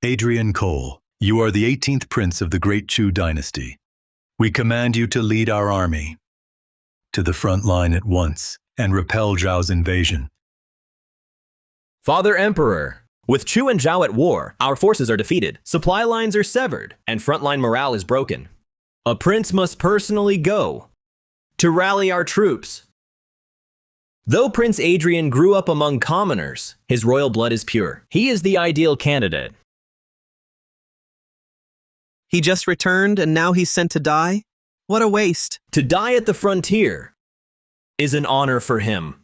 Adrian Cole, you are the 18th prince of the Great Chu dynasty. We command you to lead our army to the front line at once and repel Zhao's invasion. Father Emperor, with Chu and Zhao at war, our forces are defeated, supply lines are severed, and frontline morale is broken. A prince must personally go to rally our troops. Though Prince Adrian grew up among commoners, his royal blood is pure. He is the ideal candidate. He just returned and now he's sent to die? What a waste. To die at the frontier is an honor for him.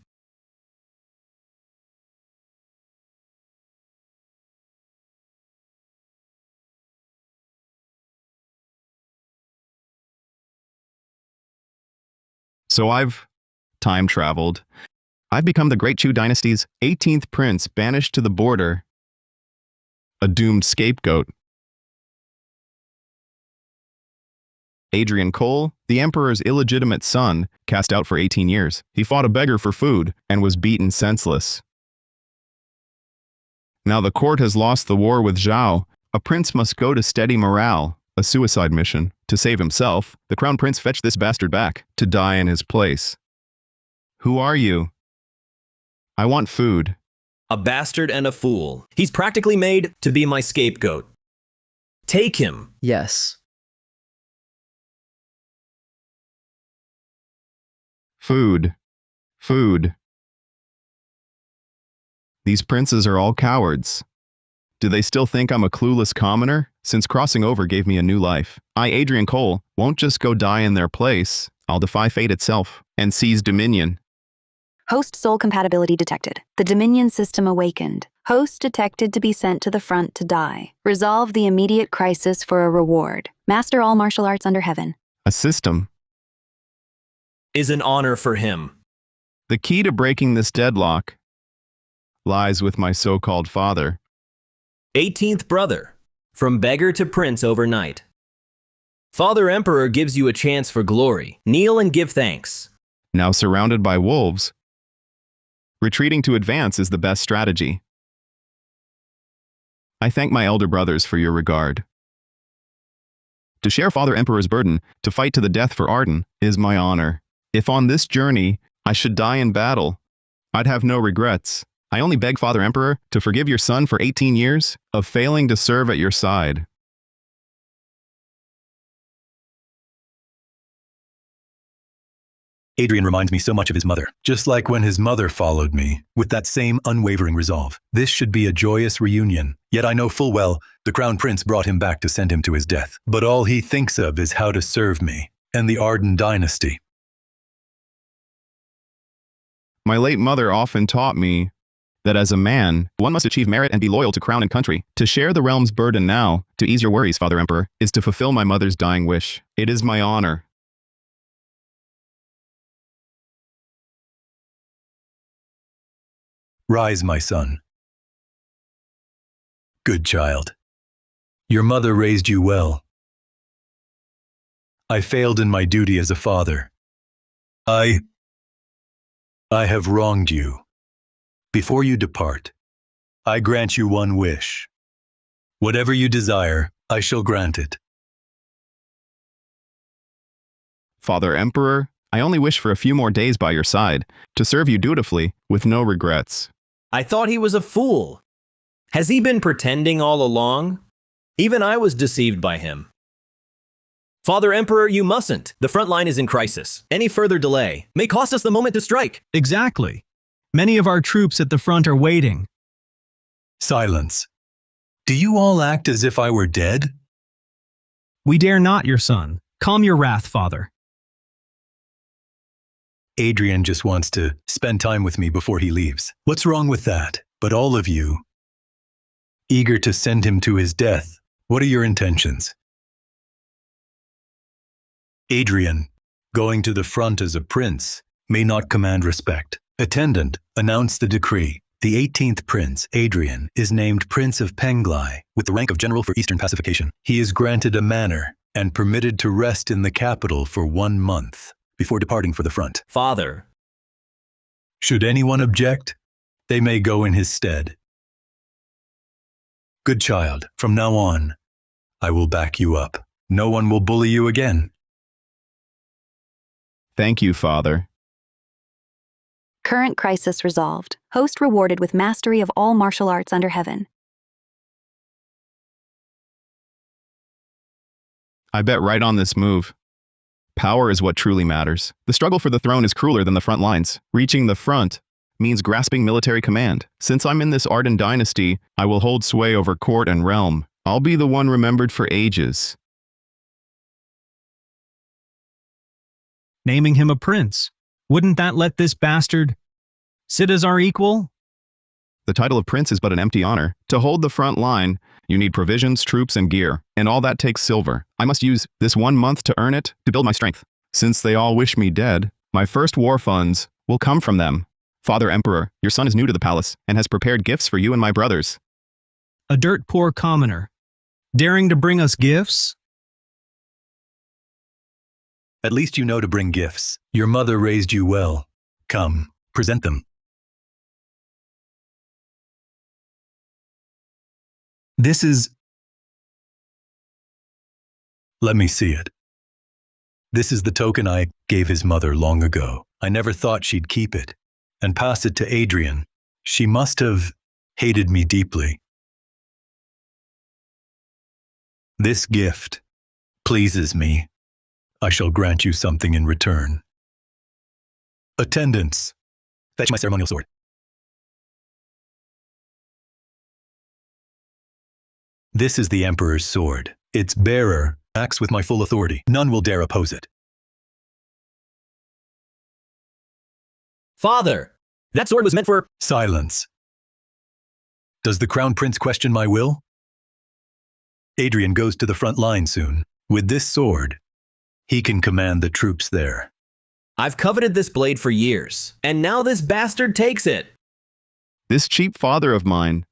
So I've time traveled. I've become the Great Chu dynasty's 18th prince, banished to the border. A doomed scapegoat. Adrian Cole, the emperor's illegitimate son, cast out for 18 years. He fought a beggar for food and was beaten senseless. Now the court has lost the war with Zhao. A prince must go to steady morale, a suicide mission. To save himself, the crown prince fetched this bastard back, to die in his place. Who are you? I want food. A bastard and a fool. He's practically made to be my scapegoat. Take him. Yes. Food. Food. These princes are all cowards. Do they still think I'm a clueless commoner? Since crossing over gave me a new life, I, Adrian Cole, won't just go die in their place. I'll defy fate itself and seize dominion. Host soul compatibility detected. The Dominion system awakened. Host detected to be sent to the front to die. Resolve the immediate crisis for a reward. Master all martial arts under heaven. A system is an honor for him. The key to breaking this deadlock lies with my so-called father. 18th brother, from beggar to prince overnight. Father Emperor gives you a chance for glory. Kneel and give thanks. Now surrounded by wolves, retreating to advance is the best strategy. I thank my elder brothers for your regard. To share Father Emperor's burden, to fight to the death for Arden, is my honor. If on this journey I should die in battle, I'd have no regrets. I only beg Father Emperor to forgive your son for 18 years of failing to serve at your side. Adrian reminds me so much of his mother, just like when his mother followed me, with that same unwavering resolve. This should be a joyous reunion, yet I know full well the crown prince brought him back to send him to his death. But all he thinks of is how to serve me and the Arden dynasty. My late mother often taught me that as a man, one must achieve merit and be loyal to crown and country. To share the realm's burden now, to ease your worries, Father Emperor, is to fulfill my mother's dying wish. It is my honor. Rise, my son. Good child. Your mother raised you well. I failed in my duty as a father. I have wronged you. Before you depart, I grant you one wish. Whatever you desire, I shall grant it. Father Emperor, I only wish for a few more days by your side, to serve you dutifully, with no regrets. I thought he was a fool. Has he been pretending all along? Even I was deceived by him. Father Emperor, you mustn't. The front line is in crisis. Any further delay may cost us the moment to strike. Exactly. Many of our troops at the front are waiting. Silence. Do you all act as if I were dead? We dare not, your son. Calm your wrath, Father. Adrian just wants to spend time with me before he leaves. What's wrong with that? But all of you, eager to send him to his death, what are your intentions? Adrian, going to the front as a prince, may not command respect. Attendant, announce the decree. The 18th prince, Adrian, is named Prince of Penglai, with the rank of General for Eastern Pacification. He is granted a manor and permitted to rest in the capital for 1 month before departing for the front. Father. Should anyone object, they may go in his stead. Good child, from now on, I will back you up. No one will bully you again. Thank you, Father. Current crisis resolved. Host rewarded with mastery of all martial arts under heaven. I bet right on this move. Power is what truly matters. The struggle for the throne is crueler than the front lines. Reaching the front means grasping military command. Since I'm in this Arden dynasty, I will hold sway over court and realm. I'll be the one remembered for ages. Naming him a prince. Wouldn't that let this bastard sit as our equal? The title of prince is but an empty honor. To hold the front line, you need provisions, troops, and gear, and all that takes silver. I must use this 1 month to earn it, to build my strength. Since they all wish me dead, my first war funds will come from them. Father Emperor, your son is new to the palace, and has prepared gifts for you and my brothers. A dirt poor commoner, daring to bring us gifts? At least you know to bring gifts. Your mother raised you well. Come, present them. This is... Let me see it. This is the token I gave his mother long ago. I never thought she'd keep it and pass it to Adrian. She must have hated me deeply. This gift pleases me. I shall grant you something in return. Attendants, fetch my ceremonial sword. This is the Emperor's sword. Its bearer acts with my full authority. None will dare oppose it. Father, that sword was meant for... Silence. Does the Crown Prince question my will? Adrian goes to the front line soon. With this sword, he can command the troops there. I've coveted this blade for years, and now this bastard takes it. This cheap father of mine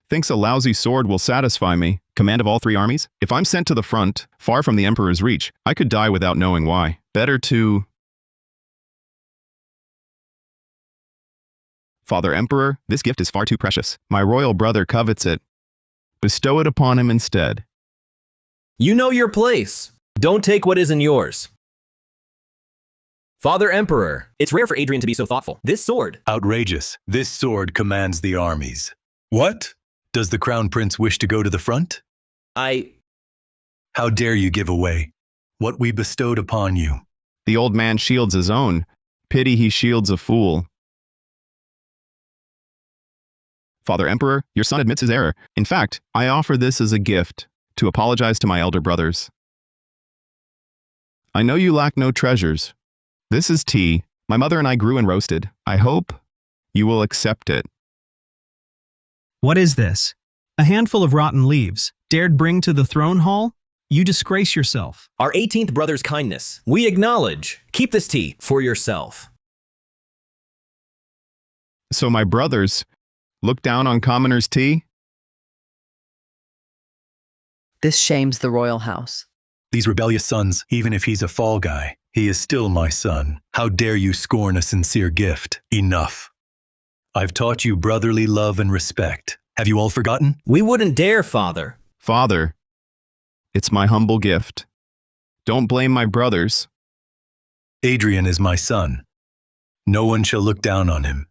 thinks a lousy sword will satisfy me. Command of all 3 armies? If I'm sent to the front, far from the Emperor's reach, I could die without knowing why. Better to... Father Emperor, this gift is far too precious. My royal brother covets it. Bestow it upon him instead. You know your place. Don't take what isn't yours. Father Emperor, it's rare for Adrian to be so thoughtful. This sword... Outrageous. This sword commands the armies. What? Does the Crown Prince wish to go to the front? How dare you give away what we bestowed upon you? The old man shields his own. Pity he shields a fool. Father Emperor, your son admits his error. In fact, I offer this as a gift to apologize to my elder brothers. I know you lack no treasures. This is tea. My mother and I grew and roasted. I hope you will accept it. What is this? A handful of rotten leaves, dared bring to the throne hall? You disgrace yourself. Our 18th brother's kindness. We acknowledge. Keep this tea for yourself. So my brothers look down on commoners' tea? This shames the royal house. These rebellious sons, even if he's a fall guy, he is still my son. How dare you scorn a sincere gift? Enough. I've taught you brotherly love and respect. Have you all forgotten? We wouldn't dare, Father. Father, it's my humble gift. Don't blame my brothers. Adrian is my son. No one shall look down on him.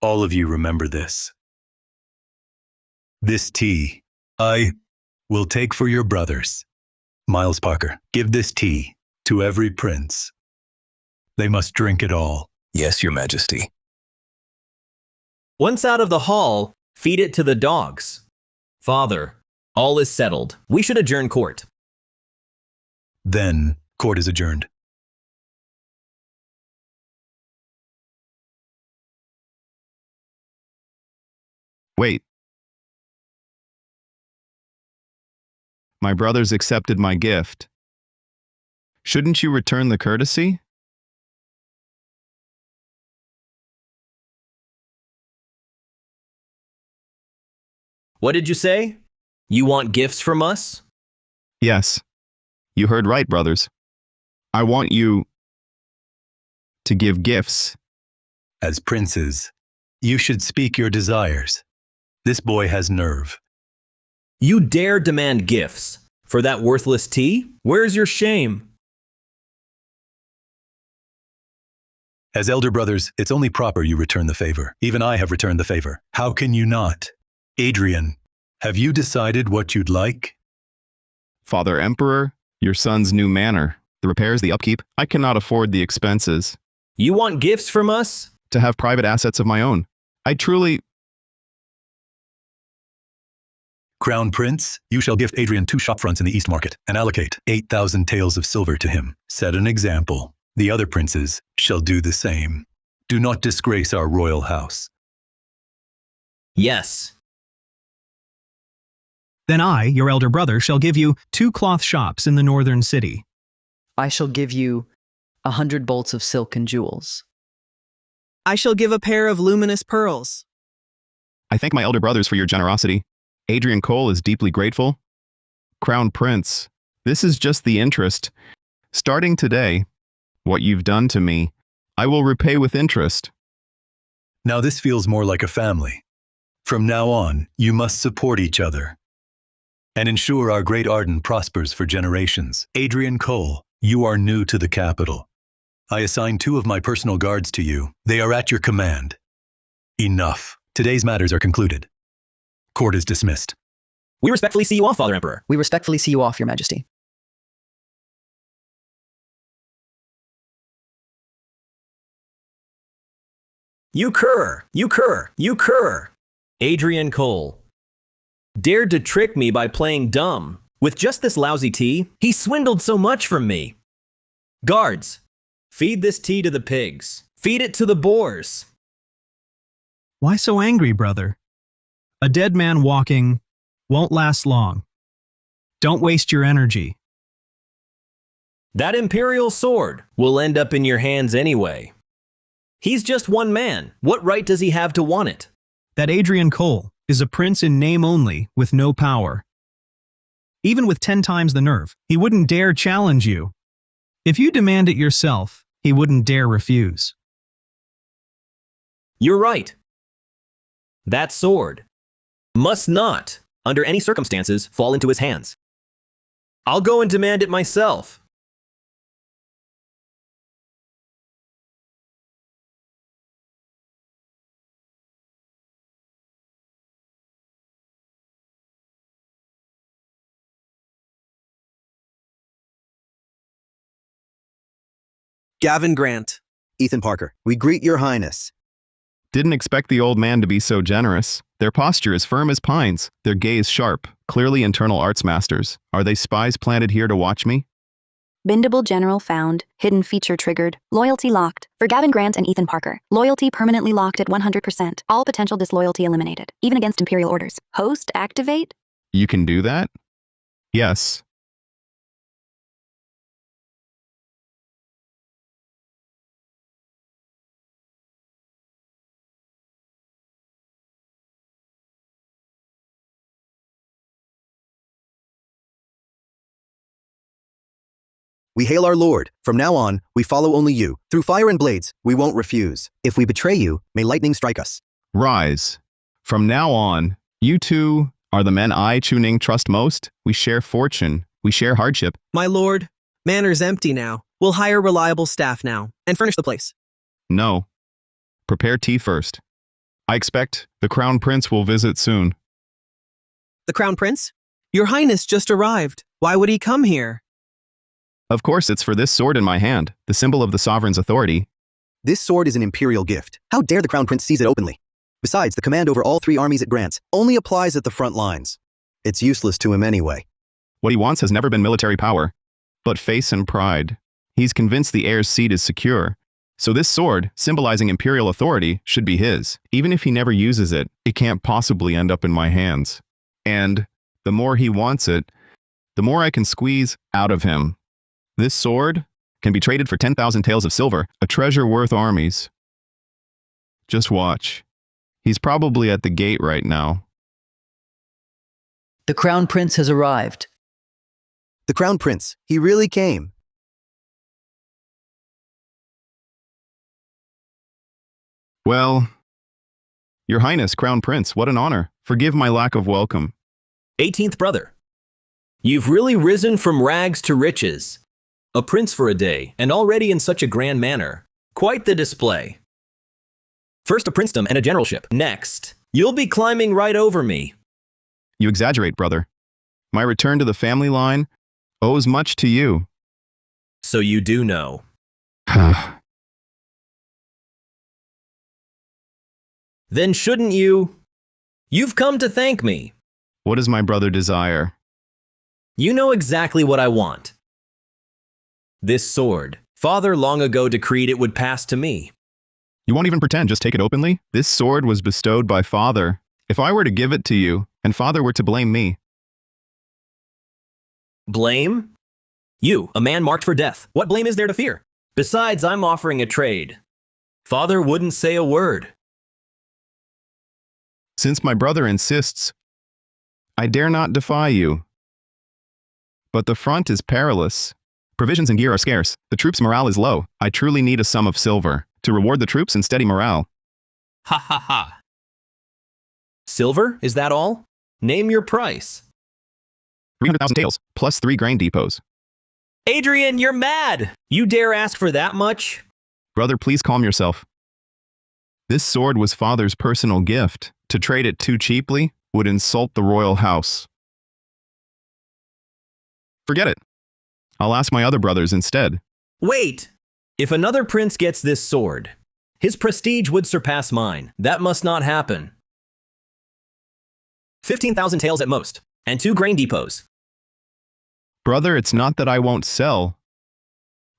All of you remember this. This tea, I will take for your brothers. Miles Parker, give this tea to every prince. They must drink it all. Yes, Your Majesty. Once out of the hall, feed it to the dogs. Father, all is settled. We should adjourn court. Then, court is adjourned. Wait. My brothers accepted my gift. Shouldn't you return the courtesy? What did you say? You want gifts from us? Yes. You heard right, brothers. I want you to give gifts. As princes, you should speak your desires. This boy has nerve. You dare demand gifts for that worthless tea? Where's your shame? As elder brothers, it's only proper you return the favor. Even I have returned the favor. How can you not? Adrian, have you decided what you'd like? Father Emperor, your son's new manor, the repairs, the upkeep, I cannot afford the expenses. You want gifts from us? To have private assets of my own. I truly... Crown Prince, you shall gift Adrian 2 shopfronts in the East Market and allocate 8,000 taels of silver to him. Set an example. The other princes shall do the same. Do not disgrace our royal house. Yes. Then I, your elder brother, shall give you 2 cloth shops in the northern city. I shall give you 100 bolts of silk and jewels. I shall give a pair of luminous pearls. I thank my elder brothers for your generosity. Adrian Cole is deeply grateful. Crown Prince, this is just the interest. Starting today, what you've done to me, I will repay with interest. Now this feels more like a family. From now on, you must support each other and ensure our great Arden prospers for generations. Adrian Cole, you are new to the capital. I assign 2 of my personal guards to you. They are at your command. Enough. Today's matters are concluded. Court is dismissed. We respectfully see you off, Father Emperor. We respectfully see you off, Your Majesty. You cur! You cur! You cur! Adrian Cole dared to trick me by playing dumb. With just this lousy tea, he swindled so much from me. Guards, feed this tea to the pigs. Feed it to the boars. Why so angry, brother? A dead man walking won't last long. Don't waste your energy. That imperial sword will end up in your hands anyway. He's just one man. What right does he have to want it? That Adrian Cole is a prince in name only, with no power. Even with 10 times the nerve, he wouldn't dare challenge you. If you demand it yourself, he wouldn't dare refuse. You're right. That sword must not, under any circumstances, fall into his hands. I'll go and demand it myself. Gavin Grant. Ethan Parker, we greet your highness. Didn't expect the old man to be so generous. Their posture is firm as pines, their gaze sharp, clearly internal arts masters. Are they spies planted here to watch me? Bindable General found. Hidden feature triggered. Loyalty locked. For Gavin Grant and Ethan Parker. Loyalty permanently locked at 100%. All potential disloyalty eliminated. Even against Imperial orders. Host activate? You can do that? Yes. We hail our lord. From now on, we follow only you. Through fire and blades, we won't refuse. If we betray you, may lightning strike us. Rise. From now on, you two are the men I, Chuning, trust most. We share fortune. We share hardship. My lord, manor's empty now. We'll hire reliable staff now and furnish the place. No. Prepare tea first. I expect the Crown Prince will visit soon. The Crown Prince? Your Highness just arrived. Why would he come here? Of course, it's for this sword in my hand, the symbol of the sovereign's authority. This sword is an imperial gift. How dare the Crown Prince seize it openly? Besides, the command over all 3 armies it grants only applies at the front lines. It's useless to him anyway. What he wants has never been military power, but face and pride. He's convinced the heir's seat is secure. So this sword, symbolizing imperial authority, should be his. Even if he never uses it, it can't possibly end up in my hands. And the more he wants it, the more I can squeeze out of him. This sword can be traded for 10,000 taels of silver, a treasure worth armies. Just watch. He's probably at the gate right now. The Crown Prince has arrived. The Crown Prince, he really came. Well, Your Highness, Crown Prince, what an honor. Forgive my lack of welcome. 18th brother. You've really risen from rags to riches. A prince for a day, and already in such a grand manner. Quite the display. First a princedom and a generalship. Next, you'll be climbing right over me. You exaggerate, brother. My return to the family line owes much to you. So you do know. Then shouldn't you? You've come to thank me. What does my brother desire? You know exactly what I want. This sword. Father long ago decreed it would pass to me. You won't even pretend, just take it openly? This sword was bestowed by Father. If I were to give it to you, and Father were to blame me. Blame? You, a man marked for death. What blame is there to fear? Besides, I'm offering a trade. Father wouldn't say a word. Since my brother insists, I dare not defy you. But the front is perilous. Provisions and gear are scarce. The troops' morale is low. I truly need a sum of silver to reward the troops and steady morale. Ha ha ha. Silver? Is that all? Name your price. 300,000 taels, plus 3 grain depots. Adrian, you're mad! You dare ask for that much? Brother, please calm yourself. This sword was Father's personal gift. To trade it too cheaply would insult the royal house. Forget it. I'll ask my other brothers instead. Wait! If another prince gets this sword, his prestige would surpass mine. That must not happen. 15,000 taels at most, and 2 grain depots. Brother, it's not that I won't sell.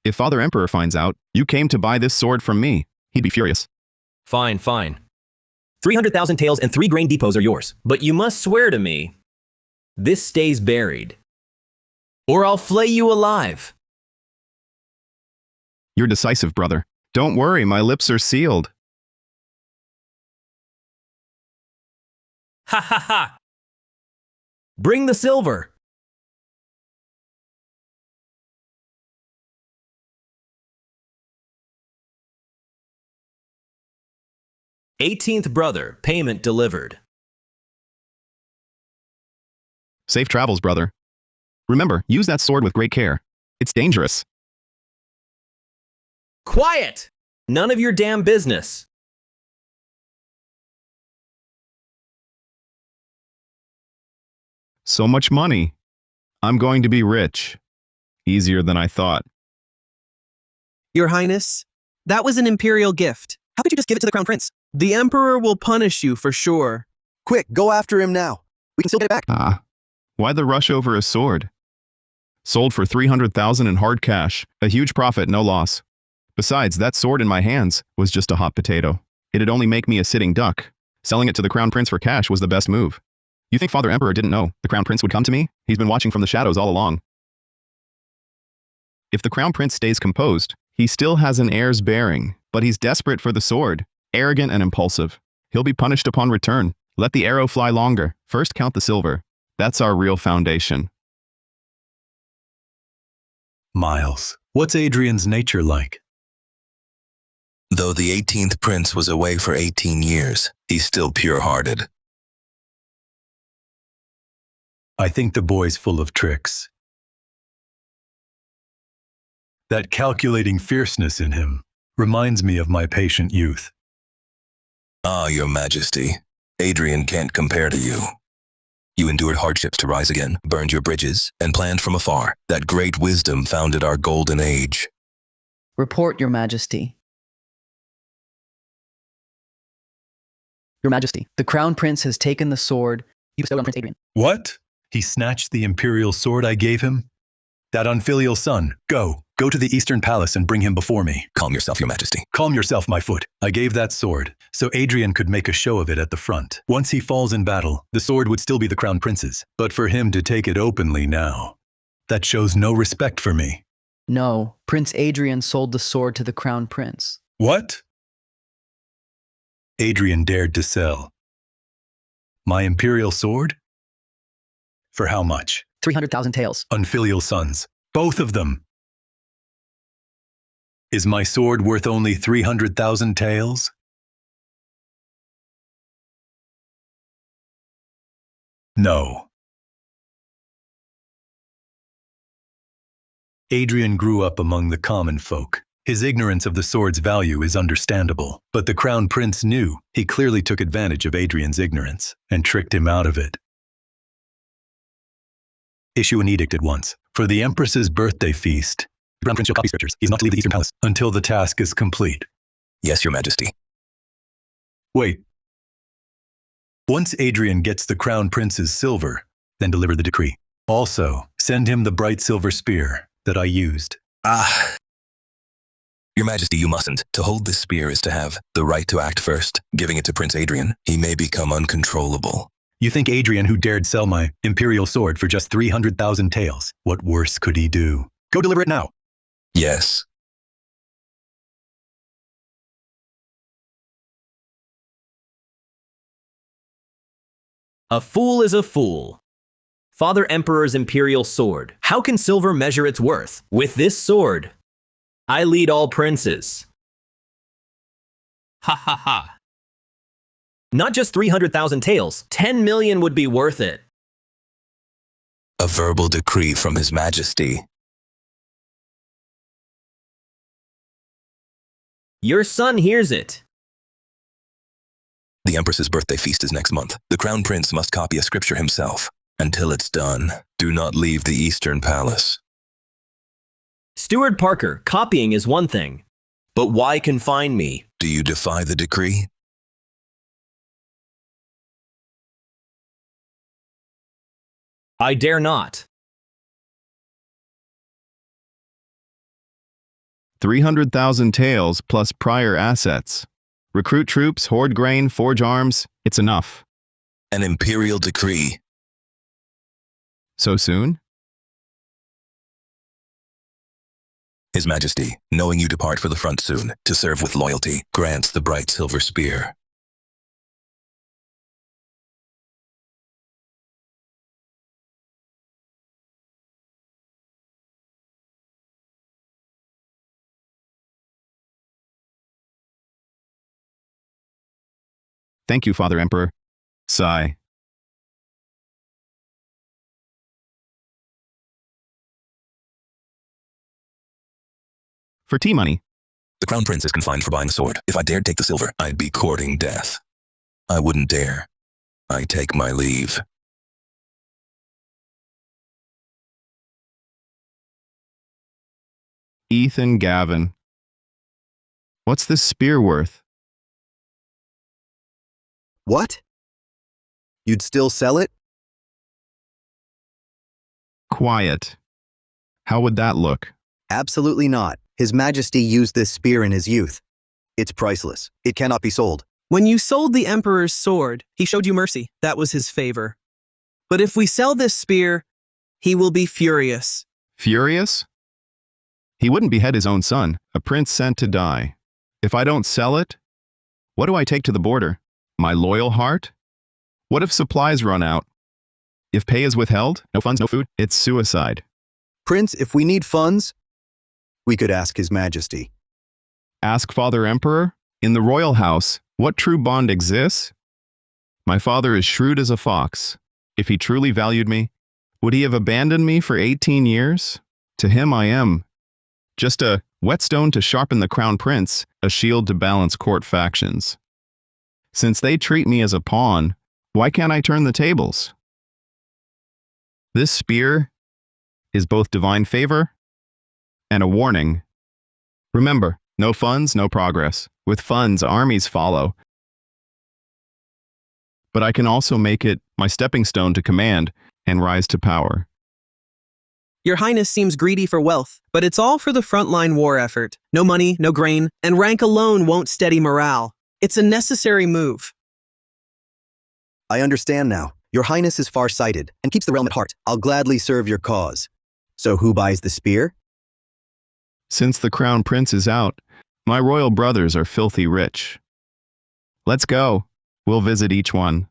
If Father Emperor finds out you came to buy this sword from me, he'd be furious. Fine, fine. 300,000 taels and 3 grain depots are yours. But you must swear to me, this stays buried. Or I'll flay you alive. You're decisive, brother. Don't worry, my lips are sealed. Ha ha ha! Bring the silver. Eighteenth brother, payment delivered. Safe travels, brother. Remember, use that sword with great care. It's dangerous. Quiet! None of your damn business. So much money. I'm going to be rich. Easier than I thought. Your Highness, that was an imperial gift. How could you just give it to the Crown Prince? The Emperor will punish you for sure. Quick, go after him now. We can still get it back. Ah, why the rush over a sword? Sold for 300,000 in hard cash. A huge profit, no loss. Besides, that sword in my hands was just a hot potato. It'd only make me a sitting duck. Selling it to the Crown Prince for cash was the best move. You think Father Emperor didn't know the Crown Prince would come to me? He's been watching from the shadows all along. If the Crown Prince stays composed, he still has an heir's bearing, but he's desperate for the sword, arrogant and impulsive. He'll be punished upon return. Let the arrow fly longer. First count the silver. That's our real foundation. Miles, what's Adrian's nature like? Though the 18th prince was away for 18 years, he's still pure-hearted. I think the boy's full of tricks. That calculating fierceness in him reminds me of my patient youth. Ah, your majesty, Adrian can't compare to you. You endured hardships to rise again, burned your bridges, and planned from afar. That great wisdom founded our golden age. Report, Your Majesty. Your Majesty, the Crown Prince has taken the sword you bestowed on Prince Adrian. What? He snatched the imperial sword I gave him? That unfilial son, go to the Eastern Palace and bring him before me. Calm yourself, your majesty. Calm yourself, my foot. I gave that sword, so Adrian could make a show of it at the front. Once he falls in battle, the sword would still be the Crown Prince's. But for him to take it openly now, that shows no respect for me. No, Prince Adrian sold the sword to the Crown Prince. What? Adrian dared to sell my imperial sword? For how much? 300,000 taels. Unfilial sons, both of them. Is my sword worth only 300,000 taels? No. Adrian grew up among the common folk. His ignorance of the sword's value is understandable, but the crown prince knew. He clearly took advantage of Adrian's ignorance and tricked him out of it. Issue an edict at once. For the Empress's birthday feast, the Crown Prince shall copy scriptures. He is not to leave the Eastern Palace until the task is complete. Yes, Your Majesty. Wait. Once Adrian gets the Crown Prince's silver, then deliver the decree. Also, send him the bright silver spear that I used. Your Majesty, you mustn't. To hold this spear is to have the right to act first. Giving it to Prince Adrian, he may become uncontrollable. You think Adrian, who dared sell my imperial sword for just 300,000 taels, what worse could he do? Go deliver it now. Yes. A fool is a fool. Father Emperor's imperial sword. How can silver measure its worth? With this sword, I lead all princes. Ha ha ha. Not just 300,000 taels, 10 million would be worth it. A verbal decree from His Majesty. Your son hears it. The Empress's birthday feast is next month. The Crown Prince must copy a scripture himself. Until it's done, do not leave the Eastern Palace. Steward Parker, copying is one thing, but why confine me? Do you defy the decree? I dare not. 300,000 taels plus prior assets. Recruit troops, hoard grain, forge arms. It's enough. An imperial decree. So soon? His Majesty, knowing you depart for the front soon, to serve with loyalty, grants the bright silver spear. Thank you, Father Emperor. Sigh. For tea money. The Crown Prince is confined for buying a sword. If I dared take the silver, I'd be courting death. I wouldn't dare. I take my leave. Ethan Gavin. What's this spear worth? What? You'd still sell it? Quiet. How would that look? Absolutely not. His Majesty used this spear in his youth. It's priceless. It cannot be sold. When you sold the Emperor's sword, he showed you mercy. That was his favor. But if we sell this spear, he will be furious. Furious? He wouldn't behead his own son, a prince sent to die. If I don't sell it, what do I take to the border? My loyal heart? What if supplies run out? If pay is withheld, no funds, no food, it's suicide. Prince, if we need funds, we could ask His Majesty. Ask Father Emperor? In the royal house, what true bond exists? My father is shrewd as a fox. If he truly valued me, would he have abandoned me for 18 years? To him I am just a whetstone to sharpen the crown prince, a shield to balance court factions. Since they treat me as a pawn, why can't I turn the tables? This spear is both divine favor and a warning. Remember, no funds, no progress. With funds, armies follow. But I can also make it my stepping stone to command and rise to power. Your Highness seems greedy for wealth, but it's all for the frontline war effort. No money, no grain, and rank alone won't steady morale. It's a necessary move. I understand now. Your Highness is far-sighted and keeps the realm at heart. I'll gladly serve your cause. So who buys the spear? Since the crown prince is out, my royal brothers are filthy rich. Let's go. We'll visit each one.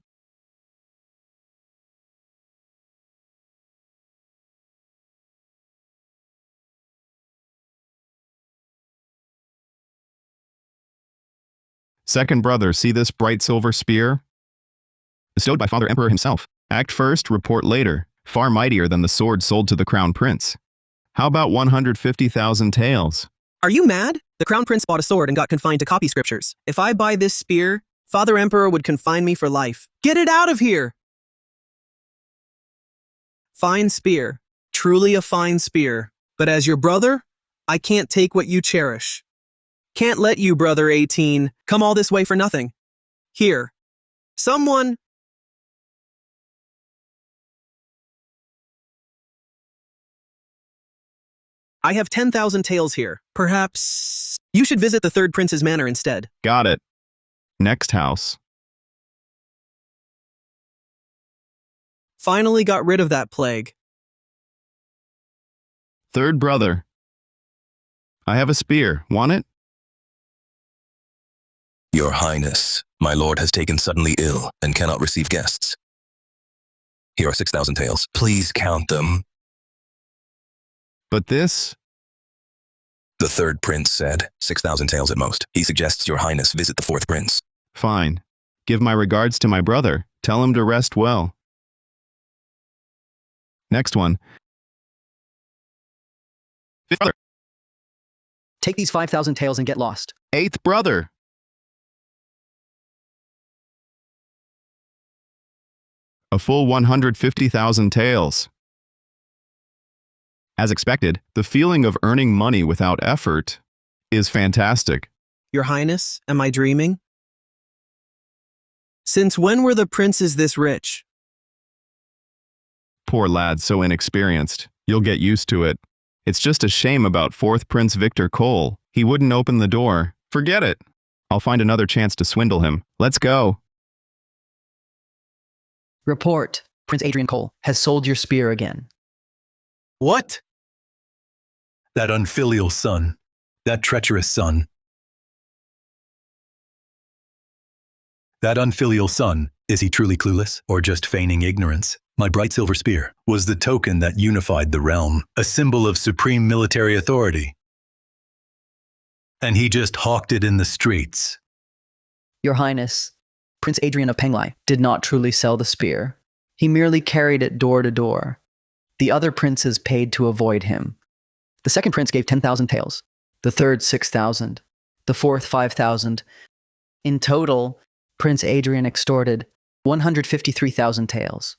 Second brother, see this bright silver spear? Bestowed by Father Emperor himself. Act first, report later. Far mightier than the sword sold to the crown prince. How about 150,000 taels? Are you mad? The Crown Prince bought a sword and got confined to copy scriptures. If I buy this spear, Father Emperor would confine me for life. Get it out of here! Fine spear. Truly a fine spear. But as your brother, I can't take what you cherish. Can't let you, brother 18, come all this way for nothing. Here. Someone... I have 10,000 taels here. Perhaps you should visit the third prince's manor instead. Got it. Next house. Finally got rid of that plague. Third brother. I have a spear. Want it? Your Highness, my lord has taken suddenly ill and cannot receive guests. Here are 6,000 taels. Please count them. But this? The third prince said 6,000 taels at most. He suggests your Highness visit the fourth prince. Fine. Give my regards to my brother. Tell him to rest well. Next one. Fifth brother. Take these 5,000 taels and get lost. Eighth brother. A full 150,000 taels. As expected, the feeling of earning money without effort is fantastic. Your Highness, am I dreaming? Since when were the princes this rich? Poor lad, so inexperienced. You'll get used to it. It's just a shame about fourth Prince Victor Cole. He wouldn't open the door. Forget it. I'll find another chance to swindle him. Let's go. Report. Prince Adrian Cole has sold your spear again. What? That unfilial son, that treacherous son. That unfilial son, is he truly clueless or just feigning ignorance? My bright silver spear was the token that unified the realm, a symbol of supreme military authority. And he just hawked it in the streets. Your Highness, Prince Adrian of Penglai did not truly sell the spear. He merely carried it door to door. The other princes paid to avoid him. The second prince gave 10,000 taels. The third 6,000. The fourth 5,000. In total, Prince Adrian extorted 153,000 taels.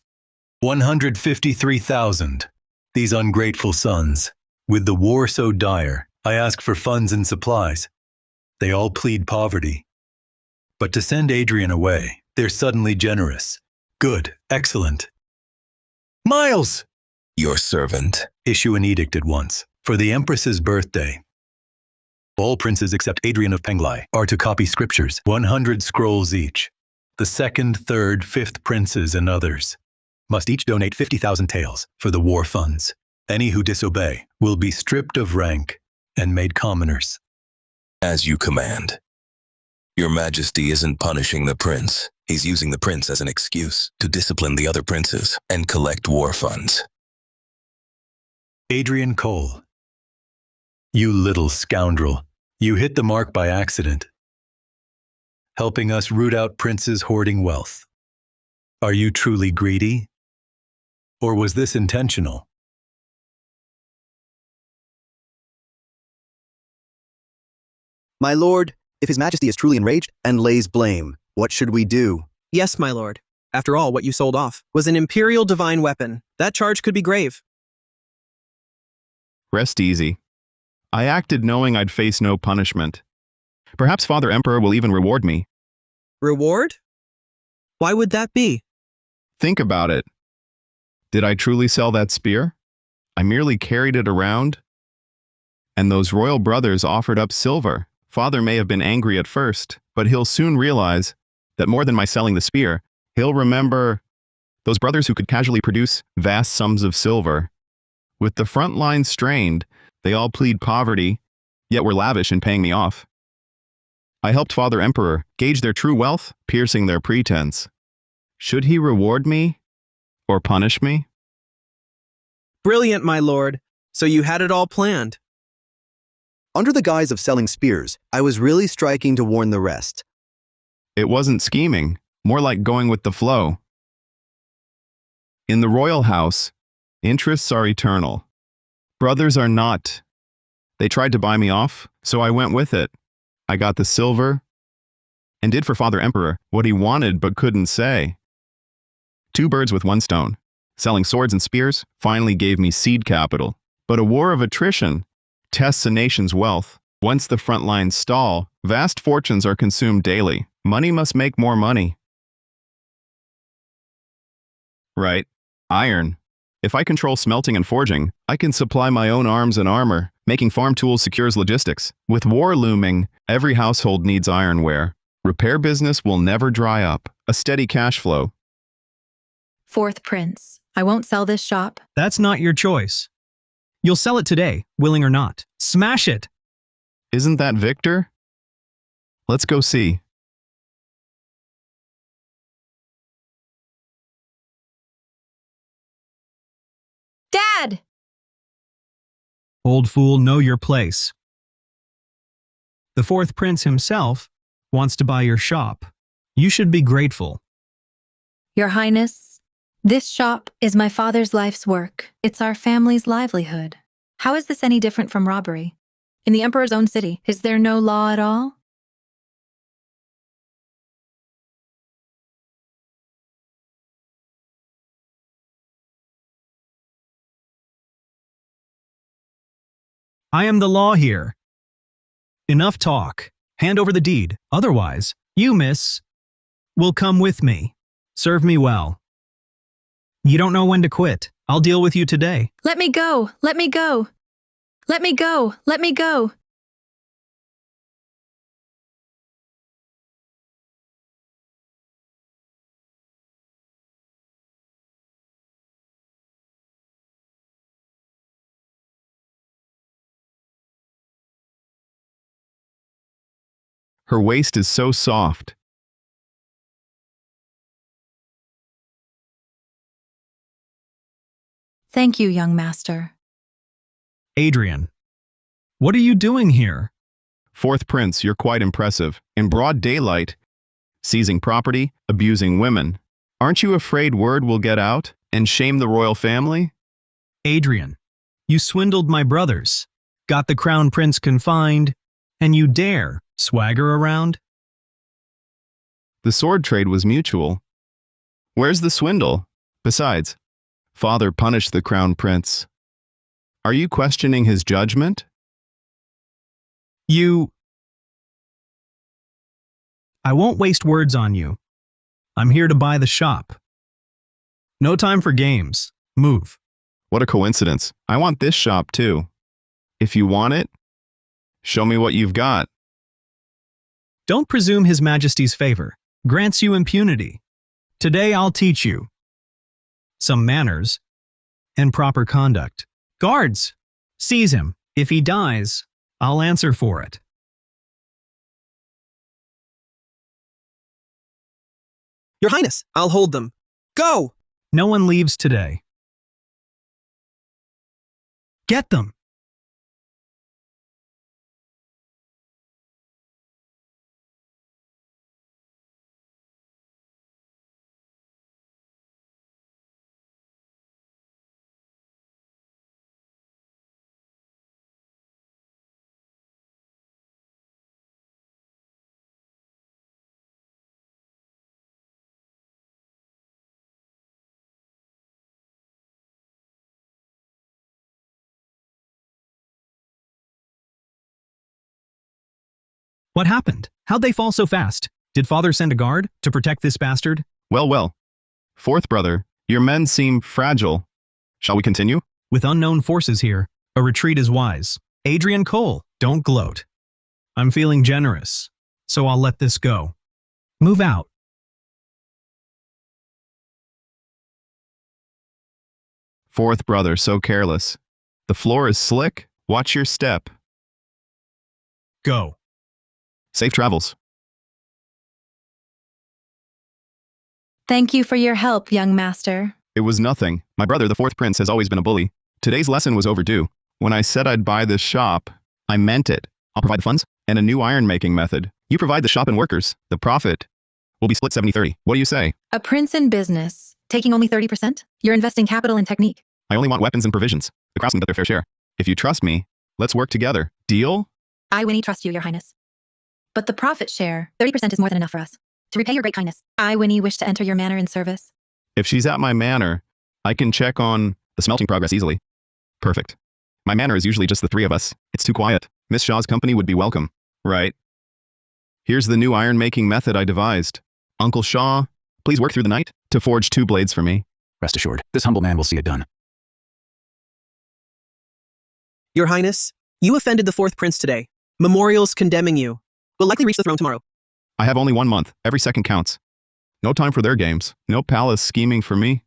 153,000. These ungrateful sons. With the war so dire, I ask for funds and supplies. They all plead poverty. But to send Adrian away, they're suddenly generous. Good, excellent. Miles! Your servant. Issue an edict at once. For the Empress's birthday. All princes except Adrian of Penglai are to copy scriptures, 100 scrolls each. The second, third, fifth princes and others must each donate 50,000 taels for the war funds. Any who disobey will be stripped of rank and made commoners. As you command. Your Majesty isn't punishing the prince. He's using the prince as an excuse to discipline the other princes and collect war funds. Adrian Cole. You little scoundrel. You hit the mark by accident, helping us root out princes hoarding wealth. Are you truly greedy? Or was this intentional? My lord, if His Majesty is truly enraged and lays blame, what should we do? Yes, my lord. After all, what you sold off was an imperial divine weapon. That charge could be grave. Rest easy. I acted knowing I'd face no punishment. Perhaps Father Emperor will even reward me. Reward? Why would that be? Think about it. Did I truly sell that spear? I merely carried it around. And those royal brothers offered up silver. Father may have been angry at first, but he'll soon realize that more than my selling the spear, he'll remember those brothers who could casually produce vast sums of silver. With the front line strained, they all plead poverty, yet were lavish in paying me off. I helped Father Emperor gauge their true wealth, piercing their pretense. Should he reward me or punish me? Brilliant, my lord. So you had it all planned. Under the guise of selling spears, I was really striking to warn the rest. It wasn't scheming, more like going with the flow. In the royal house, interests are eternal. Brothers are not. They tried to buy me off, so I went with it. I got the silver and did for Father Emperor what he wanted but couldn't say. 2 birds with 1 stone. Selling swords and spears finally gave me seed capital. But a war of attrition tests a nation's wealth. Once the front lines stall, vast fortunes are consumed daily. Money must make more money. Right. Iron. If I control smelting and forging, I can supply my own arms and armor. Making farm tools secures logistics. With war looming, every household needs ironware. Repair business will never dry up. A steady cash flow. 4th Prince, I won't sell this shop. That's not your choice. You'll sell it today, willing or not. Smash it! Isn't that Victor? Let's go see. Dad! Old fool, know your place. The 4th Prince himself wants to buy your shop. You should be grateful. Your Highness, this shop is my father's life's work. It's our family's livelihood. How is this any different from robbery? In the Emperor's own city, is there no law at all? I am the law here. Enough talk. Hand over the deed. Otherwise, you, miss, will come with me. Serve me well. You don't know when to quit. I'll deal with you today. Let me go! Let me go! Let me go! Let me go! Her waist is so soft. Thank you, young master. Adrian, what are you doing here? 4th Prince, you're quite impressive. In broad daylight, seizing property, abusing women. Aren't you afraid word will get out and shame the royal family? Adrian, you swindled my brothers, got the crown prince confined, and you dare swagger around? The sword trade was mutual. Where's the swindle? Besides, Father punished the crown prince. Are you questioning his judgment? I won't waste words on you. I'm here to buy the shop. No time for games. Move. What a coincidence. I want this shop too. If you want it, show me what you've got. Don't presume His Majesty's favor grants you impunity. Today I'll teach you some manners and proper conduct. Guards, seize him. If he dies, I'll answer for it. Your Highness, I'll hold them. Go! No one leaves today. Get them. What happened? How'd they fall so fast? Did father send a guard to protect this bastard? Well, well. 4th brother, your men seem fragile. Shall we continue? With unknown forces here, a retreat is wise. Adrian Cole, don't gloat. I'm feeling generous, so I'll let this go. Move out. Fourth brother, so careless. The floor is slick. Watch your step. Go. Safe travels. Thank you for your help, young master. It was nothing. My brother, the 4th prince, has always been a bully. Today's lesson was overdue. When I said I'd buy this shop, I meant it. I'll provide the funds and a new iron-making method. You provide the shop and workers. The profit will be split 70-30. What do you say? A prince in business, taking only 30%? You're investing capital and technique. I only want weapons and provisions. The craftsmen get their fair share. If you trust me, let's work together. Deal? I, Winnie, trust you, Your Highness. But the profit share, 30% is more than enough for us. To repay your great kindness, I, Winnie, wish to enter your manor in service. If she's at my manor, I can check on the smelting progress easily. Perfect. My manor is usually just the three of us. It's too quiet. Miss Shaw's company would be welcome. Right. Here's the new iron-making method I devised. Uncle Shaw, please work through the night to forge 2 blades for me. Rest assured, this humble man will see it done. Your Highness, you offended the 4th prince today. Memorials condemning you. Will likely reach the throne tomorrow. I have only 1 month. Every second counts. No time for their games. No palace scheming for me.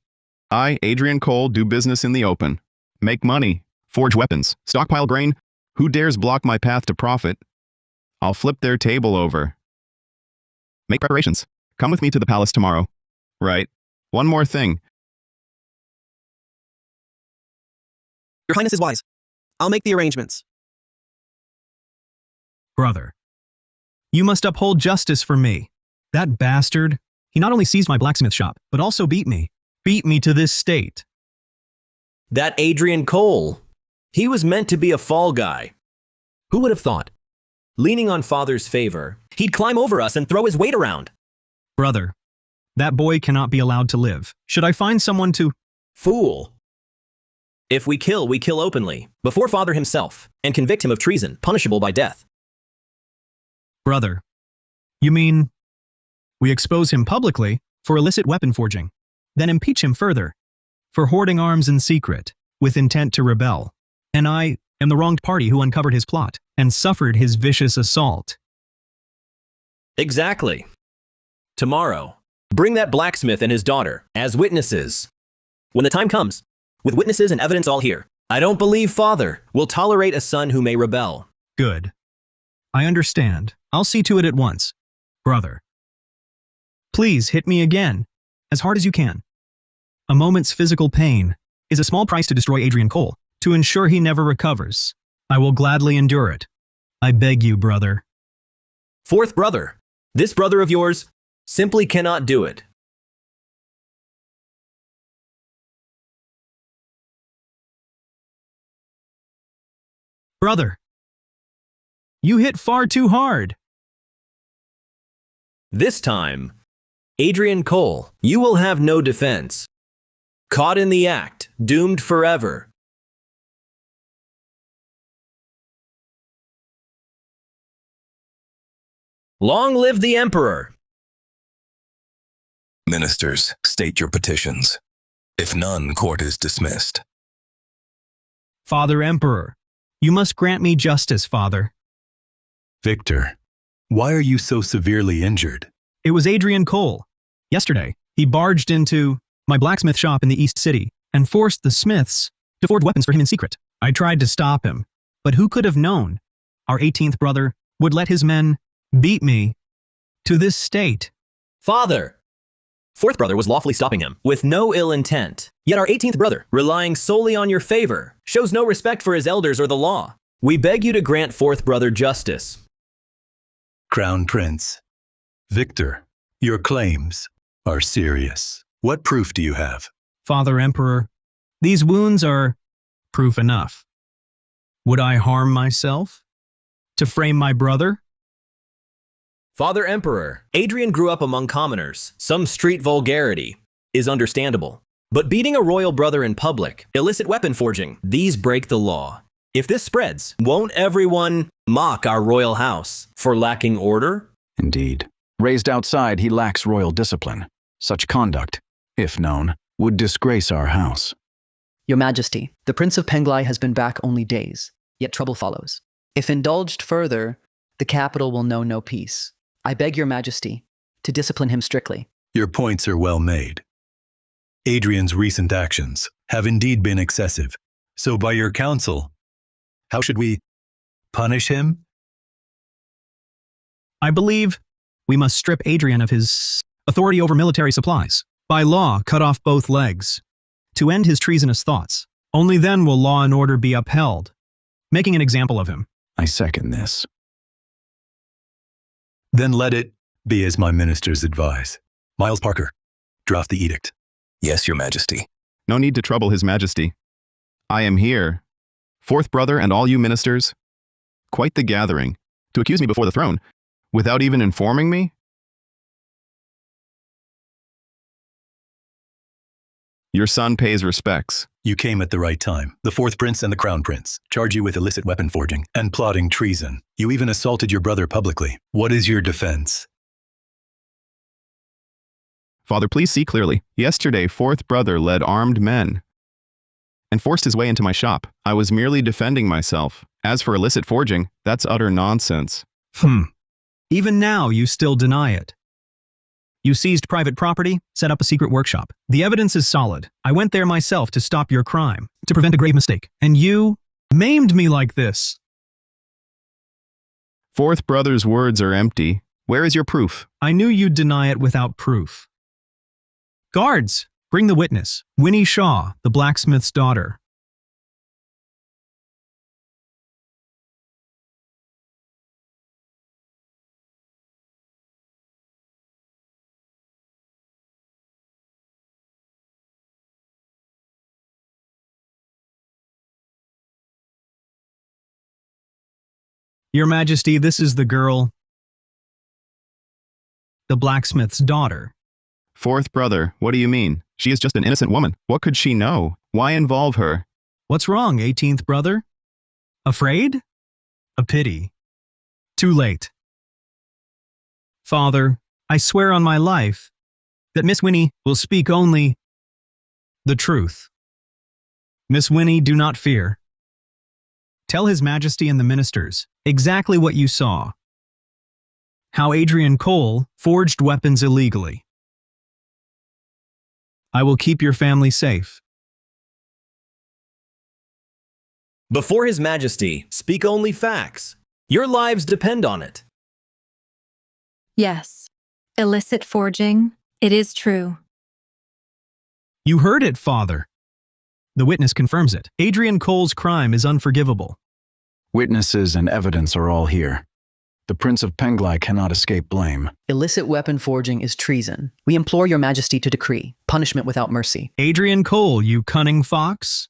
I, Adrian Cole, do business in the open. Make money. Forge weapons. Stockpile grain. Who dares block my path to profit? I'll flip their table over. Make preparations. Come with me to the palace tomorrow. Right. One more thing. Your Highness is wise. I'll make the arrangements. Brother, you must uphold justice for me. That bastard, he not only seized my blacksmith shop, but also beat me. Beat me to this state. That Adrian Cole. He was meant to be a fall guy. Who would have thought? Leaning on father's favor, he'd climb over us and throw his weight around. Brother, that boy cannot be allowed to live. Should I find someone to... Fool. If we kill openly, before father himself, and convict him of treason, punishable by death. Brother, you mean we expose him publicly for illicit weapon forging, then impeach him further for hoarding arms in secret with intent to rebel, and I am the wronged party who uncovered his plot and suffered his vicious assault. Exactly. Tomorrow, bring that blacksmith and his daughter as witnesses. When the time comes, with witnesses and evidence all here, I don't believe father will tolerate a son who may rebel. Good. I understand. I'll see to it at once. Brother, please hit me again, as hard as you can. A moment's physical pain is a small price to destroy Adrian Cole, to ensure he never recovers. I will gladly endure it. I beg you, brother. 4th brother, this brother of yours simply cannot do it. Brother, you hit far too hard. This time, Adrian Cole, you will have no defense. Caught in the act, doomed forever. Long live the Emperor! Ministers, state your petitions. If none, court is dismissed. Father Emperor, you must grant me justice, Father. Victor, why are you so severely injured? It was Adrian Cole. Yesterday, he barged into my blacksmith shop in the East City and forced the smiths to forge weapons for him in secret. I tried to stop him, but who could have known our 18th brother would let his men beat me to this state? Father! 4th brother was lawfully stopping him, with no ill intent. Yet our 18th brother, relying solely on your favor, shows no respect for his elders or the law. We beg you to grant 4th brother justice. Crown Prince. Victor, your claims are serious. What proof do you have? Father Emperor, these wounds are proof enough. Would I harm myself to frame my brother? Father Emperor, Adrian grew up among commoners. Some street vulgarity is understandable. But beating a royal brother in public, illicit weapon forging, these break the law. If this spreads, won't everyone mock our royal house for lacking order? Indeed. Raised outside, he lacks royal discipline. Such conduct, if known, would disgrace our house. Your Majesty, the Prince of Penglai has been back only days, yet trouble follows. If indulged further, the capital will know no peace. I beg your Majesty to discipline him strictly. Your points are well made. Adrian's recent actions have indeed been excessive. So by your counsel, how should we punish him? I believe we must strip Adrian of his authority over military supplies. By law, cut off both legs to end his treasonous thoughts. Only then will law and order be upheld, making an example of him. I second this. Then let it be as my ministers advise. Miles Parker, draft the edict. Yes, Your Majesty. No need to trouble His Majesty. I am here Fourth brother and all you ministers. Quite the gathering. To accuse me before the throne, without even informing me? Your son pays respects. You came at the right time. The fourth prince and the crown prince charge you with illicit weapon forging and plotting treason. You even assaulted your brother publicly. What is your defense? Father, please see clearly. Yesterday, fourth brother led armed men and forced his way into my shop. I was merely defending myself. As for illicit forging, that's utter nonsense. Even now, you still deny it. You seized private property, set up a secret workshop. The evidence is solid. I went there myself to stop your crime, to prevent a grave mistake. And you maimed me like this. Fourth brother's words are empty. Where is your proof? I knew you'd deny it without proof. Guards, bring the witness, Winnie Shaw, the blacksmith's daughter. Your Majesty, this is the girl, the blacksmith's daughter. Fourth brother, what do you mean? She is just an innocent woman. What could she know? Why involve her? What's wrong, 18th brother? Afraid? A pity. Too late. Father, I swear on my life that Miss Winnie will speak only the truth. Miss Winnie, do not fear. Tell His Majesty and the ministers exactly what you saw. How Adrian Cole forged weapons illegally. I will keep your family safe. Before His Majesty, speak only facts. Your lives depend on it. Yes. Illicit forging, it is true. You heard it, Father. The witness confirms it. Adrian Cole's crime is unforgivable. Witnesses and evidence are all here. The Prince of Penglai cannot escape blame. Illicit weapon forging is treason. We implore your majesty to decree punishment without mercy. Adrian Cole, you cunning fox.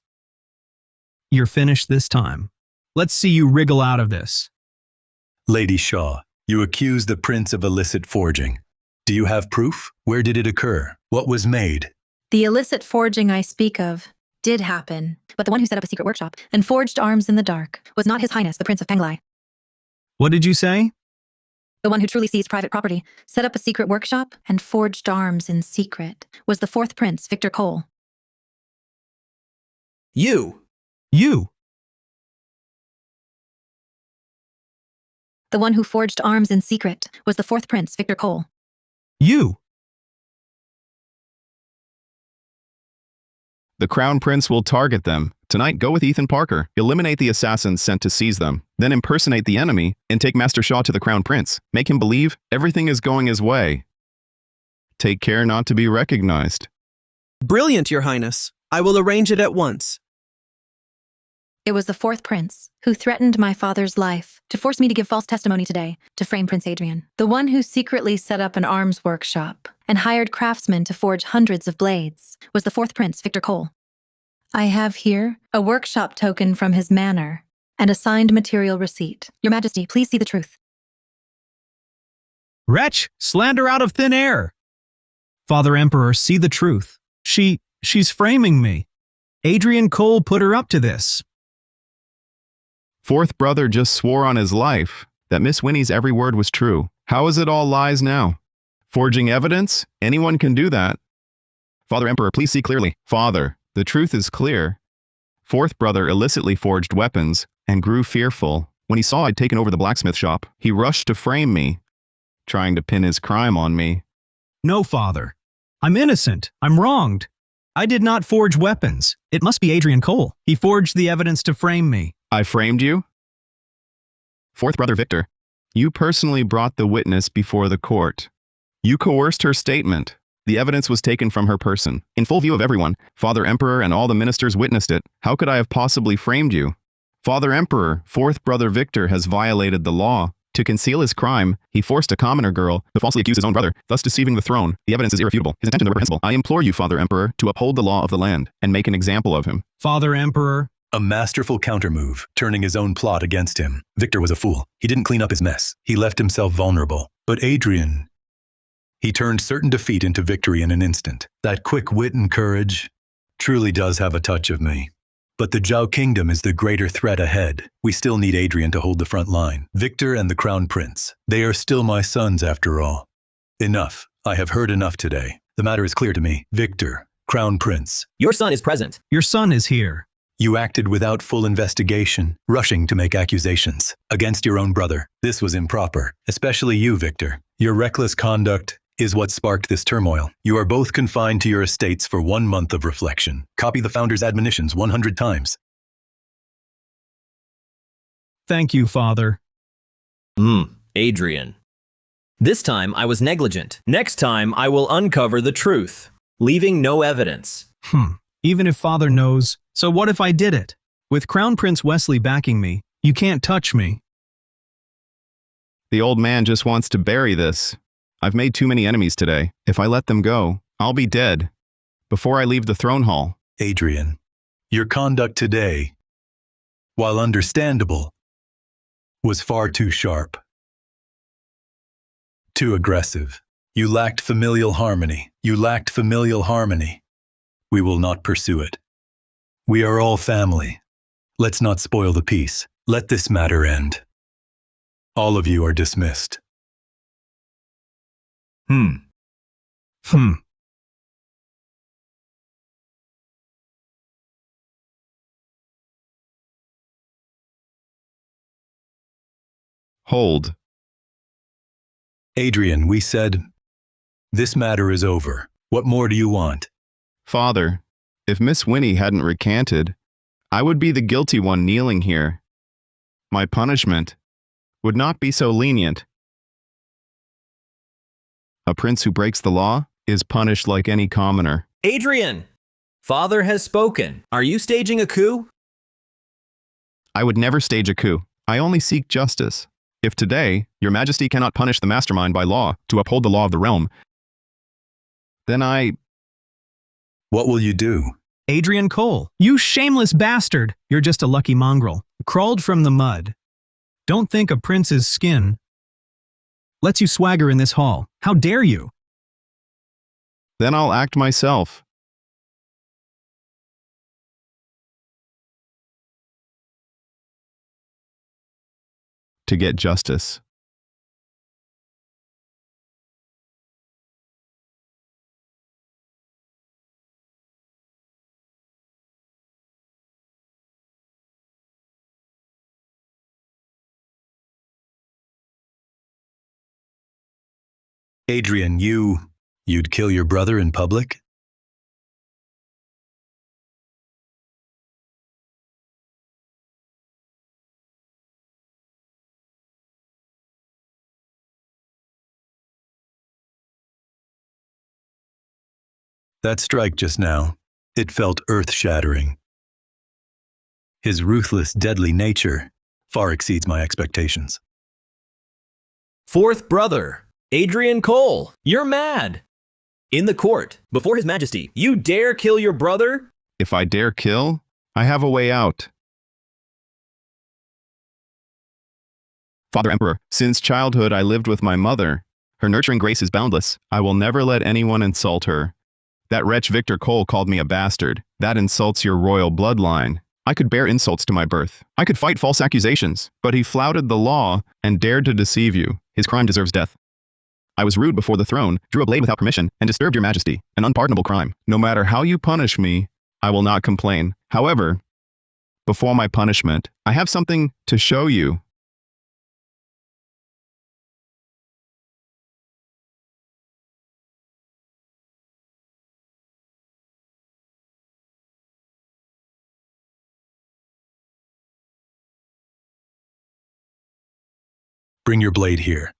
You're finished this time. Let's see you wriggle out of this. Lady Shaw, you accuse the prince of illicit forging. Do you have proof? Where did it occur? What was made? The illicit forging I speak of did happen, but the one who set up a secret workshop and forged arms in the dark was not His Highness, the Prince of Penglai. What did you say? The one who truly seized private property, set up a secret workshop, and forged arms in secret was the fourth prince, Victor Cole. You. The one who forged arms in secret was the fourth prince, Victor Cole. You. The Crown Prince will target them. Tonight, go with Ethan Parker. Eliminate the assassins sent to seize them. Then impersonate the enemy and take Master Shaw to the Crown Prince. Make him believe everything is going his way. Take care not to be recognized. Brilliant, Your Highness. I will arrange it at once. It was the fourth prince who threatened my father's life to force me to give false testimony today to frame Prince Adrian. The one who secretly set up an arms workshop and hired craftsmen to forge hundreds of blades was the fourth prince, Victor Cole. I have here a workshop token from his manor and a signed material receipt. Your Majesty, please see the truth. Wretch, slander out of thin air. Father Emperor, see the truth. She's framing me. Adrian Cole put her up to this. Fourth brother just swore on his life that Miss Winnie's every word was true. How is it all lies now? Forging evidence? Anyone can do that. Father Emperor, please see clearly. Father, the truth is clear. Fourth brother illicitly forged weapons and grew fearful. When he saw I'd taken over the blacksmith shop, he rushed to frame me, trying to pin his crime on me. No, Father. I'm innocent. I'm wronged. I did not forge weapons. It must be Adrian Cole. He forged the evidence to frame me. I framed you? Fourth brother Victor, you personally brought the witness before the court. You coerced her statement. The evidence was taken from her person. In full view of everyone, Father Emperor and all the ministers witnessed it. How could I have possibly framed you? Father Emperor, fourth brother Victor has violated the law. To conceal his crime, he forced a commoner girl to falsely accuse his own brother, thus deceiving the throne. The evidence is irrefutable. His intentions are reprehensible. I implore you, Father Emperor, to uphold the law of the land and make an example of him. Father Emperor, A masterful countermove, turning his own plot against him. Victor was a fool. He didn't clean up his mess. He left himself vulnerable. But Adrian, he turned certain defeat into victory in an instant. That quick wit and courage truly does have a touch of me. But the Zhao Kingdom is the greater threat ahead. We still need Adrian to hold the front line. Victor and the Crown Prince. They are still my sons after all. Enough. I have heard enough today. The matter is clear to me. Victor, Crown Prince. Your son is present. Your son is here. You acted without full investigation, rushing to make accusations against your own brother. This was improper, especially you, Victor. Your reckless conduct is what sparked this turmoil. You are both confined to your estates for 1 month of reflection. Copy the founder's admonitions 100 times. Thank you, Father. Adrian. This time I was negligent. Next time I will uncover the truth, leaving no evidence. Even if Father knows, so what if I did it? With Crown Prince Wesley backing me, you can't touch me. The old man just wants to bury this. I've made too many enemies today. If I let them go, I'll be dead before I leave the throne hall. Adrian, your conduct today, while understandable, was far too sharp. Too aggressive. You lacked familial harmony. You lacked familial harmony. We will not pursue it. We are all family. Let's not spoil the peace. Let this matter end. All of you are dismissed. Hold. Adrian, we said, this matter is over. What more do you want? Father, if Miss Winnie hadn't recanted, I would be the guilty one kneeling here. My punishment would not be so lenient. A prince who breaks the law is punished like any commoner. Adrian! Father has spoken. Are you staging a coup? I would never stage a coup. I only seek justice. If today, your majesty cannot punish the mastermind by law to uphold the law of the realm, then What will you do? Adrian Cole, you shameless bastard! You're just a lucky mongrel, crawled from the mud. Don't think a prince's skin lets you swagger in this hall. How dare you? Then I'll act myself. To get justice. Adrian, you'd kill your brother in public? That strike just now, it felt earth-shattering. His ruthless, deadly nature far exceeds my expectations. Fourth brother, Adrian Cole, you're mad. In the court, before His Majesty, you dare kill your brother? If I dare kill, I have a way out. Father Emperor, since childhood I lived with my mother. Her nurturing grace is boundless. I will never let anyone insult her. That wretch Victor Cole called me a bastard. That insults your royal bloodline. I could bear insults to my birth. I could fight false accusations, but he flouted the law and dared to deceive you. His crime deserves death. I was rude before the throne, drew a blade without permission, and disturbed your majesty. An unpardonable crime. No matter how you punish me, I will not complain. However, before my punishment, I have something to show you. Bring your blade here.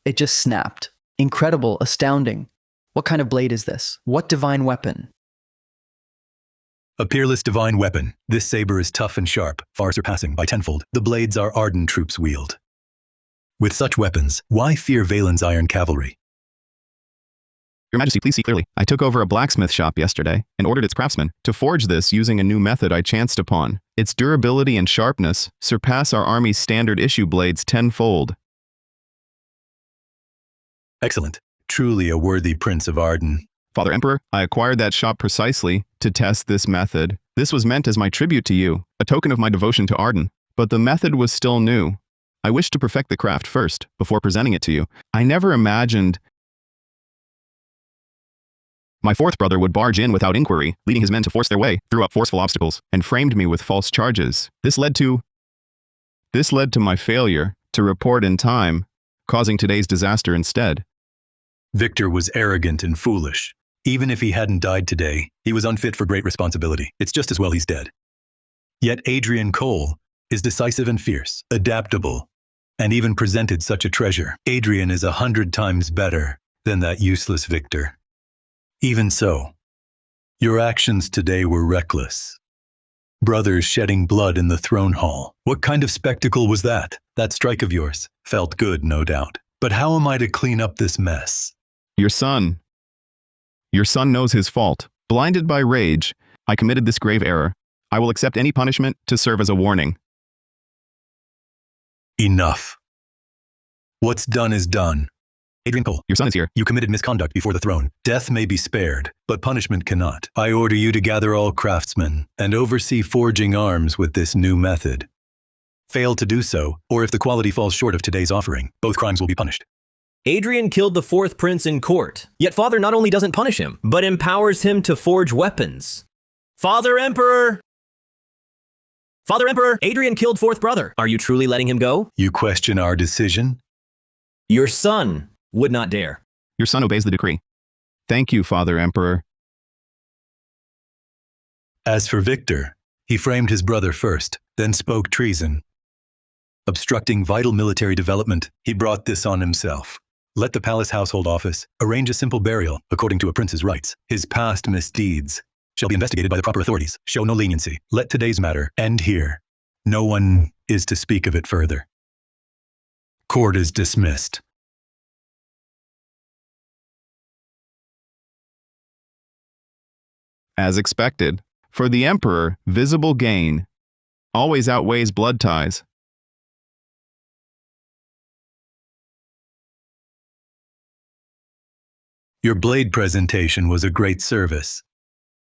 It just snapped. Incredible, astounding. What kind of blade is this? What divine weapon? A peerless divine weapon. This saber is tough and sharp, far surpassing by tenfold. The blades our Arden troops wield. With such weapons, why fear Valen's iron cavalry? Your Majesty, please see clearly. I took over a blacksmith shop yesterday and ordered its craftsmen to forge this using a new method I chanced upon. Its durability and sharpness surpass our army's standard issue blades tenfold. Excellent. Truly a worthy Prince of Arden. Father Emperor, I acquired that shop precisely to test this method. This was meant as my tribute to you, a token of my devotion to Arden. But the method was still new. I wished to perfect the craft first, before presenting it to you. I never imagined my fourth brother would barge in without inquiry, leading his men to force their way, threw up forceful obstacles, and framed me with false charges. This led to my failure to report in time, causing today's disaster instead. Victor was arrogant and foolish. Even if he hadn't died today, he was unfit for great responsibility. It's just as well he's dead. Yet Adrian Cole is decisive and fierce, adaptable, and even presented such a treasure. Adrian is 100 times better than that useless Victor. Even so, your actions today were reckless. Brothers shedding blood in the throne hall. What kind of spectacle was that? That strike of yours felt good, no doubt. But how am I to clean up this mess? Your son knows his fault. Blinded by rage, I committed this grave error. I will accept any punishment to serve as a warning. Enough. What's done is done. Adrian Cole, Your son is here. you committed misconduct before the throne. Death may be spared, but punishment cannot. I order you to gather all craftsmen and oversee forging arms with this new method. Fail to do so, or if the quality falls short of today's offering, both crimes will be punished. Adrian killed the fourth prince in court, yet Father not only doesn't punish him, but empowers him to forge weapons. Father Emperor! Father Emperor, Adrian killed fourth brother. Are you truly letting him go? You question our decision? Your son would not dare. Your son obeys the decree. Thank you, Father Emperor. As for Victor, he framed his brother first, then spoke treason. Obstructing vital military development, he brought this on himself. Let the palace household office arrange a simple burial according to a prince's rights. His past misdeeds shall be investigated by the proper authorities. Show no leniency. Let today's matter end here. No one is to speak of it further. Court is dismissed. As expected, for the Emperor, visible gain always outweighs blood ties. Your blade presentation was a great service.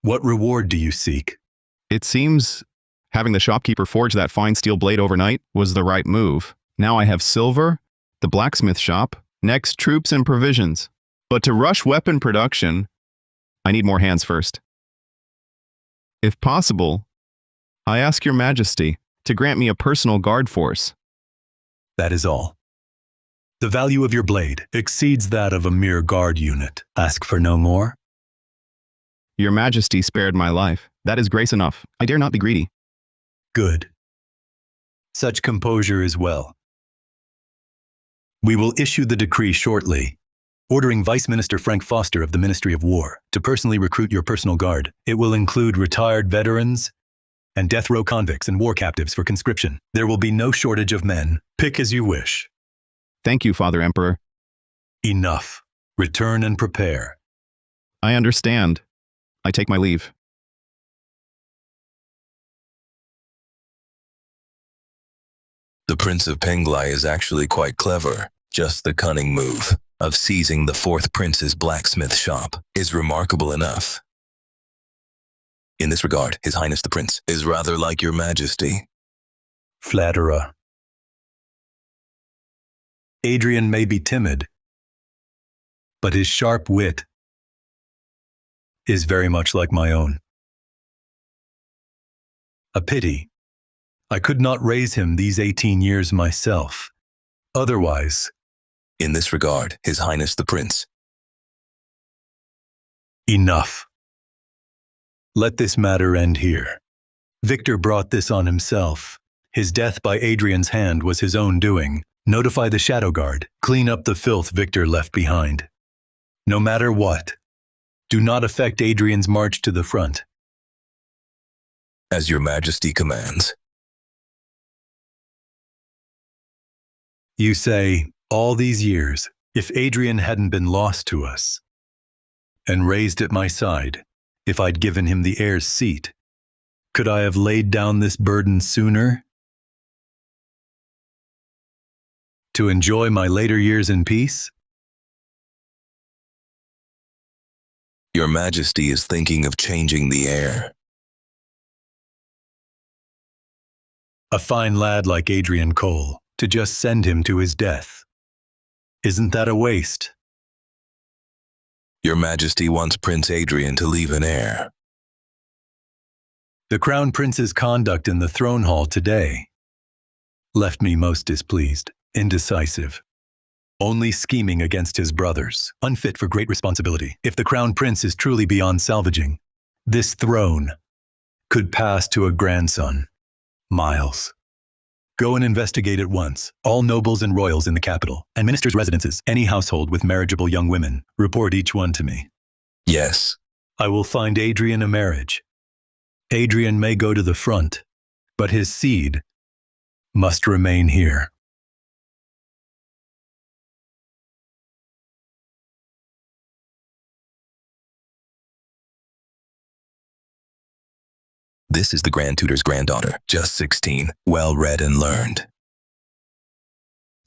What reward do you seek? It seems having the shopkeeper forge that fine steel blade overnight was the right move. Now I have silver, the blacksmith shop, next troops and provisions. But to rush weapon production, I need more hands first. If possible, I ask your Majesty to grant me a personal guard force. That is all. The value of your blade exceeds that of a mere guard unit. Ask for no more? Your Majesty spared my life. That is grace enough. I dare not be greedy. Good. Such composure is well. We will issue the decree shortly, ordering Vice Minister Frank Foster of the Ministry of War to personally recruit your personal guard. It will include retired veterans and death row convicts and war captives for conscription. There will be no shortage of men. Pick as you wish. Thank you, Father Emperor. Enough. Return and prepare. I understand. I take my leave. The Prince of Penglai is actually quite clever. Just the cunning move of seizing the fourth prince's blacksmith shop is remarkable enough. In this regard, His Highness the Prince is rather like your Majesty. Flatterer. Adrian may be timid, but his sharp wit is very much like my own. A pity I could not raise him these 18 years myself. Otherwise, In this regard, His Highness the Prince. enough. Let this matter end here. Victor brought this on himself. His death by Adrian's hand was his own doing. Notify the Shadow Guard. Clean up the filth Victor left behind. No matter what, do not affect Adrian's march to the front. As your Majesty commands. You say, all these years, if Adrian hadn't been lost to us and raised at my side, if I'd given him the heir's seat, could I have laid down this burden sooner? To enjoy my later years in peace? Your Majesty is thinking of changing the heir. A fine lad like Adrian Cole, to just send him to his death. Isn't that a waste? Your Majesty wants Prince Adrian to leave an heir. The Crown Prince's conduct in the throne hall today left me most displeased, indecisive, only scheming against his brothers, unfit for great responsibility. If the Crown Prince is truly beyond salvaging, this throne could pass to a grandson, Miles. Go and investigate at once. All nobles and royals in the capital, and ministers' residences, any household with marriageable young women, report each one to me. Yes. I will find Adrian a marriage. Adrian may go to the front, but his seed must remain here. This is the Grand Tutor's granddaughter, just 16, well-read and learned.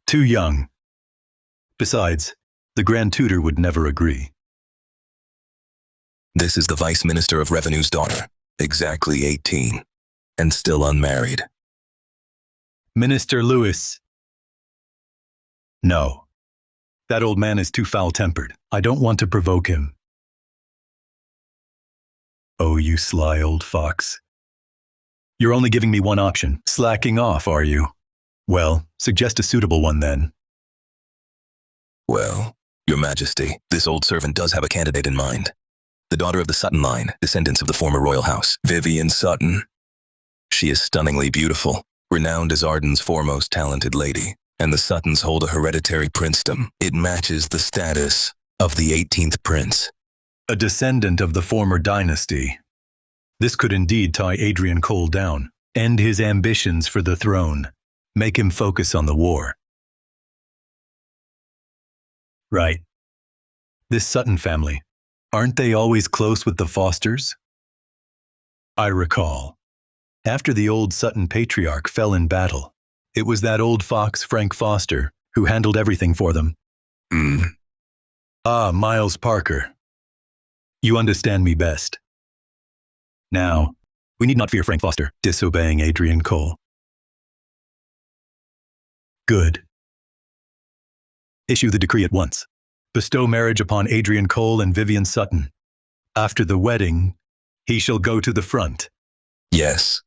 Too young. Besides, the Grand Tutor would never agree. This is the Vice Minister of Revenue's daughter, exactly 18, and still unmarried. Minister Lewis. No. That old man is too foul-tempered. I don't want to provoke him. Oh, you sly old fox. You're only giving me one option. Slacking off, are you? Well, suggest a suitable one then. Well, Your Majesty, this old servant does have a candidate in mind. The daughter of the Sutton line, descendants of the former royal house, Vivian Sutton. She is stunningly beautiful, renowned as Arden's foremost talented lady, and the Suttons hold a hereditary princedom. It matches the status of the 18th prince. A descendant of the former dynasty. This could indeed tie Adrian Cole down, end his ambitions for the throne, make him focus on the war. Right. This Sutton family, aren't they always close with the Fosters? I recall. After the old Sutton patriarch fell in battle, it was that old fox Frank Foster who handled everything for them. Ah, Miles Parker. You understand me best. Now, we need not fear Frank Foster disobeying Adrian Cole. Good. Issue the decree at once. Bestow marriage upon Adrian Cole and Vivian Sutton. After the wedding, he shall go to the front. Yes.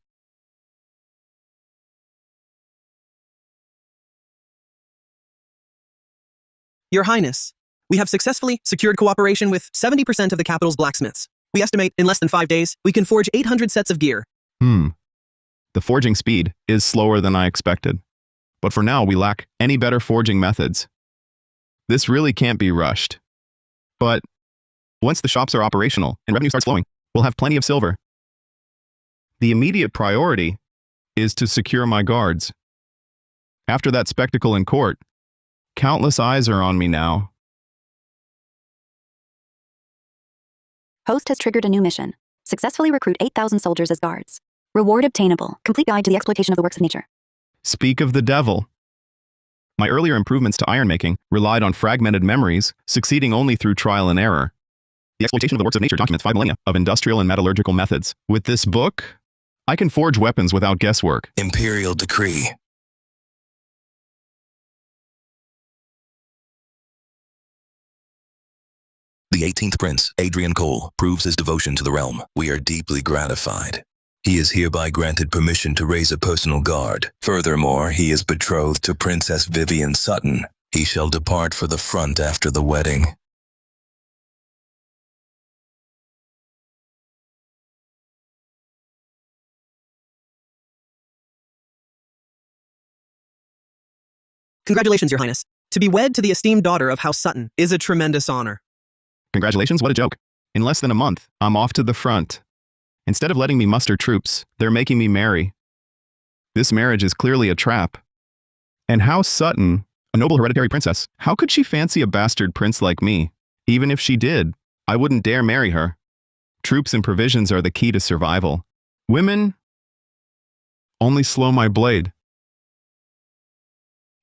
Your Highness, we have successfully secured cooperation with 70% of the capital's blacksmiths. We estimate in less than 5 days, we can forge 800 sets of gear. The forging speed is slower than I expected. But for now, we lack any better forging methods. This really can't be rushed. But once the shops are operational and revenue starts flowing, we'll have plenty of silver. The immediate priority is to secure my guards. After that spectacle in court, countless eyes are on me now. Host has triggered a new mission. Successfully recruit 8,000 soldiers as guards. Reward obtainable. Complete guide to the exploitation of the works of nature. Speak of the devil. My earlier improvements to ironmaking relied on fragmented memories, succeeding only through trial and error. The exploitation of the works of nature documents 5 millennia of industrial and metallurgical methods. With this book, I can forge weapons without guesswork. Imperial decree. The 18th Prince, Adrian Cole, proves his devotion to the realm. We are deeply gratified. He is hereby granted permission to raise a personal guard. Furthermore, he is betrothed to Princess Vivian Sutton. He shall depart for the front after the wedding. Congratulations, Your Highness. To be wed to the esteemed daughter of House Sutton is a tremendous honor. Congratulations, what a joke. In less than a month, I'm off to the front. Instead of letting me muster troops, they're making me marry. This marriage is clearly a trap. And House Sutton A noble hereditary princess. How could she fancy a bastard prince like me? Even if she did, I wouldn't dare marry her. Troops and provisions are the key to survival. Women only slow my blade.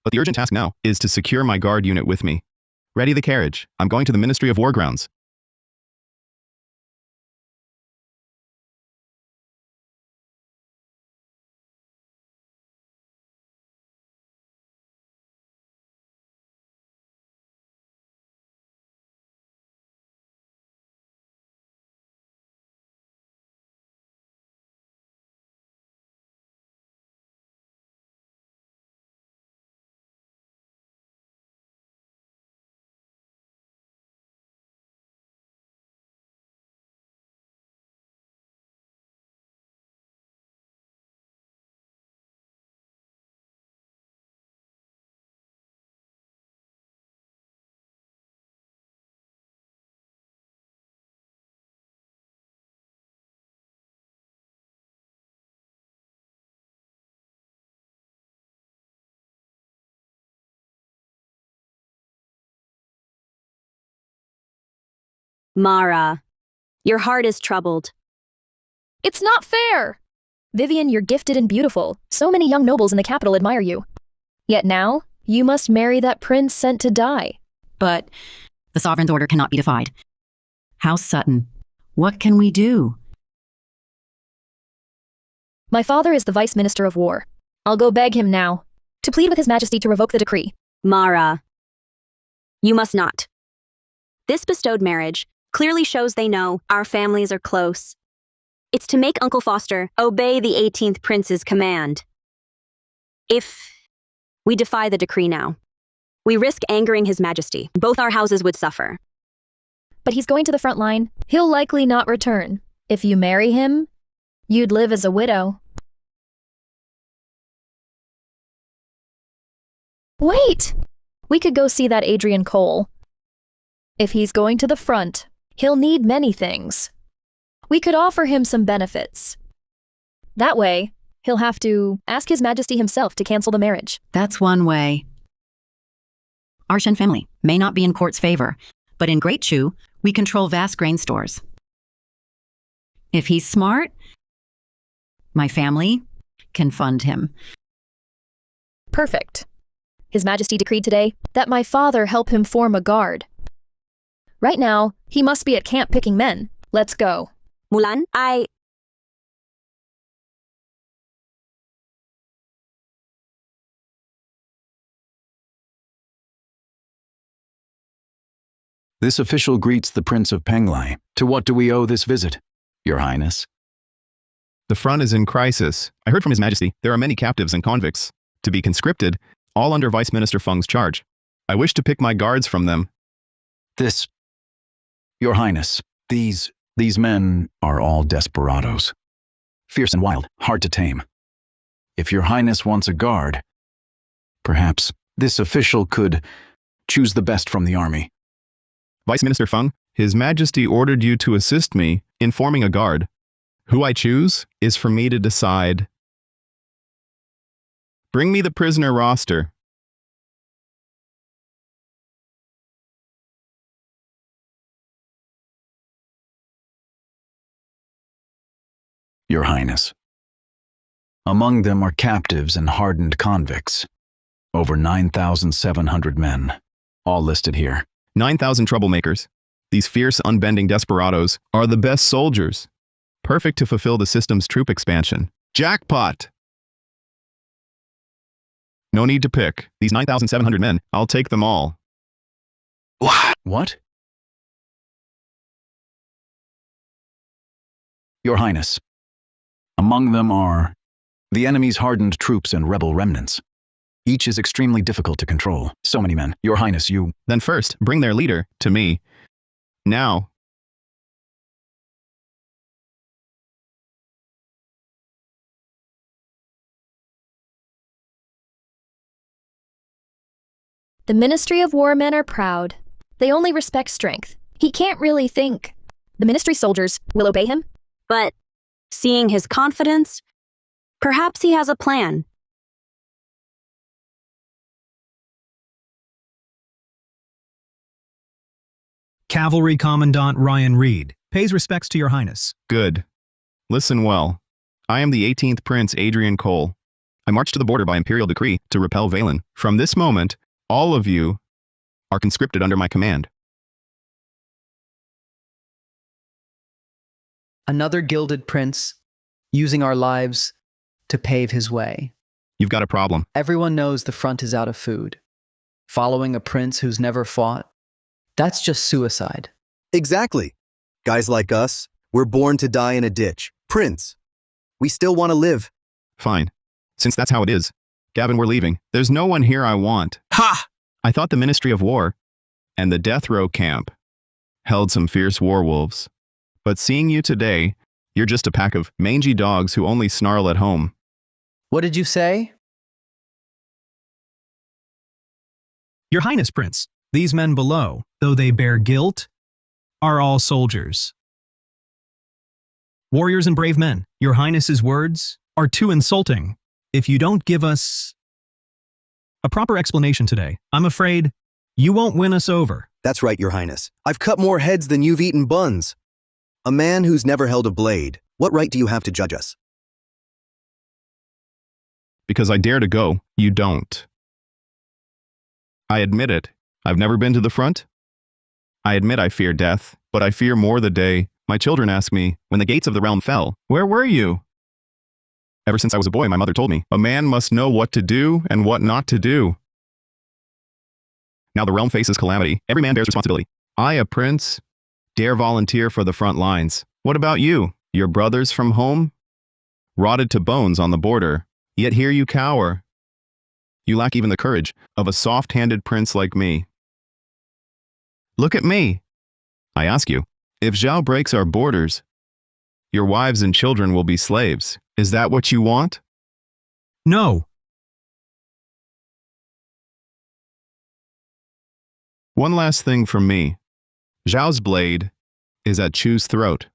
But the urgent task now is to secure my guard unit with me. Ready the carriage. I'm going to the Ministry of War grounds. Mara, your heart is troubled. It's not fair! Vivian, you're gifted and beautiful. So many young nobles in the capital admire you. Yet now, you must marry that prince sent to die. But the sovereign's order cannot be defied. House Sutton, what can we do? My father is the Vice Minister of War. I'll go beg him now, to plead with His Majesty to revoke the decree. Mara, you must not. This bestowed marriage clearly shows they know our families are close. It's to make Uncle Foster obey the 18th Prince's command. If we defy the decree now, we risk angering His Majesty. Both our houses would suffer. But he's going to the front line. He'll likely not return. If you marry him, you'd live as a widow. Wait! We could go see that Adrian Cole. If he's going to the front, he'll need many things. We could offer him some benefits. That way, he'll have to ask His Majesty himself to cancel the marriage. That's one way. Our Shen family may not be in court's favor, but in Great Chu, we control vast grain stores. If he's smart, my family can fund him. Perfect. His Majesty decreed today that my father help him form a guard. Right now, he must be at camp picking men. Let's go. Mulan, This official greets the Prince of Penglai. To what do we owe this visit, Your Highness? The front is in crisis. I heard from His Majesty there are many captives and convicts to be conscripted, all under Vice Minister Feng's charge. I wish to pick my guards from them. Your Highness, these men are all desperados. Fierce and wild, hard to tame. If Your Highness wants a guard, perhaps this official could choose the best from the army. Vice Minister Feng, His Majesty ordered you to assist me in forming a guard. Who I choose is for me to decide. Bring me the prisoner roster. Your Highness. Among them are captives and hardened convicts. Over 9,700 men, all listed here. 9,000 troublemakers. These fierce, unbending desperados are the best soldiers, perfect to fulfill the system's troop expansion. Jackpot! No need to pick. These 9,700 men, I'll take them all. What? Your Highness. Among them are the enemy's hardened troops and rebel remnants. Each is extremely difficult to control. So many men. Your Highness, you... Then first, bring their leader to me. Now. The Ministry of War men are proud. They only respect strength. He can't really think. The ministry soldiers will obey him? but seeing his confidence, perhaps he has a plan. Cavalry Commandant Ryan Reed pays respects to your highness. Good. Listen well. I am the 18th Prince Adrian Cole. I marched to the border by imperial decree to repel Valen. From this moment, all of you are conscripted under my command. Another gilded prince using our lives to pave his way. You've got a problem. Everyone knows the front is out of food. Following a prince who's never fought, that's just suicide. Exactly. Guys like us, we're born to die in a ditch. Prince, we still want to live. Fine. Since that's how it is. Gavin, we're leaving. There's no one here I want. Ha! I thought the Ministry of War and the death row camp held some fierce warwolves. But seeing you today, you're just a pack of mangy dogs who only snarl at home. What did you say? Your highness, prince, these men below, though they bear guilt, are all soldiers. Warriors and brave men, your highness's words are too insulting. If you don't give us a proper explanation today, I'm afraid you won't win us over. That's right, your highness. I've cut more heads than you've eaten buns. A man who's never held a blade, what right do you have to judge us? Because I dare to go, you don't. I admit it. I've never been to the front. I admit I fear death, but I fear more the day my children ask me, when the gates of the realm fell, where were you? Ever since I was a boy, my mother told me, a man must know what to do and what not to do. Now the realm faces calamity. Every man bears responsibility. I, a prince, dare volunteer for the front lines. What about you? Your brothers from home? Rotted to bones on the border. Yet here you cower. You lack even the courage of a soft-handed prince like me. Look at me. I ask you, if Zhao breaks our borders, your wives and children will be slaves. Is that what you want? No. One last thing from me. Zhao's blade is at Chu's throat.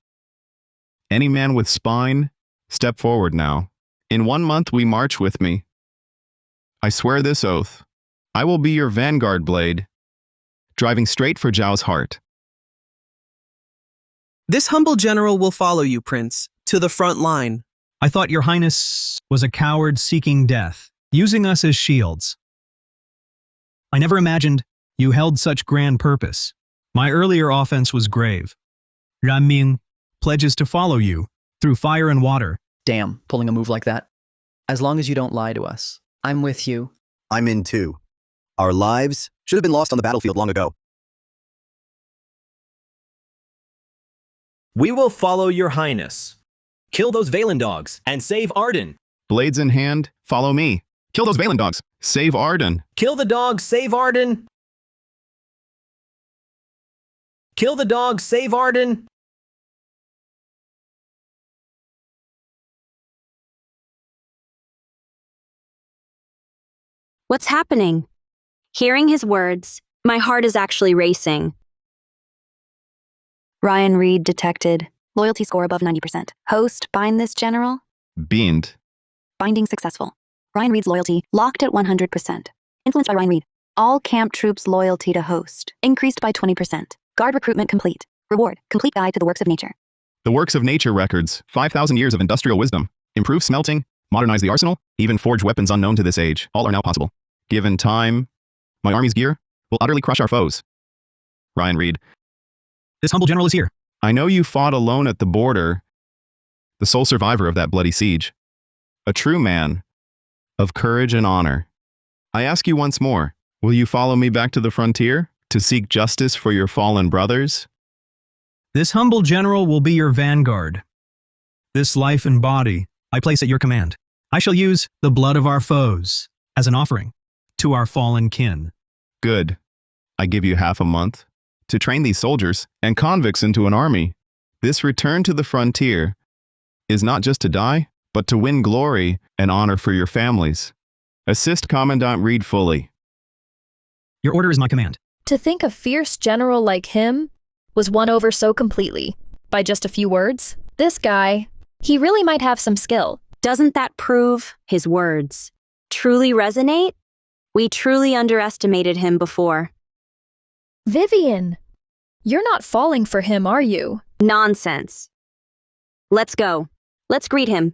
Any man with spine, step forward now. In 1 month we march with me. I swear this oath. I will be your vanguard blade, driving straight for Zhao's heart. This humble general will follow you, Prince, to the front line. I thought your highness was a coward seeking death, using us as shields. I never imagined you held such grand purpose. My earlier offense was grave. Ran Ming pledges to follow you through fire and water. Damn, pulling a move like that. As long as you don't lie to us. I'm with you. I'm in too. Our lives should have been lost on the battlefield long ago. We will follow your highness. Kill those Valen dogs and save Arden. Blades in hand, follow me. Kill those Valen dogs. Save Arden. Kill the dogs, save Arden. Kill the dogs, save Arden. What's happening? Hearing his words, my heart is actually racing. Ryan Reed detected. Loyalty score above 90%. Host, bind this general. Beamed. Binding successful. Ryan Reed's loyalty locked at 100%. Influenced by Ryan Reed. All camp troops' loyalty to host increased by 20%. Guard recruitment complete. Reward, complete guide to the works of nature. The works of nature records, 5,000 years of industrial wisdom. Improve smelting, modernize the arsenal, even forge weapons unknown to this age. All are now possible. Given time, my army's gear will utterly crush our foes. Ryan Reed. This humble general is here. I know you fought alone at the border, the sole survivor of that bloody siege. A true man of courage and honor. I ask you once more, will you follow me back to the frontier to seek justice for your fallen brothers? This humble general will be your vanguard. This life and body I place at your command. I shall use the blood of our foes as an offering to our fallen kin. Good. I give you half a month to train these soldiers and convicts into an army. This return to the frontier is not just to die, but to win glory and honor for your families. Assist Commandant Reed fully. Your order is my command. To think a fierce general like him was won over so completely by just a few words? This guy, he really might have some skill. Doesn't that prove his words truly resonate? We truly underestimated him before. Vivian, You're not falling for him, are you? Nonsense. Let's go. Let's greet him.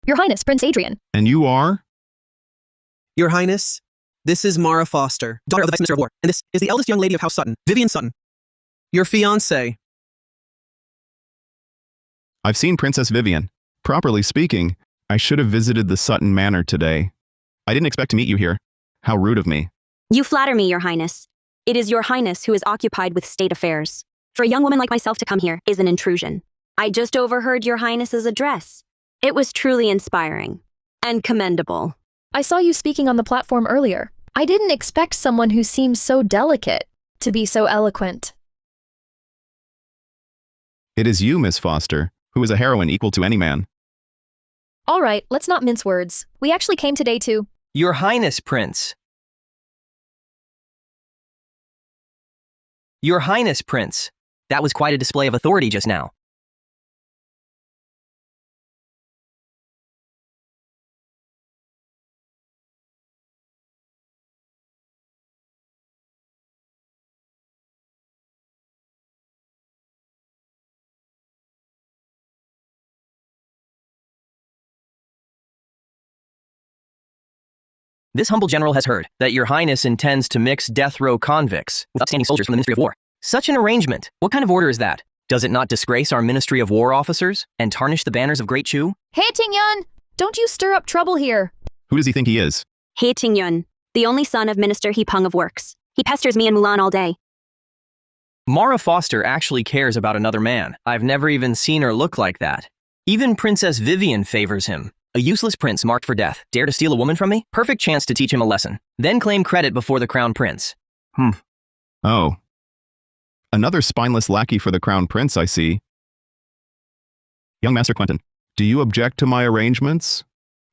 Your Highness, Prince Adrian. And you are? Your Highness, this is Mara Foster, daughter of the Vice-Minister of War, and this is the eldest young lady of House Sutton, Vivian Sutton. Your fiancé. I've seen Princess Vivian. Properly speaking, I should have visited the Sutton Manor today. I didn't expect to meet you here. How rude of me. You flatter me, Your Highness. It is Your Highness who is occupied with state affairs. For a young woman like myself to come here is an intrusion. I just overheard Your Highness's address. It was truly inspiring and commendable. I saw you speaking on the platform earlier. I didn't expect someone who seems so delicate to be so eloquent. It is you, Miss Foster, who is a heroine equal to any man. All right, let's not mince words. We actually came today to... Your Highness, Prince. Your Highness, Prince. That was quite a display of authority just now. This humble general has heard that Your Highness intends to mix death row convicts with upstanding soldiers from the Ministry of War. Such an arrangement, what kind of order is that? Does it not disgrace our Ministry of War officers and tarnish the banners of Great Chu? Hey, Ting-yun! Don't you stir up trouble here. Who does he think he is? He Ting-yun, the only son of Minister He Peng of Works. He pesters me and Mulan all day. Mara Foster actually cares about another man. I've never even seen her look like that. Even Princess Vivian favors him. A useless prince marked for death. Dare to steal a woman from me? Perfect chance to teach him a lesson. Then claim credit before the crown prince. Oh. Another spineless lackey for the crown prince, I see. Young Master Quentin, do you object to my arrangements?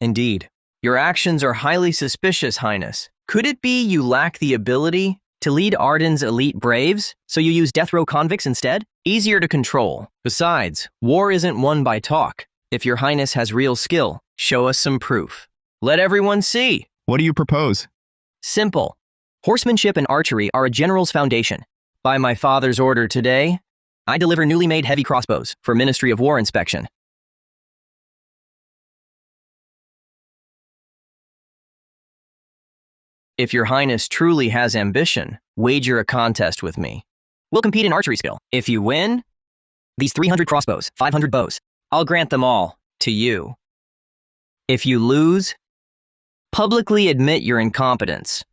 Indeed. Your actions are highly suspicious, Highness. Could it be you lack the ability to lead Arden's elite braves, so you use death row convicts instead? Easier to control. Besides, war isn't won by talk. If Your Highness has real skill, show us some proof. Let everyone see. What do you propose? Simple. Horsemanship and archery are a general's foundation. By my father's order today, I deliver newly made heavy crossbows for Ministry of War inspection. If Your Highness truly has ambition, wager a contest with me. We'll compete in archery skill. If you win, these 300 crossbows, 500 bows, I'll grant them all to you. If you lose, publicly admit your incompetence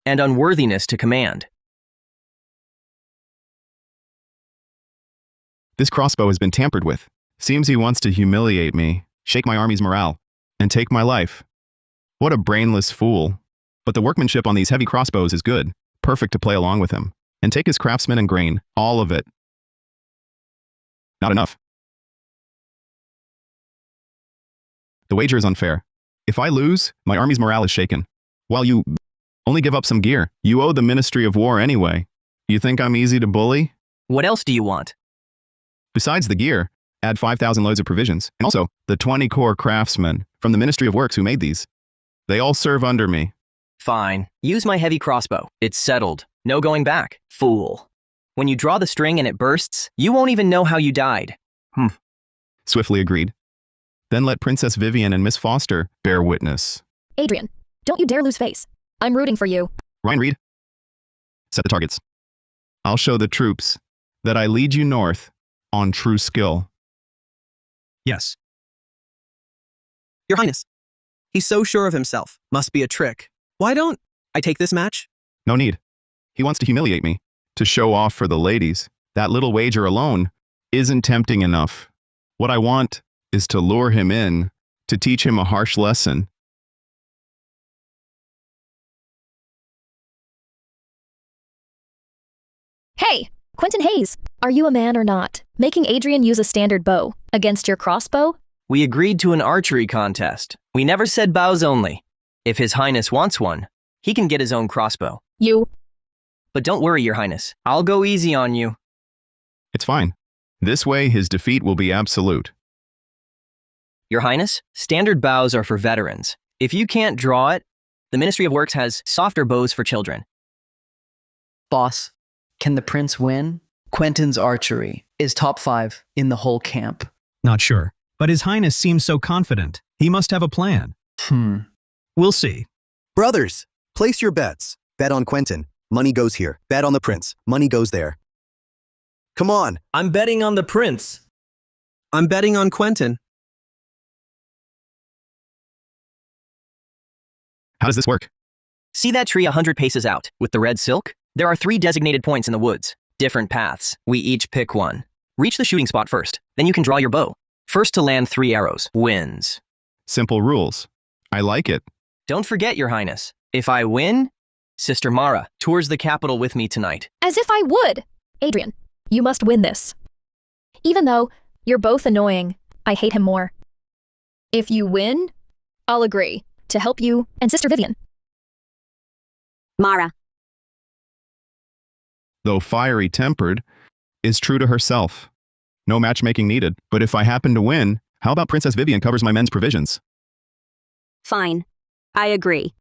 and unworthiness to command. This crossbow has been tampered with. Seems he wants to humiliate me, shake my army's morale, and take my life. What a brainless fool. But the workmanship on these heavy crossbows is good, perfect to play along with him, and take his craftsmen and grain, all of it. Not enough. The wager is unfair. If I lose, my army's morale is shaken. While you only give up some gear, you owe the Ministry of War anyway. You think I'm easy to bully? What else do you want? Besides the gear, add 5,000 loads of provisions, and also the 20 core craftsmen from the Ministry of Works who made these. They all serve under me. Fine. Use my heavy crossbow. It's settled. No going back. Fool. When you draw the string and it bursts, you won't even know how you died. Swiftly agreed. Then let Princess Vivian and Miss Foster bear witness. Adrian, don't you dare lose face. I'm rooting for you. Ryan Reed, set the targets. I'll show the troops that I lead you north on true skill. Yes. Your Highness, he's so sure of himself. Must be a trick. Why don't I take this match? No need. He wants to humiliate me, to show off for the ladies. That little wager alone isn't tempting enough. What I want is to lure him in, to teach him a harsh lesson. Hey, Quentin Hayes, are you a man or not? Making Adrian use a standard bow against your crossbow? We agreed to an archery contest. We never said bows only. If His Highness wants one, he can get his own crossbow. You But don't worry, Your Highness. I'll go easy on you. It's fine. This way, his defeat will be absolute. Your Highness, standard bows are for veterans. If you can't draw it, the Ministry of Works has softer bows for children. Boss, can the prince win? Quentin's archery is top 5 in the whole camp. Not sure. But His Highness seems so confident. He must have a plan. We'll see. Brothers, place your bets. Bet on Quentin. Money goes here. Bet on the prince. Money goes there. Come on. I'm betting on the prince. I'm betting on Quentin. How does this work? See that tree 100 paces out, with the red silk? There are 3 designated points in the woods. Different paths. We each pick one. Reach the shooting spot first. Then you can draw your bow. First to land 3 arrows wins. Simple rules. I like it. Don't forget, Your Highness. If I win, Sister Mara tours the capital with me tonight. As if I would! Adrian, you must win this. Even though you're both annoying, I hate him more. If you win, I'll agree to help you and Sister Vivian. Mara. Though fiery-tempered, is true to herself. No matchmaking needed, but if I happen to win, how about Princess Vivian covers my men's provisions? Fine. I agree.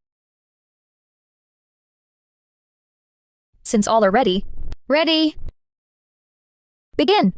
Since all are ready, begin!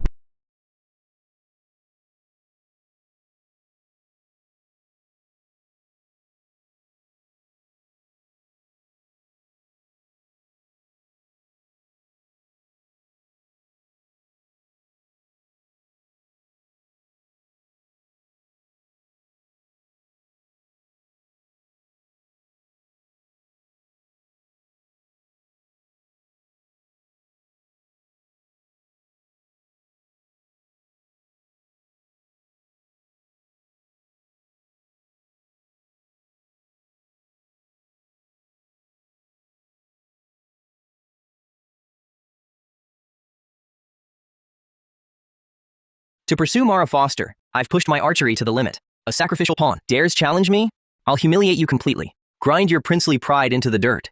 To pursue Mara Foster, I've pushed my archery to the limit. A sacrificial pawn. Dares challenge me? I'll humiliate you completely. Grind your princely pride into the dirt.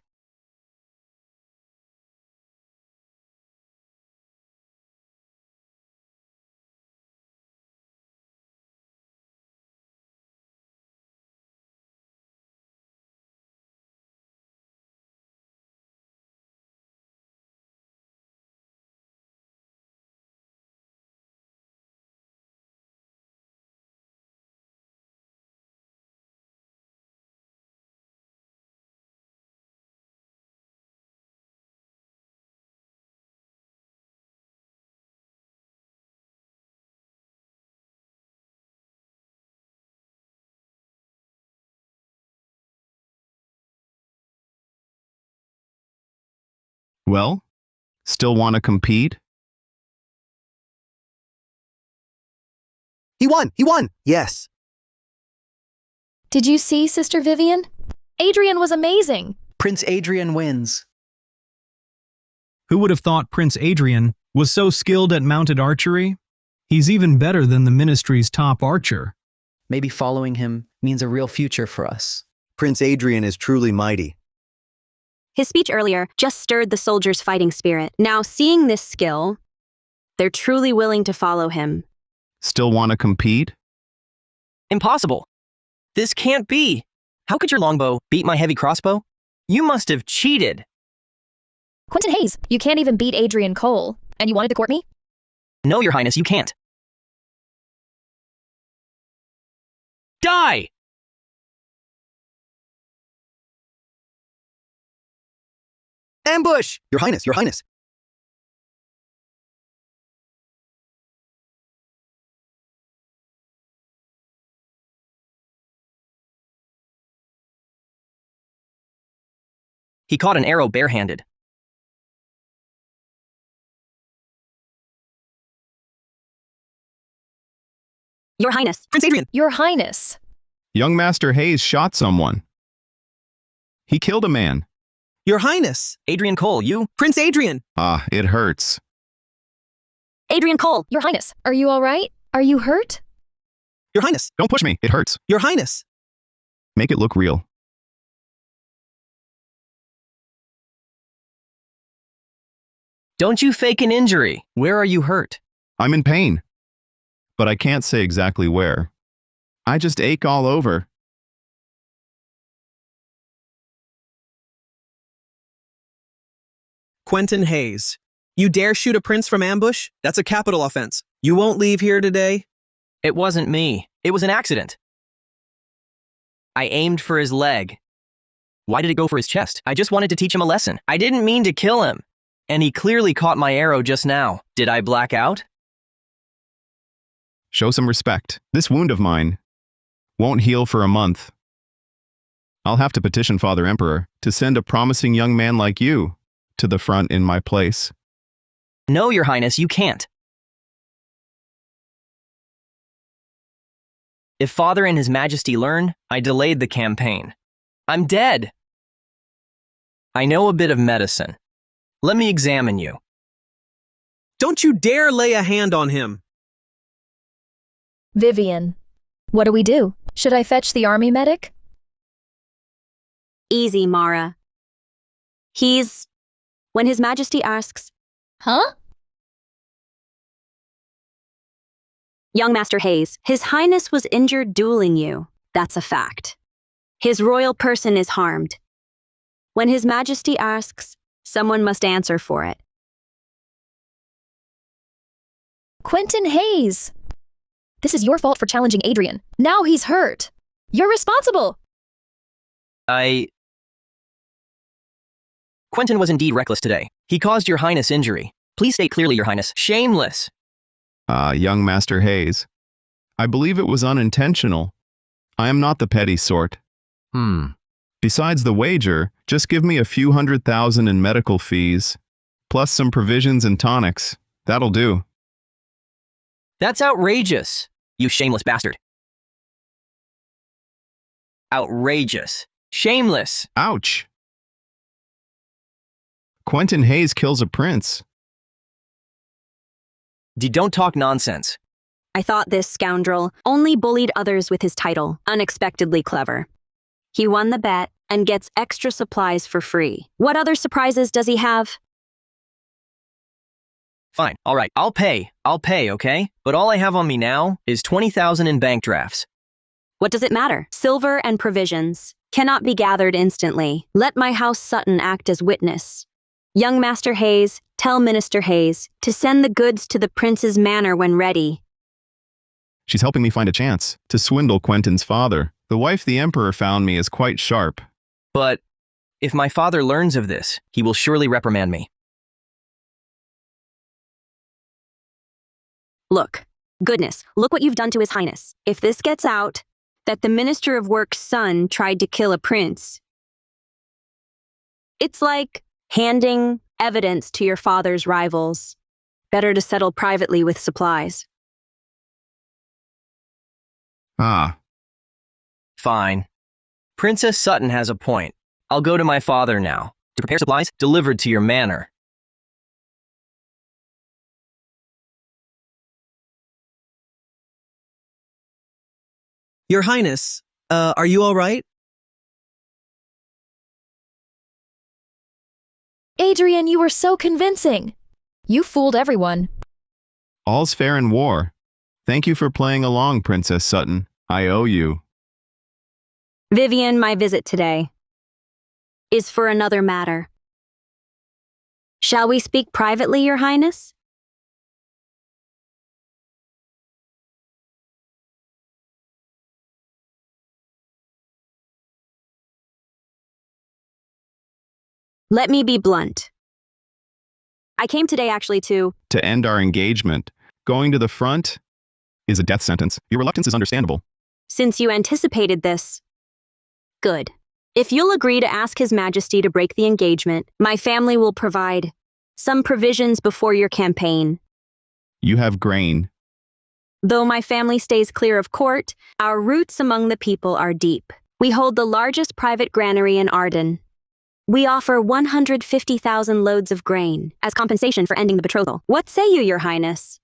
Well, still want to compete? He won! He won! Yes. Did you see, Sister Vivian? Adrian was amazing! Prince Adrian wins. Who would have thought Prince Adrian was so skilled at mounted archery? He's even better than the ministry's top archer. Maybe following him means a real future for us. Prince Adrian is truly mighty. His speech earlier just stirred the soldiers' fighting spirit. Now, seeing this skill, they're truly willing to follow him. Still want to compete? Impossible. This can't be. How could your longbow beat my heavy crossbow? You must have cheated. Quentin Hayes, you can't even beat Adrian Cole. And you wanted to court me? No, Your Highness, you can't. Die! Ambush! Your Highness, Your Highness. He caught an arrow barehanded. Your Highness. Prince Adrian! Your Highness. Young Master Hayes shot someone. He killed a man. Your Highness. Adrian Cole, you? Prince Adrian. Ah, it hurts. Adrian Cole. Your Highness. Are you all right? Are you hurt? Your Highness. Don't push me, it hurts. Your Highness. Make it look real. Don't you fake an injury. Where are you hurt? I'm in pain. But I can't say exactly where. I just ache all over. Quentin Hayes. You dare shoot a prince from ambush? That's a capital offense. You won't leave here today? It wasn't me. It was an accident. I aimed for his leg. Why did it go for his chest? I just wanted to teach him a lesson. I didn't mean to kill him. And he clearly caught my arrow just now. Did I black out? Show some respect. This wound of mine won't heal for a month. I'll have to petition Father Emperor to send a promising young man like you to the front in my place. No, Your Highness, you can't. If Father and His Majesty learn, I delayed the campaign. I'm dead. I know a bit of medicine. Let me examine you. Don't you dare lay a hand on him. Vivian, what do we do? Should I fetch the army medic? Easy, Mara. When His Majesty asks, Huh? Young Master Hayes, His Highness was injured dueling you. That's a fact. His royal person is harmed. When His Majesty asks, someone must answer for it. Quentin Hayes! This is your fault for challenging Adrian. Now he's hurt. You're responsible! Quentin was indeed reckless today. He caused Your Highness injury. Please state clearly, Your Highness. Shameless! Young Master Hayes. I believe it was unintentional. I am not the petty sort. Besides the wager, just give me a few $100,000 in medical fees, plus some provisions and tonics. That'll do. That's outrageous, you shameless bastard. Outrageous. Shameless. Ouch! Quentin Hayes kills a prince. Don't talk nonsense. I thought this scoundrel only bullied others with his title. Unexpectedly clever. He won the bet and gets extra supplies for free. What other surprises does he have? Fine, all right, I'll pay, okay? But all I have on me now is 20,000 in bank drafts. What does it matter? Silver and provisions cannot be gathered instantly. Let my house Sutton act as witness. Young Master Hayes, tell Minister Hayes to send the goods to the prince's manor when ready. She's helping me find a chance to swindle Quentin's father. The wife the Emperor found me is quite sharp. But if my father learns of this, he will surely reprimand me. Look, goodness, look what you've done to His Highness. If this gets out, that the Minister of Work's son tried to kill a prince, it's like handing evidence to your father's rivals. Better to settle privately with supplies. Fine. Princess Sutton has a point. I'll go to my father now to prepare supplies delivered to your manor. Your Highness, are you all right? Adrian, you were so convincing. You fooled everyone. All's fair in war. Thank you for playing along, Princess Sutton. I owe you. Vivian, my visit today is for another matter. Shall we speak privately, Your Highness? Let me be blunt. I came today actually to end our engagement. Going to the front is a death sentence. Your reluctance is understandable. Since you anticipated this, good. If you'll agree to ask His Majesty to break the engagement, my family will provide some provisions before your campaign. You have grain. Though my family stays clear of court, our roots among the people are deep. We hold the largest private granary in Arden. We offer 150,000 loads of grain as compensation for ending the betrothal. What say you, Your Highness?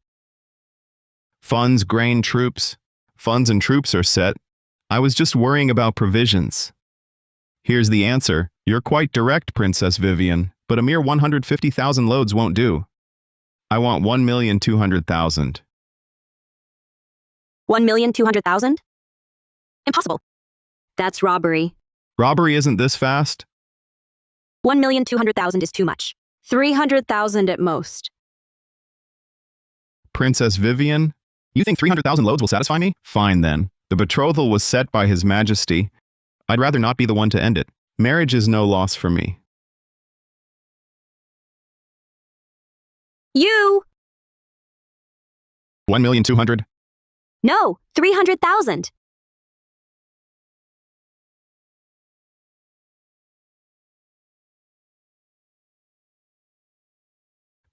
Funds, grain, troops. Funds and troops are set. I was just worrying about provisions. Here's the answer. You're quite direct, Princess Vivian. but a mere 150,000 loads won't do. I want 1,200,000. 1,200,000? Impossible. That's robbery. Robbery isn't this fast? 1,200,000 is too much. 300,000 at most. Princess Vivian? You think 300,000 loads will satisfy me? Fine then. The betrothal was set by His Majesty. I'd rather not be the one to end it. Marriage is no loss for me. You! 1,200,000? No, 300,000.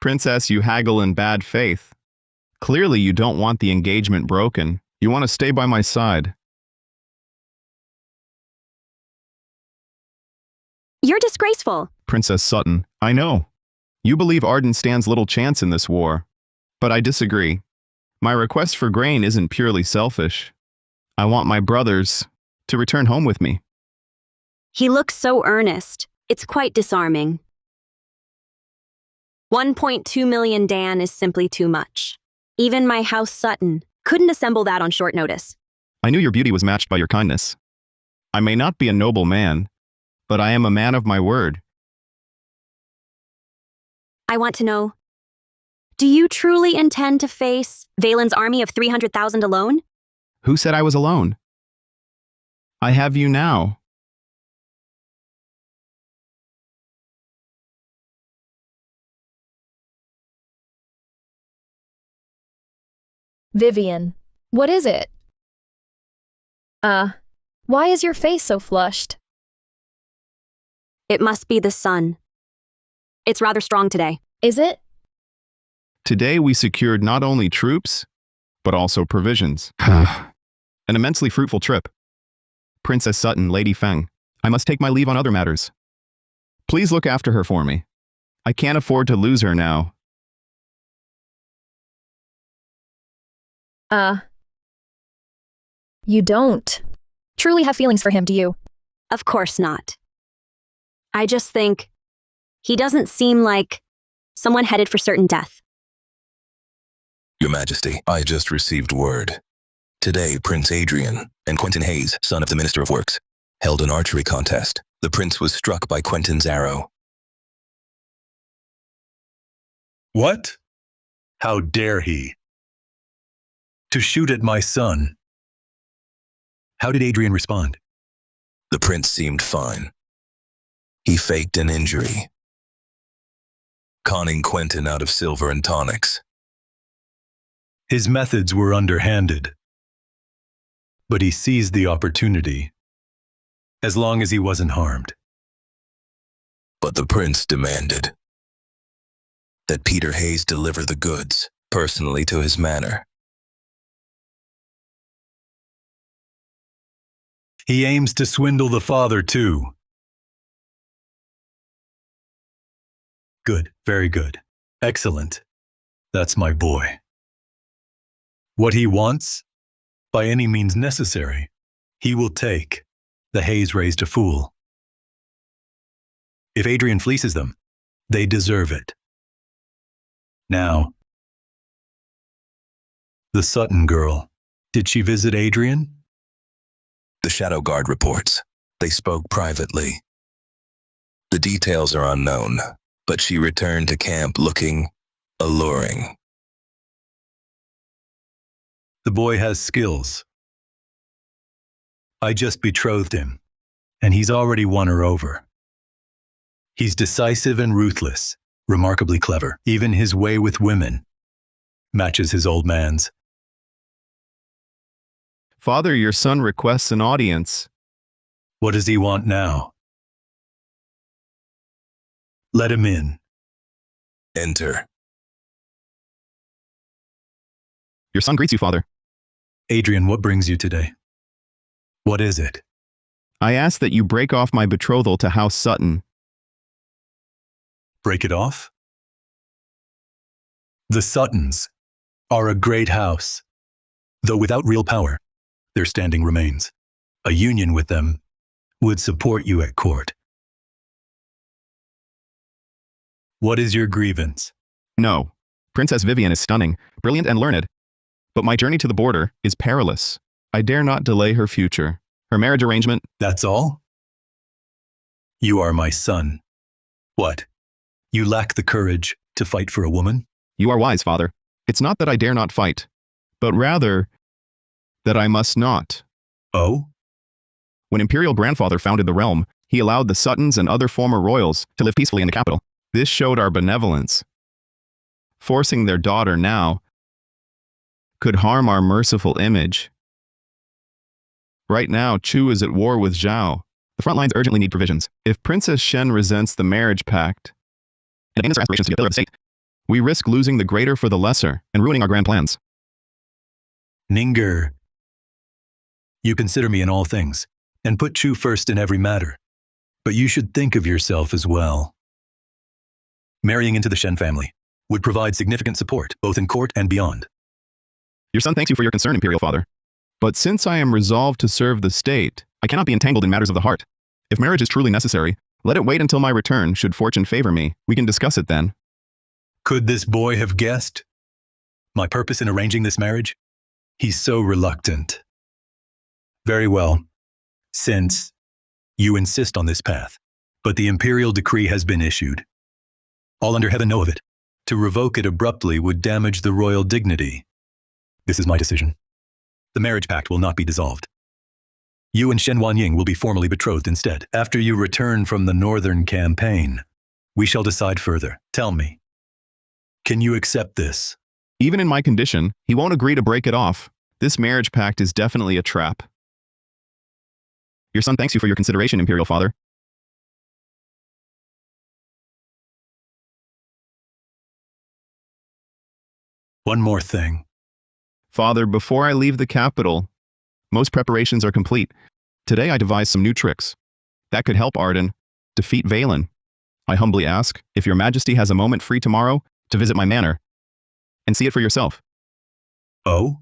Princess, you haggle in bad faith. Clearly you don't want the engagement broken. You want to stay by my side. You're disgraceful. Princess Sutton, I know. You believe Arden stands little chance in this war. But I disagree. My request for grain isn't purely selfish. I want my brothers to return home with me. He looks so earnest. It's quite disarming. 1.2 million Dan is simply too much. Even my house Sutton couldn't assemble that on short notice. I knew your beauty was matched by your kindness. I may not be a noble man, but I am a man of my word. I want to know, do you truly intend to face Valen's army of 300,000 alone? Who said I was alone? I have you now. Vivian, what is it? Why is your face so flushed? It must be the sun. It's rather strong today. Is it? Today we secured not only troops, but also provisions. An immensely fruitful trip. Princess Sutton, Lady Feng, I must take my leave on other matters. Please look after her for me. I can't afford to lose her now. You don't truly have feelings for him, do you? Of course not. I just think he doesn't seem like someone headed for certain death. Your Majesty, I just received word. Today, Prince Adrian and Quentin Hayes, son of the Minister of Works, held an archery contest. The prince was struck by Quentin's arrow. What? How dare he? To shoot at my son. How did Adrian respond? The prince seemed fine. He faked an injury, conning Quentin out of silver and tonics. His methods were underhanded, but he seized the opportunity, as long as he wasn't harmed. But the prince demanded that Peter Hayes deliver the goods personally to his manor. He aims to swindle the father, too. Good, very good. Excellent. That's my boy. What he wants, by any means necessary, he will take. The Hayes raised a fool. If Adrian fleeces them, they deserve it. Now, the Sutton girl, did she visit Adrian? The Shadow Guard reports. They spoke privately. The details are unknown, but she returned to camp looking alluring. The boy has skills. I just betrothed him, and he's already won her over. He's decisive and ruthless, remarkably clever. Even his way with women matches his old man's. Father, your son requests an audience. What does he want now? Let him in. Enter. Your son greets you, Father. Adrian, what brings you today? What is it? I ask that you break off my betrothal to House Sutton. Break it off? The Suttons are a great house, though without real power, their standing remains. A union with them would support you at court. What is your grievance? No. Princess Vivian is stunning, brilliant and learned. But my journey to the border is perilous. I dare not delay her future. Her marriage arrangement... That's all? You are my son. What? You lack the courage to fight for a woman? You are wise, father. It's not that I dare not fight, but rather that I must not. Oh? When Imperial Grandfather founded the realm, he allowed the Suttons and other former royals to live peacefully in the capital. This showed our benevolence. Forcing their daughter now could harm our merciful image. Right now, Chu is at war with Zhao. The front lines urgently need provisions. If Princess Shen resents the marriage pact and abandons her aspirations to be a pillar of the state, we risk losing the greater for the lesser and ruining our grand plans. Ninger, you consider me in all things, and put Chu first in every matter. But you should think of yourself as well. Marrying into the Shen family would provide significant support, both in court and beyond. Your son thanks you for your concern, Imperial Father. But since I am resolved to serve the state, I cannot be entangled in matters of the heart. If marriage is truly necessary, let it wait until my return should fortune favor me. We can discuss it then. Could this boy have guessed my purpose in arranging this marriage? He's so reluctant. Very well, since you insist on this path, but the imperial decree has been issued. All under heaven know of it. To revoke it abruptly would damage the royal dignity. This is my decision. The marriage pact will not be dissolved. You and Shen Wanying will be formally betrothed instead. After you return from the northern campaign, we shall decide further. Tell me, can you accept this? Even in my condition, he won't agree to break it off. This marriage pact is definitely a trap. Your son thanks you for your consideration, Imperial Father. One more thing. Father, before I leave the capital, most preparations are complete. Today I devised some new tricks that could help Arden defeat Valen. I humbly ask if your majesty has a moment free tomorrow to visit my manor and see it for yourself. Oh?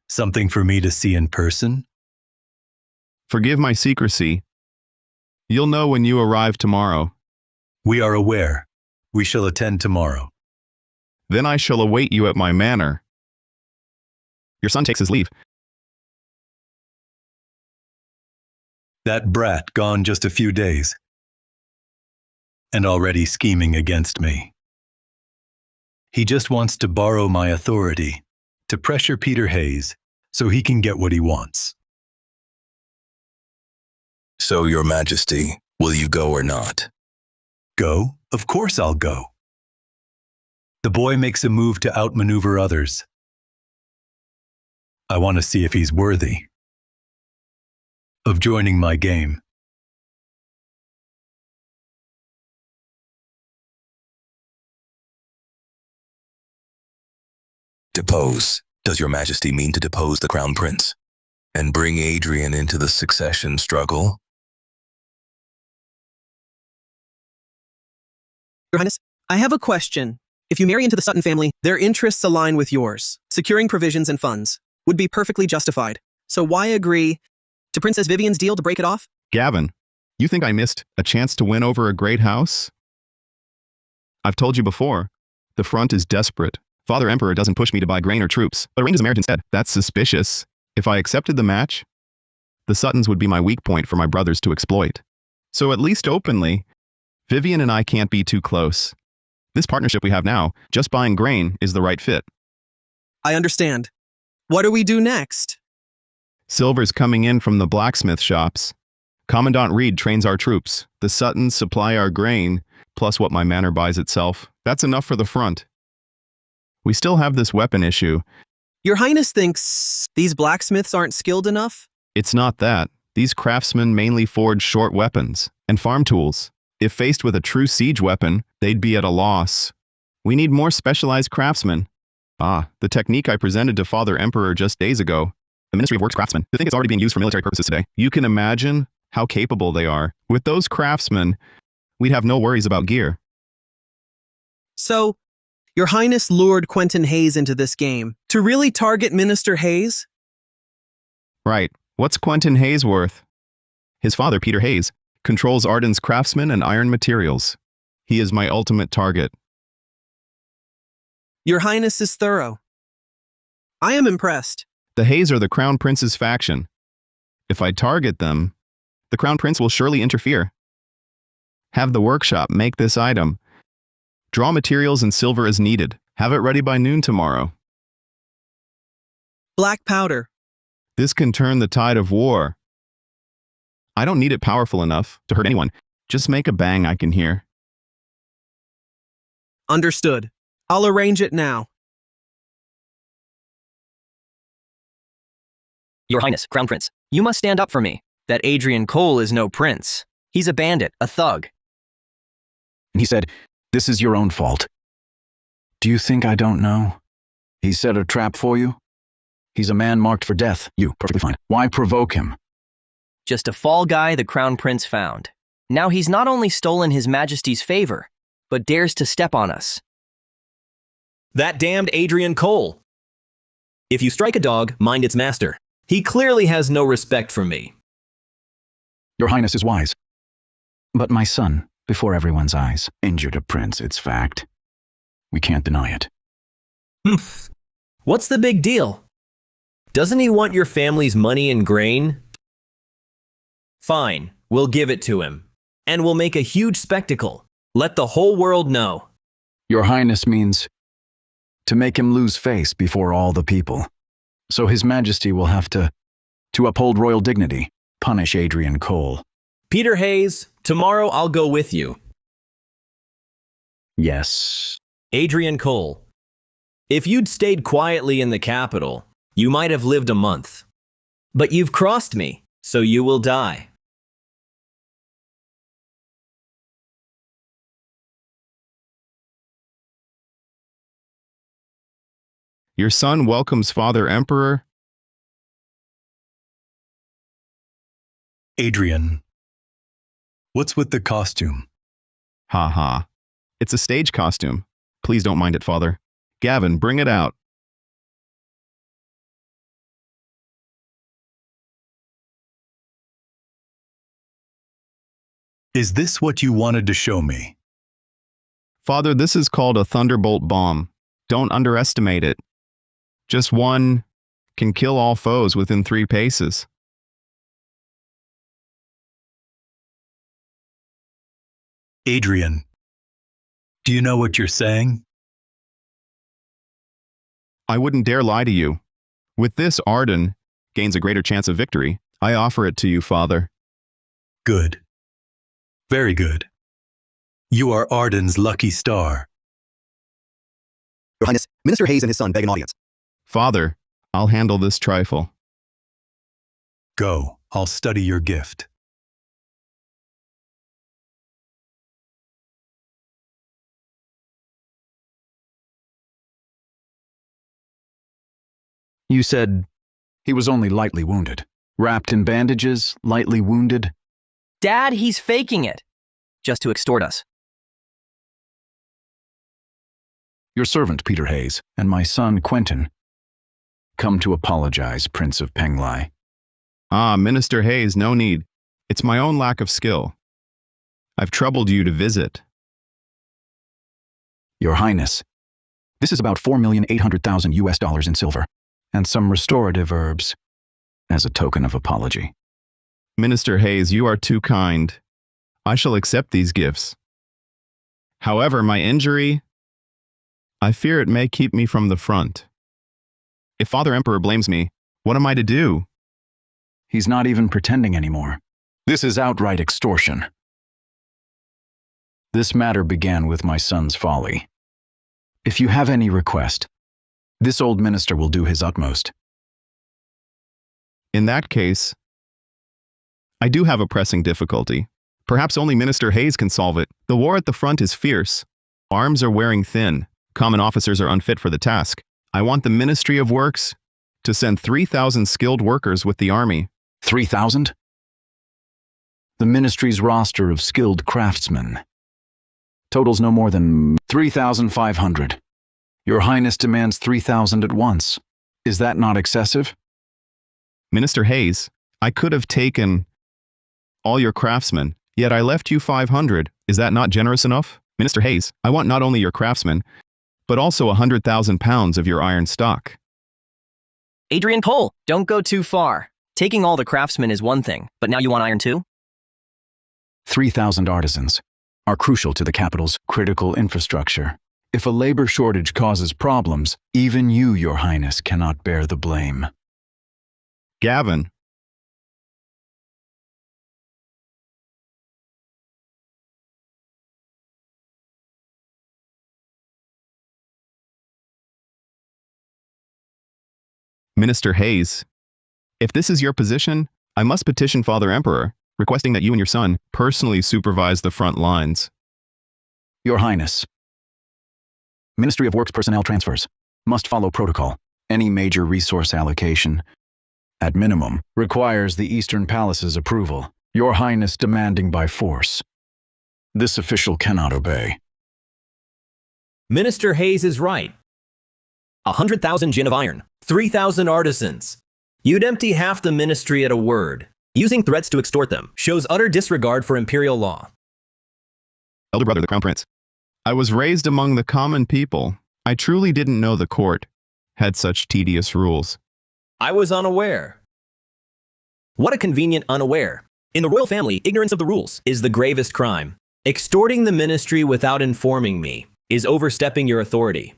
Something for me to see in person? Forgive my secrecy. You'll know when you arrive tomorrow. We are aware. We shall attend tomorrow. Then I shall await you at my manor. Your son takes his leave. That brat gone just a few days, and already scheming against me. He just wants to borrow my authority to pressure Peter Hayes so he can get what he wants. So, Your Majesty, will you go or not? Go? Of course I'll go. The boy makes a move to outmaneuver others. I want to see if he's worthy of joining my game. Depose. Does Your Majesty mean to depose the Crown Prince and bring Adrian into the succession struggle? Your Highness, I have a question. If you marry into the Sutton family, their interests align with yours. Securing provisions and funds would be perfectly justified. So why agree to Princess Vivian's deal to break it off? Gavin, you think I missed a chance to win over a great house? I've told you before, the front is desperate. Father Emperor doesn't push me to buy grain or troops, but arranges a marriage instead. That's suspicious. If I accepted the match, the Suttons would be my weak point for my brothers to exploit. So at least openly, Vivian and I can't be too close. This partnership we have now, just buying grain, is the right fit. I understand. What do we do next? Silver's coming in from the blacksmith shops. Commandant Reed trains our troops. The Suttons supply our grain, plus what my manor buys itself. That's enough for the front. We still have this weapon issue. Your Highness thinks these blacksmiths aren't skilled enough? It's not that. These craftsmen mainly forge short weapons and farm tools. If faced with a true siege weapon, they'd be at a loss. We need more specialized craftsmen. The technique I presented to Father Emperor just days ago. The Ministry of Works craftsmen. The thing is already being used for military purposes today. You can imagine how capable they are. With those craftsmen, we'd have no worries about gear. So, Your Highness lured Quentin Hayes into this game to really target Minister Hayes? Right. What's Quentin Hayes worth? His father, Peter Hayes, controls Arden's craftsmen and iron materials. He is my ultimate target. Your Highness is thorough. I am impressed. The Hayes are the Crown Prince's faction. If I target them, the Crown Prince will surely interfere. Have the workshop make this item. Draw materials and silver as needed. Have it ready by noon tomorrow. Black powder. This can turn the tide of war. I don't need it powerful enough to hurt anyone. Just make a bang I can hear. Understood. I'll arrange it now. Your Highness, Crown Prince, you must stand up for me. That Adrian Cole is no prince. He's a bandit, a thug. And he said, "This is your own fault." Do you think I don't know? He set a trap for you? He's a man marked for death. You, perfectly fine. Why provoke him? Just a fall guy the Crown Prince found. Now he's not only stolen His Majesty's favor, but dares to step on us. That damned Adrian Cole. If you strike a dog, mind its master. He clearly has no respect for me. Your Highness is wise. But my son, before everyone's eyes, injured a prince, it's fact. We can't deny it. What's the big deal? Doesn't he want your family's money and grain? Fine, we'll give it to him. And we'll make a huge spectacle. Let the whole world know. Your Highness means to make him lose face before all the people. So His Majesty will have to uphold royal dignity, punish Adrian Cole. Peter Hayes, tomorrow I'll go with you. Yes. Adrian Cole, if you'd stayed quietly in the capital, you might have lived a month. But you've crossed me, so you will die. Your son welcomes Father Emperor. Adrian, what's with the costume? Ha ha. It's a stage costume. Please don't mind it, Father. Gavin, bring it out. Is this what you wanted to show me? Father, this is called a thunderbolt bomb. Don't underestimate it. Just one can kill all foes within 3 paces. Adrian, do you know what you're saying? I wouldn't dare lie to you. With this, Arden gains a greater chance of victory. I offer it to you, Father. Good. Very good. You are Arden's lucky star. Your Highness, Minister Hayes and his son beg an audience. Father, I'll handle this trifle. Go, I'll study your gift. You said he was only lightly wounded. Wrapped in bandages, lightly wounded. Dad, he's faking it. Just to extort us. Your servant, Peter Hayes, and my son, Quentin, come to apologize, Prince of Penglai. Ah, Minister Hayes, no need. It's my own lack of skill. I've troubled you to visit. Your Highness, this is about $4,800,000 US in silver, and some restorative herbs, as a token of apology. Minister Hayes, you are too kind. I shall accept these gifts. However, my injury, I fear it may keep me from the front. If Father Emperor blames me, what am I to do? He's not even pretending anymore. This is outright extortion. This matter began with my son's folly. If you have any request, this old minister will do his utmost. In that case, I do have a pressing difficulty. Perhaps only Minister Hayes can solve it. The war at the front is fierce. Arms are wearing thin. Common officers are unfit for the task. I want the Ministry of Works to send 3,000 skilled workers with the army. 3,000? The ministry's roster of skilled craftsmen totals no more than 3,500. Your Highness demands 3,000 at once. Is that not excessive? Minister Hayes, I could have taken all your craftsmen, yet I left you 500. Is that not generous enough? Minister Hayes, I want not only your craftsmen, but also 100,000 pounds of your iron stock. Adrian Cole, don't go too far. Taking all the craftsmen is one thing, but now you want iron too? 3,000 artisans are crucial to the capital's critical infrastructure. If a labor shortage causes problems, even you, Your Highness, cannot bear the blame. Gavin. Minister Hayes, if this is your position, I must petition Father Emperor, requesting that you and your son personally supervise the front lines. Your Highness, Ministry of Works personnel transfers must follow protocol. Any major resource allocation, at minimum, requires the Eastern Palace's approval, Your Highness demanding by force. This official cannot obey. Minister Hayes is right. 100,000 gin of iron, 3,000 artisans. You'd empty half the ministry at a word. Using threats to extort them shows utter disregard for imperial law. Elder brother, the Crown Prince. I was raised among the common people. I truly didn't know the court had such tedious rules. I was unaware. What a convenient unaware. In the royal family, ignorance of the rules is the gravest crime. Extorting the ministry without informing me is overstepping your authority.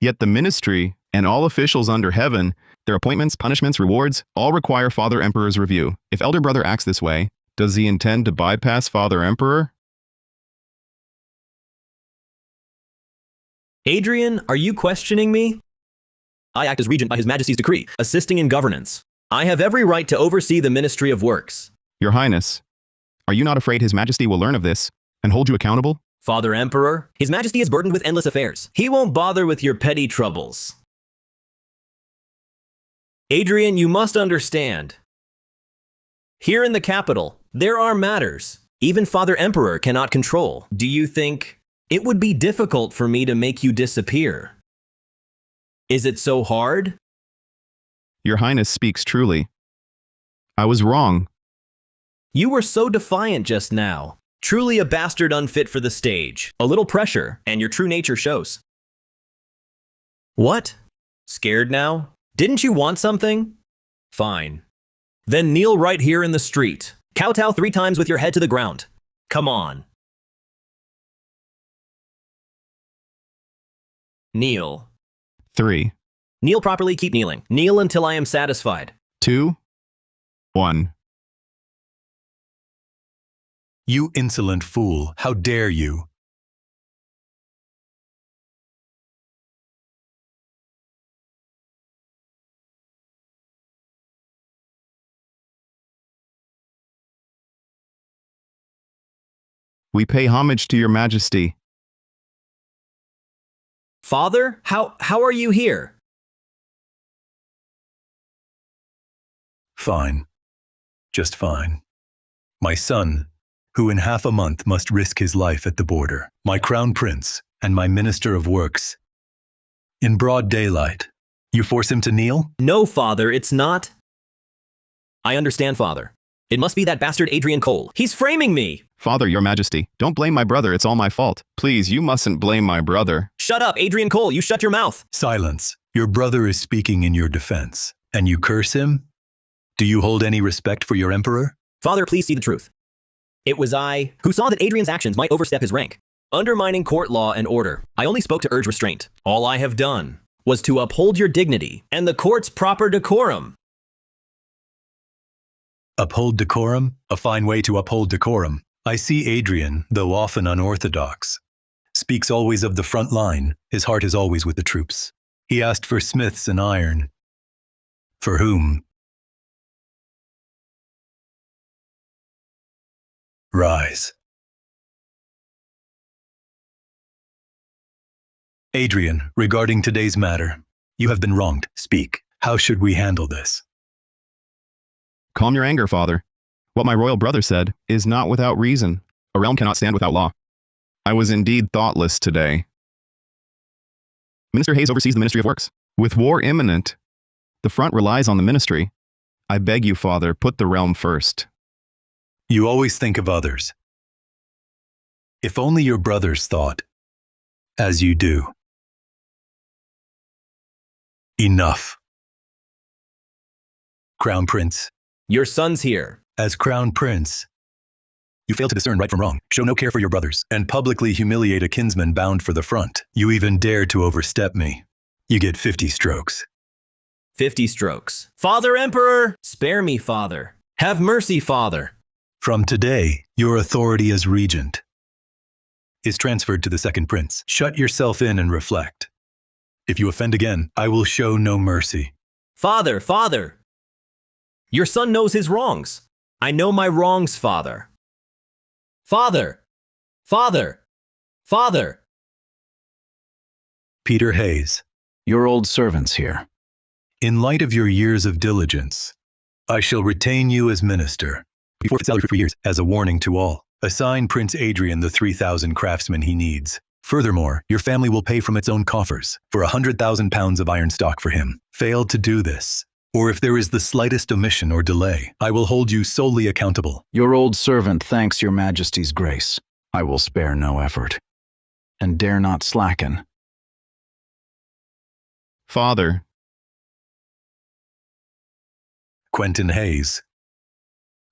Yet the ministry and all officials under heaven, their appointments, punishments, rewards, all require Father Emperor's review. If Elder Brother acts this way, does he intend to bypass Father Emperor? Adrian, are you questioning me? I act as regent by His Majesty's decree, assisting in governance. I have every right to oversee the Ministry of Works. Your Highness, are you not afraid His Majesty will learn of this and hold you accountable? Father Emperor, His Majesty is burdened with endless affairs. He won't bother with your petty troubles. Adrian, you must understand. Here in the capital, there are matters even Father Emperor cannot control. Do you think it would be difficult for me to make you disappear? Is it so hard? Your Highness speaks truly. I was wrong. You were so defiant just now. Truly a bastard unfit for the stage. A little pressure, and your true nature shows. What? Scared now? Didn't you want something? Fine. Then kneel right here in the street. Kowtow 3 times with your head to the ground. Come on. Kneel. 3, Kneel properly, keep kneeling. Kneel until I am satisfied. 2, 1. You insolent fool, how dare you? We pay homage to your Majesty. Father, how are you here? Fine. Just fine. My son, who in half a month must risk his life at the border, my crown prince, and my minister of works. In broad daylight, you force him to kneel? No, Father, it's not. I understand, Father. It must be that bastard Adrian Cole. He's framing me! Father, your Majesty, don't blame my brother, it's all my fault. Please, you mustn't blame my brother. Shut up, Adrian Cole, you shut your mouth! Silence. Your brother is speaking in your defense, and you curse him? Do you hold any respect for your emperor? Father, please see the truth. It was I who saw that Adrian's actions might overstep his rank, undermining court law and order. I only spoke to urge restraint. All I have done was to uphold your dignity and the court's proper decorum. Uphold decorum? A fine way to uphold decorum. I see Adrian, though often unorthodox, speaks always of the front line. His heart is always with the troops. He asked for smiths and iron. For whom? Rise. Adrian, regarding today's matter, you have been wronged. Speak. How should we handle this? Calm your anger, Father. What my royal brother said is not without reason. A realm cannot stand without law. I was indeed thoughtless today. Minister Hayes oversees the Ministry of Works. With war imminent, the front relies on the ministry. I beg you, Father, put the realm first. You always think of others. If only your brothers thought as you do. Enough. Crown Prince. Your son's here. As Crown Prince, you fail to discern right from wrong, show no care for your brothers, and publicly humiliate a kinsman bound for the front. You even dare to overstep me. You get 50 strokes. 50 strokes. Father Emperor! Spare me, Father. Have mercy, Father. From today, your authority as regent is transferred to the second prince. Shut yourself in and reflect. If you offend again, I will show no mercy. Father, Father! Your son knows his wrongs. I know my wrongs, Father. Father! Father! Father! Peter Hayes. Your old servant's here. In light of your years of diligence, I shall retain you as minister. You forfeit salary for 3 years, as a warning to all. Assign Prince Adrian the 3,000 craftsmen he needs. Furthermore, your family will pay from its own coffers for 100,000 pounds of iron stock for him. Fail to do this, or if there is the slightest omission or delay, I will hold you solely accountable. Your old servant thanks your majesty's grace. I will spare no effort, and dare not slacken. Father, Quentin Hayes.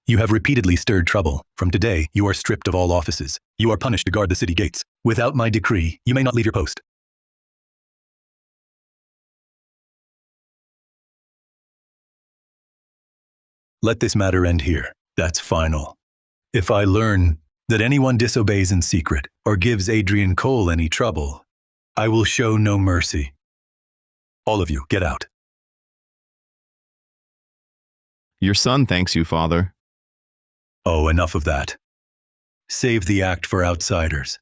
You have repeatedly stirred trouble. From today, you are stripped of all offices. You are punished to guard the city gates. Without my decree, you may not leave your post. Let this matter end here. That's final. If I learn that anyone disobeys in secret or gives Adrian Cole any trouble, I will show no mercy. All of you, get out. your son thanks you, Father. Oh, enough of that. Save the act for outsiders.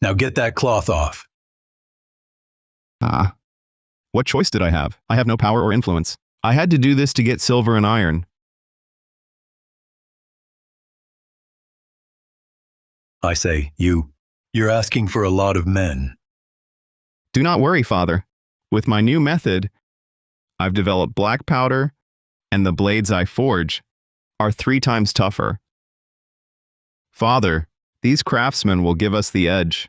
Now get that cloth off. Ah. What choice did I have? I have no power or influence. I had to do this to get silver and iron. I say, you're asking for a lot of men. Do not worry, Father. With my new method, I've developed black powder, and the blades I forge are 3 times tougher. Father, these craftsmen will give us the edge.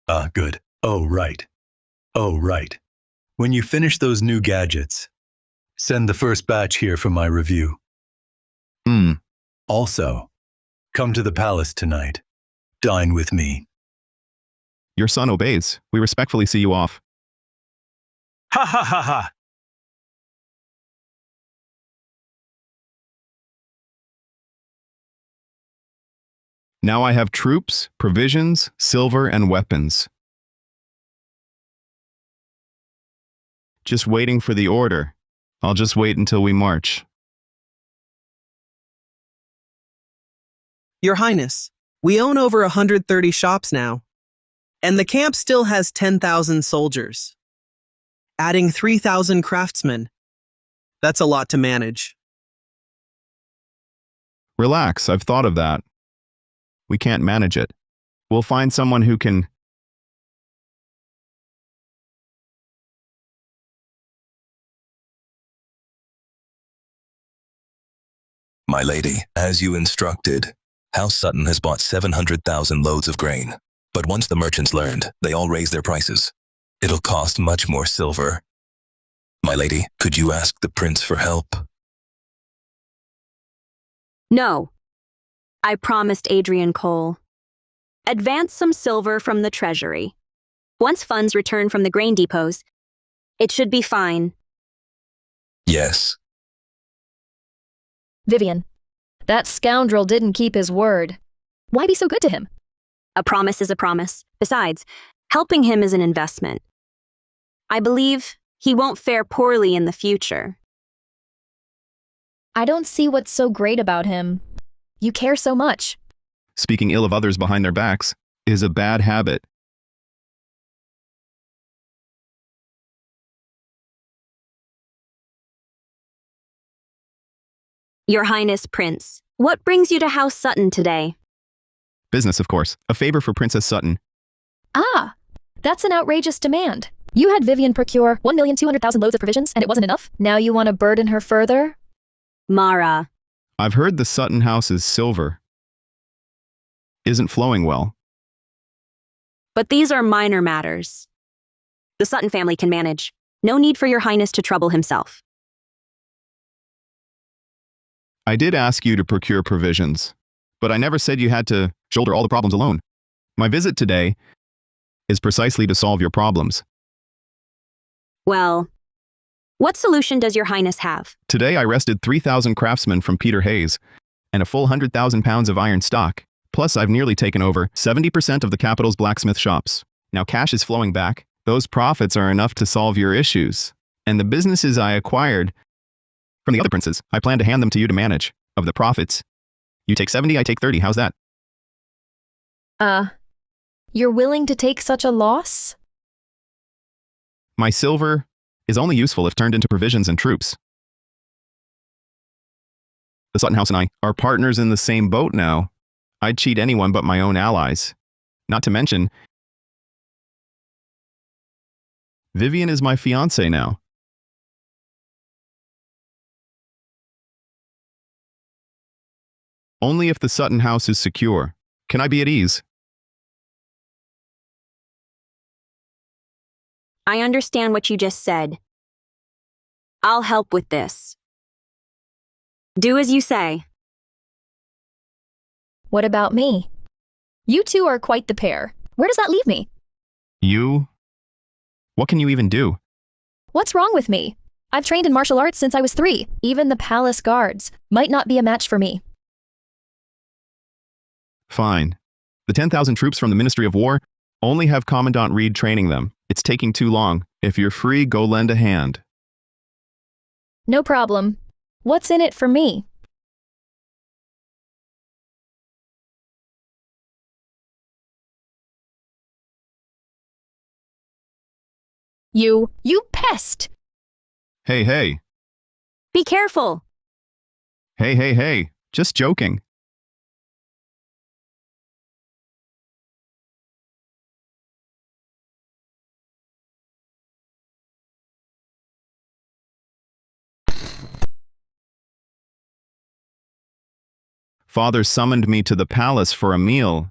Ah, good. Oh, right. When you finish those new gadgets, send the first batch here for my review. Also, come to the palace tonight. Dine with me. Your son obeys. We respectfully see you off. Ha ha ha ha! Now I have troops, provisions, silver, and weapons. Just waiting for the order. I'll just wait until we march. Your Highness, we own over 130 shops now, and the camp still has 10,000 soldiers. Adding 3,000 craftsmen, that's a lot to manage. Relax, I've thought of that. We can't manage it. We'll find someone who can... My lady, as you instructed, House Sutton has bought 700,000 loads of grain. But once the merchants learned, they all raised their prices. It'll cost much more silver. My lady, could you ask the prince for help? No. I promised Adrian Cole. Advance some silver from the treasury. Once funds return from the grain depots, it should be fine. Yes. Vivian, that scoundrel didn't keep his word. Why be so good to him? A promise is a promise. Besides, helping him is an investment. I believe he won't fare poorly in the future. I don't see what's so great about him. You care so much. Speaking ill of others behind their backs is a bad habit. Your Highness Prince, what brings you to House Sutton today? Business, of course. A favor for Princess Sutton. Ah, that's an outrageous demand. You had Vivian procure 1,200,000 loads of provisions, and it wasn't enough? Now you want to burden her further? Mara. I've heard the Sutton house is silver. isn't flowing well. But these are minor matters. The Sutton family can manage. No need for your highness to trouble himself. I did ask you to procure provisions, but I never said you had to shoulder all the problems alone. My visit today is precisely to solve your problems. Well, what solution does your highness have? Today I wrested 3,000 craftsmen from Peter Hayes and a full 100,000 pounds of iron stock. Plus, I've nearly taken over 70% of the capital's blacksmith shops. Now cash is flowing back. Those profits are enough to solve your issues. And the businesses I acquired from the other princes, I plan to hand them to you to manage. Of the profits, you take 70, I take 30. How's that? You're willing to take such a loss? My silver is only useful if turned into provisions and troops. The Sutton House and I are partners in the same boat now. I'd cheat anyone but my own allies. Not to mention, Vivian is my fiancée now. Only if the Sutton House is secure can I be at ease. I understand what you just said. I'll help with this. Do as you say. What about me? You two are quite the pair. Where does that leave me? You? What can you even do? What's wrong with me? I've trained in martial arts since I was 3. Even the palace guards might not be a match for me. Fine. The 10,000 troops from the Ministry of War only have Commandant Reed training them. It's taking too long. If you're free, go lend a hand. No problem. What's in it for me? You pest! Hey, hey. Be careful. Hey, hey, hey. Just joking. Father summoned me to the palace for a meal.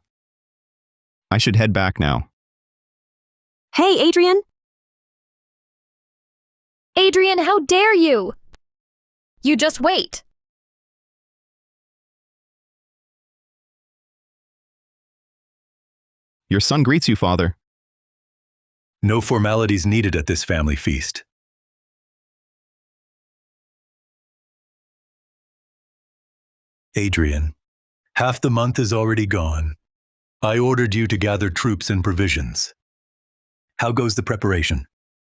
I should head back now. Hey, Adrian. Adrian, how dare you? You just wait. Your son greets you, Father. No formalities needed at this family feast. Adrian, half the month is already gone. I ordered you to gather troops and provisions. How goes the preparation?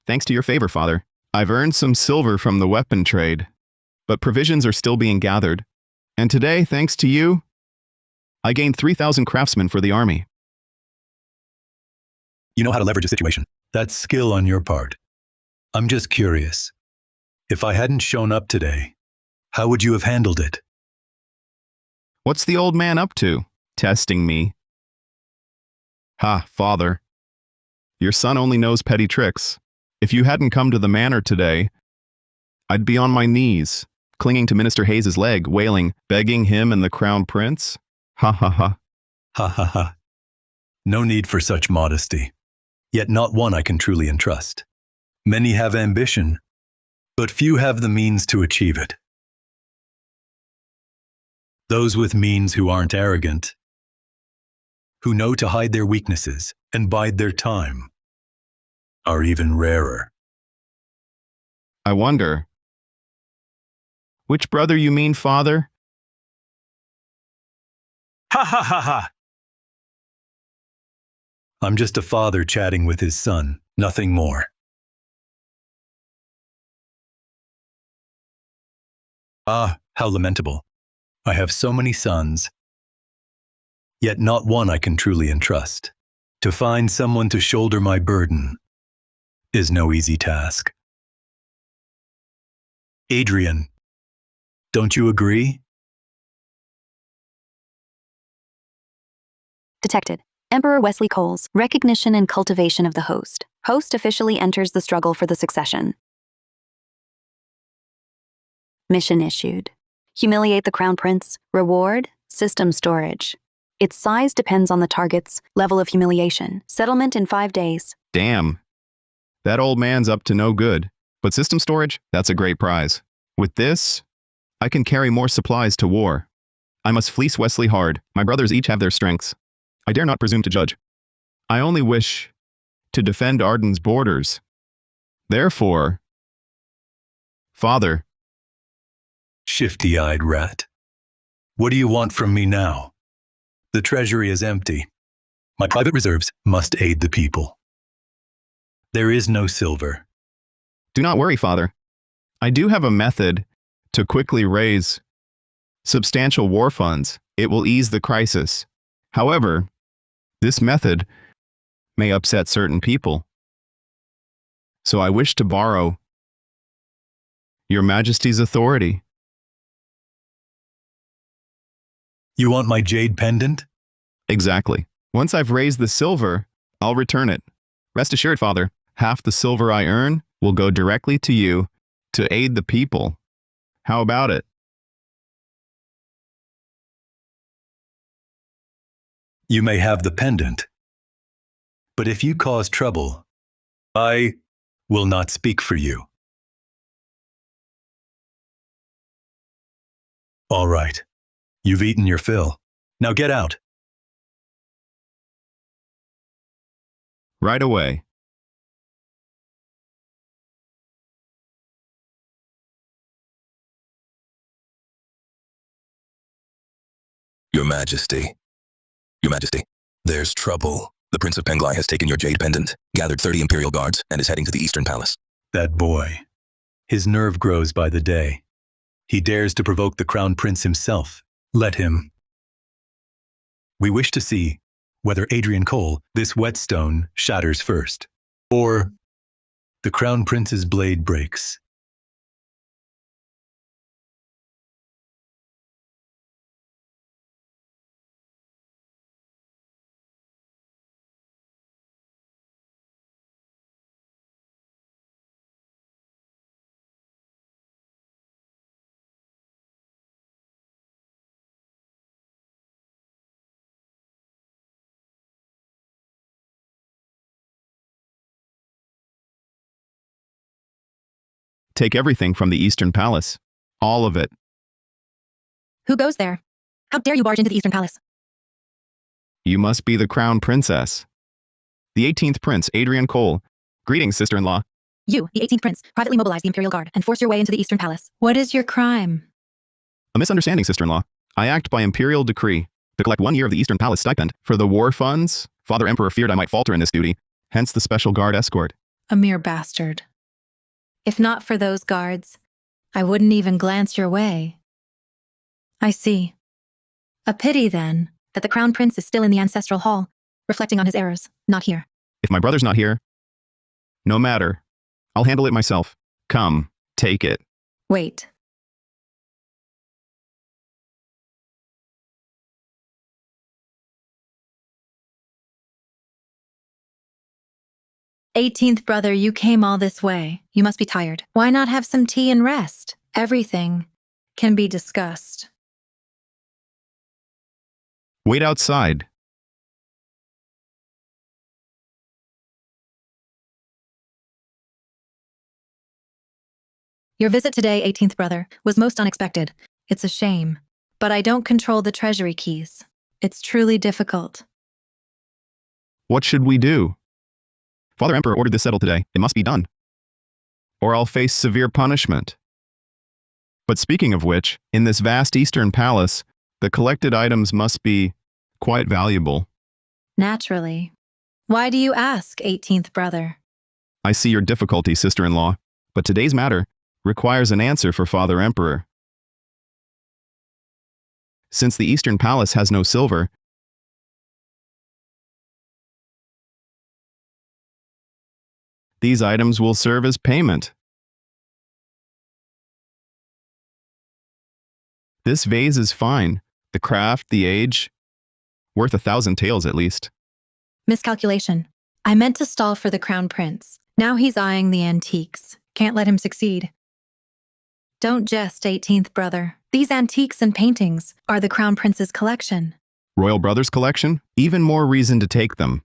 Thanks to your favor, Father. I've earned some silver from the weapon trade, but provisions are still being gathered. And today, thanks to you, I gained 3,000 craftsmen for the army. You know how to leverage a situation. That's skill on your part. I'm just curious. If I hadn't shown up today, how would you have handled it? What's the old man up to? Testing me. Ha, Father. Your son only knows petty tricks. If you hadn't come to the manor today, I'd be on my knees, clinging to Minister Hayes's leg, wailing, begging him and the crown prince. Ha ha ha. Ha ha ha. No need for such modesty. Yet not one I can truly entrust. Many have ambition, but few have the means to achieve it. Those with means who aren't arrogant, who know to hide their weaknesses and bide their time, are even rarer. I wonder, which brother you mean, Father? Ha ha ha ha! I'm just a father chatting with his son, nothing more. Ah, how lamentable. I have so many sons, yet not one I can truly entrust. To find someone to shoulder my burden is no easy task. Adrian, don't you agree? Detected. Emperor Wesley Coles. Recognition and cultivation of the host. Host officially enters the struggle for the succession. Mission issued. Humiliate the Crown Prince. Reward, system storage. Its size depends on the target's level of humiliation. Settlement in 5 days. Damn. That old man's up to no good. But system storage, that's a great prize. With this, I can carry more supplies to war. I must fleece Wesley hard. My brothers each have their strengths. I dare not presume to judge. I only wish to defend Arden's borders. Therefore, Father. Shifty-eyed rat. What do you want from me now? The treasury is empty. My private reserves must aid the people. There is no silver. Do not worry, Father. I do have a method to quickly raise substantial war funds. It will ease the crisis. However, this method may upset certain people. So I wish to borrow Your Majesty's authority. You want my jade pendant? Exactly. Once I've raised the silver, I'll return it. Rest assured, Father, half the silver I earn will go directly to you to aid the people. How about it? You may have the pendant. But if you cause trouble, I will not speak for you. All right. You've eaten your fill. Now get out. Right away. Your Majesty. Your Majesty, there's trouble. The Prince of Penglai has taken your jade pendant, gathered 30 Imperial guards, and is heading to the Eastern Palace. That boy. His nerve grows by the day. He dares to provoke the Crown Prince himself. Let him. We wish to see whether Adrian Cole, this whetstone, shatters first, or the Crown Prince's blade breaks. Take everything from the Eastern Palace. All of it. Who goes there? How dare you barge into the Eastern Palace? You must be the Crown Princess. The 18th Prince, Adrian Cole. Greetings, sister-in-law. You, the 18th Prince, privately mobilize the Imperial Guard and force your way into the Eastern Palace. What is your crime? A misunderstanding, sister-in-law. I act by imperial decree to collect 1 year of the Eastern Palace stipend for the war funds. Father Emperor feared I might falter in this duty, hence the special guard escort. A mere bastard. If not for those guards, I wouldn't even glance your way. I see. A pity, then, that the Crown Prince is still in the Ancestral Hall, reflecting on his errors, not here. If my brother's not here, no matter. I'll handle it myself. Come, take it. Wait. "18th brother, you came all this way. You must be tired. Why not have some tea and rest? Everything can be discussed." Wait outside. Your visit today, 18th brother, was most unexpected. It's a shame. But I don't control the treasury keys. It's truly difficult. What should we do? Father Emperor ordered this settled today. It must be done. Or I'll face severe punishment. But speaking of which, in this vast Eastern Palace, the collected items must be quite valuable. Naturally. Why do you ask, 18th brother? I see your difficulty, sister-in-law, but today's matter requires an answer for Father Emperor. Since the Eastern Palace has no silver, these items will serve as payment. This vase is fine. The craft, the age, worth 1,000 taels at least. Miscalculation. I meant to stall for the Crown Prince. Now he's eyeing the antiques. Can't let him succeed. Don't jest, 18th brother. These antiques and paintings are the Crown Prince's collection. Royal Brothers collection? Even more reason to take them.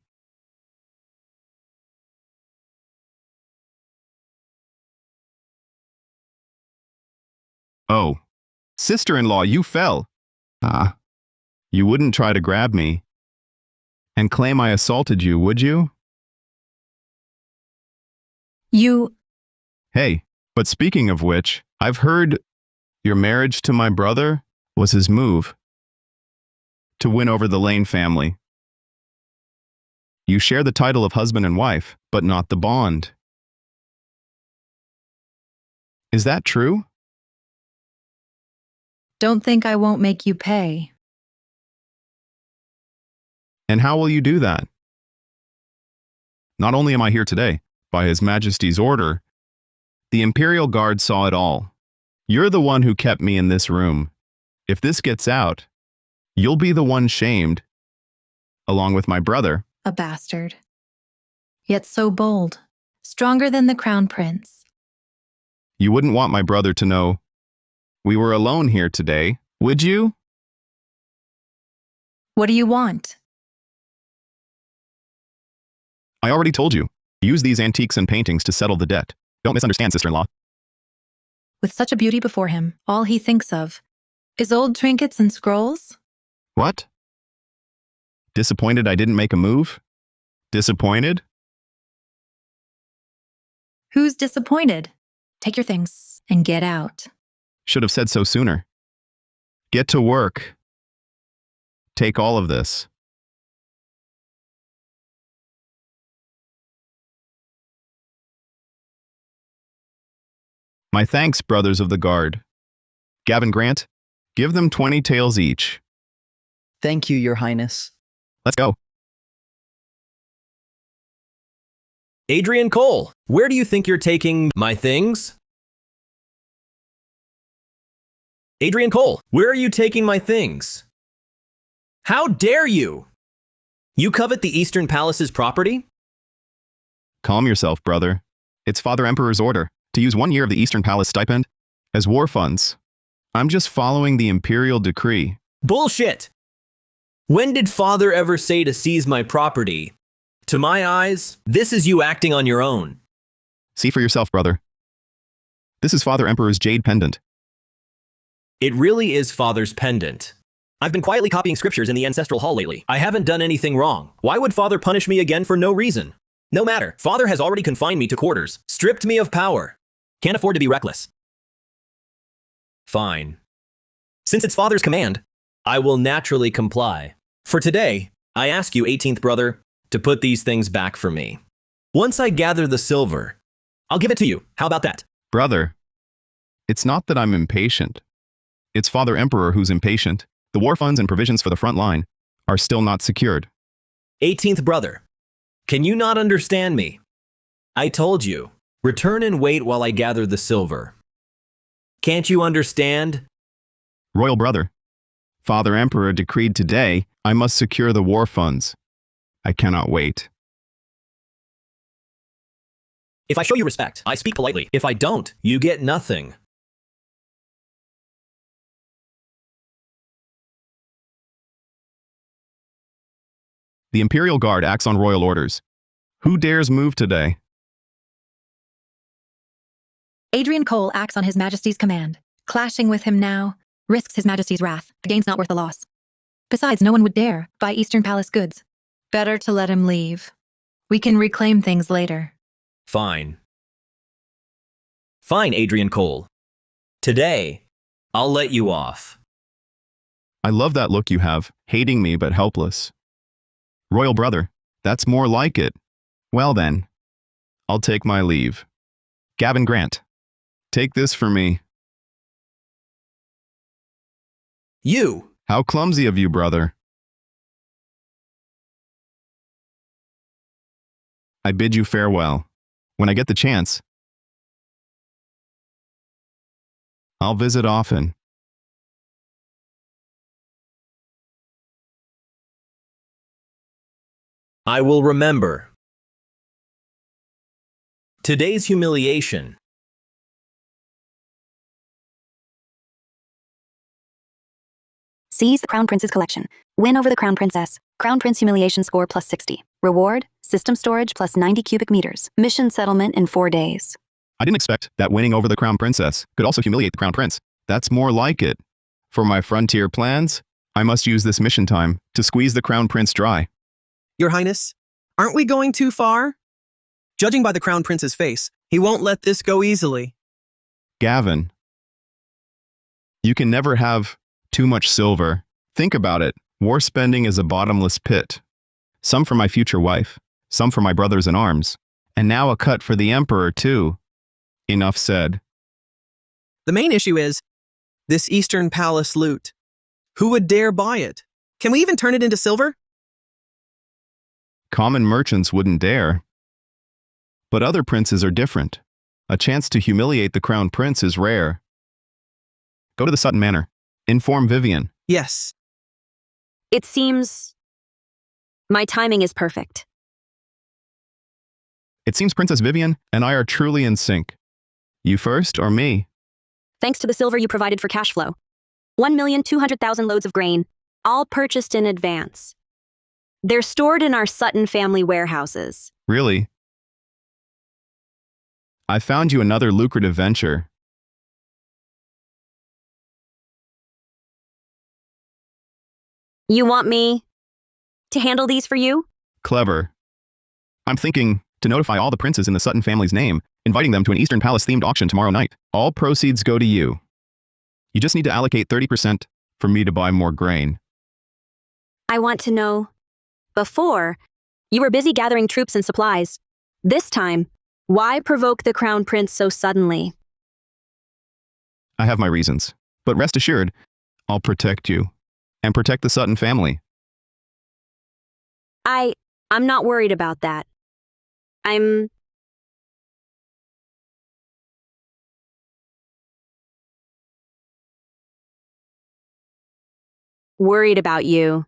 Oh, sister-in-law, you fell. Ah, you wouldn't try to grab me and claim I assaulted you, would you? You. Hey, but speaking of which, I've heard your marriage to my brother was his move to win over the Lane family. You share the title of husband and wife, but not the bond. Is that true? Don't think I won't make you pay. And how will you do that? Not only am I here today, by His Majesty's order, the Imperial Guard saw it all. You're the one who kept me in this room. If this gets out, you'll be the one shamed, along with my brother. A bastard. Yet so bold. Stronger than the Crown Prince. You wouldn't want my brother to know we were alone here today, would you? What do you want? I already told you. Use these antiques and paintings to settle the debt. Don't misunderstand, sister-in-law. With such a beauty before him, all he thinks of is old trinkets and scrolls? What? Disappointed I didn't make a move? Disappointed? Who's disappointed? Take your things and get out. Should have said so sooner. Get to work. Take all of this. My thanks, brothers of the guard. Gavin Grant, give them 20 taels each. Thank you, Your Highness. Let's go. Adrian Cole, where do you think you're taking my things? Adrian Cole, where are you taking my things? How dare you? You covet the Eastern Palace's property? Calm yourself, brother. It's Father Emperor's order to use 1 year of the Eastern Palace stipend as war funds. I'm just following the imperial decree. Bullshit! When did Father ever say to seize my property? To my eyes, this is you acting on your own. See for yourself, brother. This is Father Emperor's jade pendant. It really is Father's pendant. I've been quietly copying scriptures in the ancestral hall lately. I haven't done anything wrong. Why would Father punish me again for no reason? No matter. Father has already confined me to quarters, stripped me of power. Can't afford to be reckless. Fine. Since it's Father's command, I will naturally comply. For today, I ask you, 18th brother, to put these things back for me. Once I gather the silver, I'll give it to you. How about that? Brother, it's not that I'm impatient. It's Father Emperor who's impatient. The war funds and provisions for the front line are still not secured. 18th brother, can you not understand me? I told you, return and wait while I gather the silver. Can't you understand? Royal brother, Father Emperor decreed today I must secure the war funds. I cannot wait. If I show you respect, I speak politely. If I don't, you get nothing. The Imperial Guard acts on royal orders. Who dares move today? Adrian Cole acts on His Majesty's command. Clashing with him now risks His Majesty's wrath. The gain's not worth the loss. Besides, no one would dare buy Eastern Palace goods. Better to let him leave. We can reclaim things later. Fine. Fine, Adrian Cole. Today, I'll let you off. I love that look you have, hating me but helpless. Royal brother, that's more like it. Well then, I'll take my leave. Gavin Grant, take this for me. You! How clumsy of you, brother. I bid you farewell. When I get the chance, I'll visit often. I will remember. Today's humiliation. Seize the Crown Prince's collection. Win over the Crown Princess. Crown Prince humiliation score plus 60. Reward, system storage plus 90 cubic meters. Mission settlement in 4 days. I didn't expect that winning over the Crown Princess could also humiliate the Crown Prince. That's more like it. For my frontier plans, I must use this mission time to squeeze the Crown Prince dry. Your Highness, aren't we going too far? Judging by the Crown Prince's face, he won't let this go easily. Gavin, you can never have too much silver. Think about it. War spending is a bottomless pit. Some for my future wife, some for my brothers in arms, and now a cut for the Emperor, too. Enough said. The main issue is this Eastern Palace loot. Who would dare buy it? Can we even turn it into silver? Common merchants wouldn't dare. But other princes are different. A chance to humiliate the Crown Prince is rare. Go to the Sutton Manor. Inform Vivian. Yes. It seems my timing is perfect. It seems Princess Vivian and I are truly in sync. You first or me? Thanks to the silver you provided for cash flow. 1,200,000 loads of grain, all purchased in advance. They're stored in our Sutton family warehouses. Really? I found you another lucrative venture. You want me to handle these for you? Clever. I'm thinking to notify all the princes in the Sutton family's name, inviting them to an Eastern Palace-themed auction tomorrow night. All proceeds go to you. You just need to allocate 30% for me to buy more grain. I want to know, before, you were busy gathering troops and supplies. This time, why provoke the Crown Prince so suddenly? I have my reasons, but rest assured, I'll protect you and protect the Sutton family. I'm not worried about that. I'm worried about you.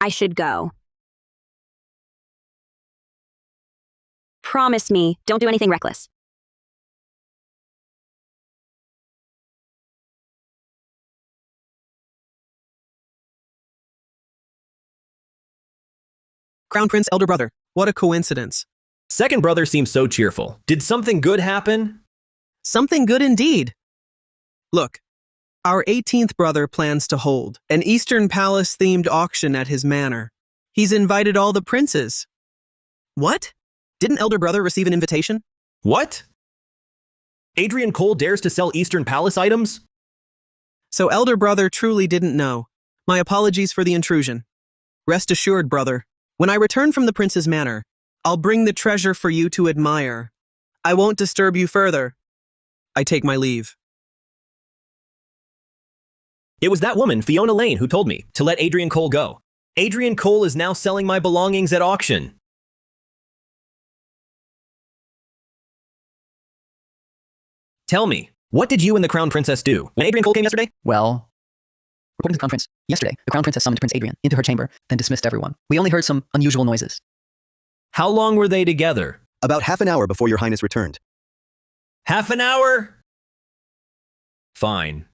I should go. Promise me, don't do anything reckless. Crown Prince, elder brother. What a coincidence. Second brother seems so cheerful. Did something good happen? Something good indeed. Look, our 18th brother plans to hold an Eastern Palace-themed auction at his manor. He's invited all the princes. What? Didn't elder brother receive an invitation? What? Adrian Cole dares to sell Eastern Palace items? So elder brother truly didn't know. My apologies for the intrusion. Rest assured, brother, when I return from the prince's manor, I'll bring the treasure for you to admire. I won't disturb you further. I take my leave. It was that woman, Fiona Lane, who told me to let Adrian Cole go. Adrian Cole is now selling my belongings at auction. Tell me, what did you and the Crown Princess do when Adrian Cole came yesterday? Well, according to the Crown Prince, yesterday, the Crown Princess summoned Prince Adrian into her chamber, then dismissed everyone. We only heard some unusual noises. How long were they together? About half an hour before your highness returned. Half an hour? Fine.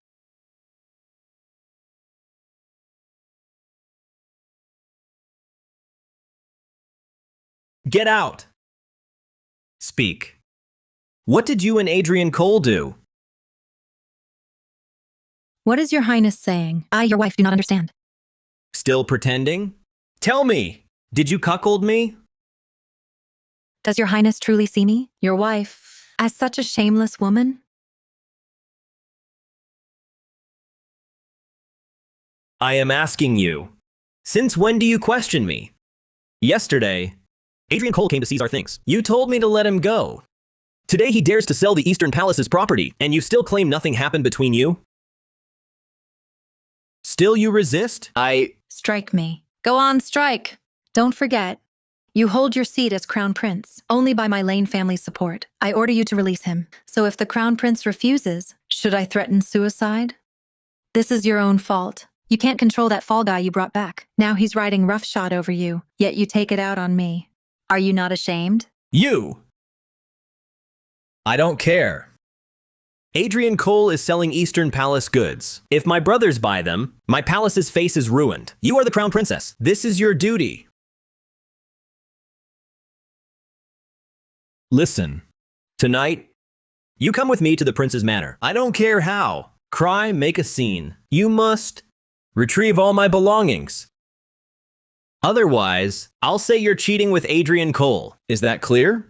Get out! Speak. What did you and Adrian Cole do? What is your highness saying? I, your wife, do not understand. Still pretending? Tell me, did you cuckold me? Does your highness truly see me, your wife, as such a shameless woman? I am asking you. Since when do you question me? Yesterday, Adrian Cole came to seize our things. You told me to let him go. Today he dares to sell the Eastern Palace's property, and you still claim nothing happened between you? Still you resist? Strike me. Go on, strike. Don't forget, you hold your seat as Crown Prince, only by my Lane family's support. I order you to release him. So if the Crown Prince refuses, should I threaten suicide? This is your own fault. You can't control that fall guy you brought back. Now he's riding roughshod over you, yet you take it out on me. Are you not ashamed? You! I don't care. Adrian Cole is selling Eastern Palace goods. If my brothers buy them, my palace's face is ruined. You are the crown princess. This is your duty. Listen, tonight, you come with me to the prince's manor. I don't care how. Cry, make a scene. You must retrieve all my belongings. Otherwise, I'll say you're cheating with Adrian Cole. Is that clear?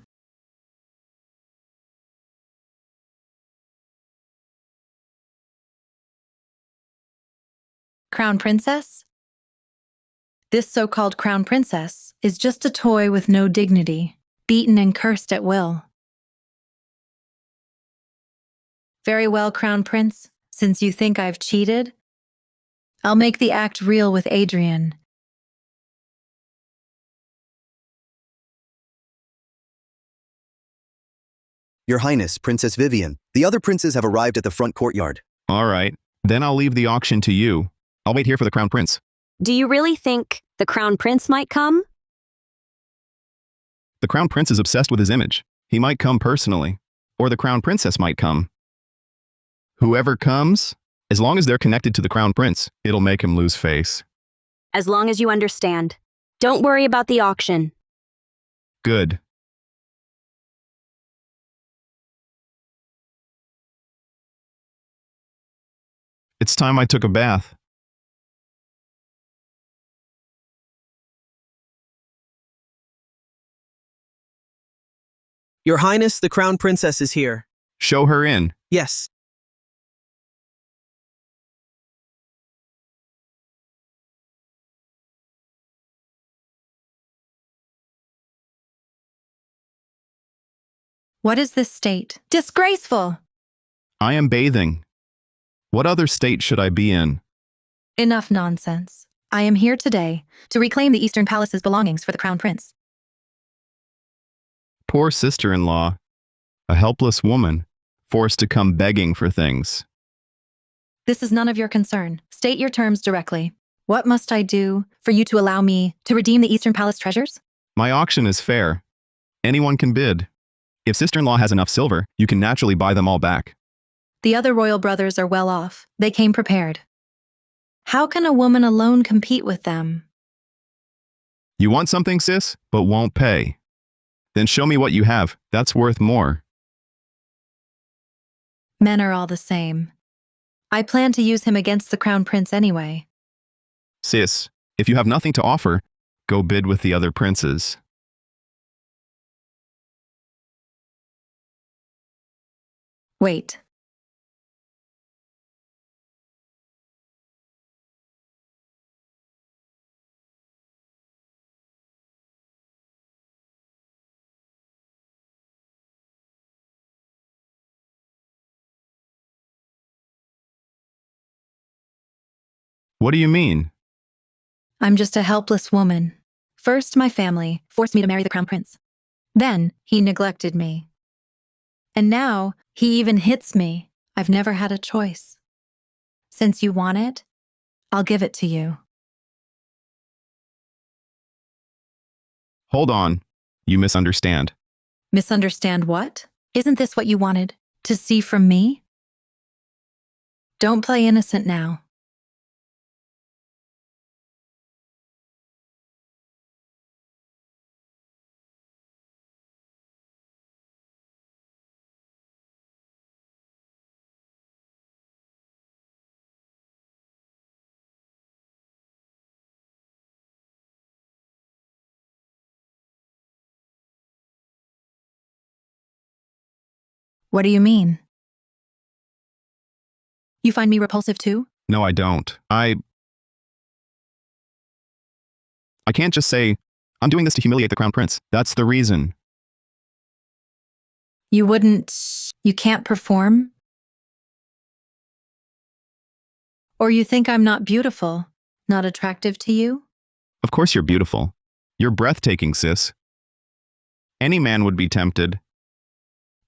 Crown princess? This so-called crown princess is just a toy with no dignity, beaten and cursed at will. Very well, crown prince. Since you think I've cheated, I'll make the act real with Adrian. Your Highness, Princess Vivian, the other princes have arrived at the front courtyard. All right, then I'll leave the auction to you. I'll wait here for the crown prince. Do you really think the crown prince might come? The crown prince is obsessed with his image. He might come personally, or the crown princess might come. Whoever comes, as long as they're connected to the crown prince, it'll make him lose face. As long as you understand. Don't worry about the auction. Good. It's time I took a bath. Your Highness, the crown princess is here. Show her in. Yes. What is this state? Disgraceful! I am bathing. What other state should I be in? Enough nonsense. I am here today to reclaim the Eastern Palace's belongings for the crown prince. Poor sister-in-law. A helpless woman, forced to come begging for things. This is none of your concern. State your terms directly. What must I do for you to allow me to redeem the Eastern Palace treasures? My auction is fair. Anyone can bid. If sister-in-law has enough silver, you can naturally buy them all back. The other royal brothers are well off. They came prepared. How can a woman alone compete with them? You want something, sis, but won't pay. Then show me what you have. That's worth more. Men are all the same. I plan to use him against the crown prince anyway. Sis, if you have nothing to offer, go bid with the other princes. Wait. What do you mean? I'm just a helpless woman. First, my family forced me to marry the crown prince. Then, he neglected me. And now, he even hits me. I've never had a choice. Since you want it, I'll give it to you. Hold on. You misunderstand. Misunderstand what? Isn't this what you wanted to see from me? Don't play innocent now. What do you mean? You find me repulsive too? No, I don't. I can't just say, I'm doing this to humiliate the crown prince. That's the reason. You can't perform? Or you think I'm not beautiful, not attractive to you? Of course you're beautiful. You're breathtaking, sis. Any man would be tempted.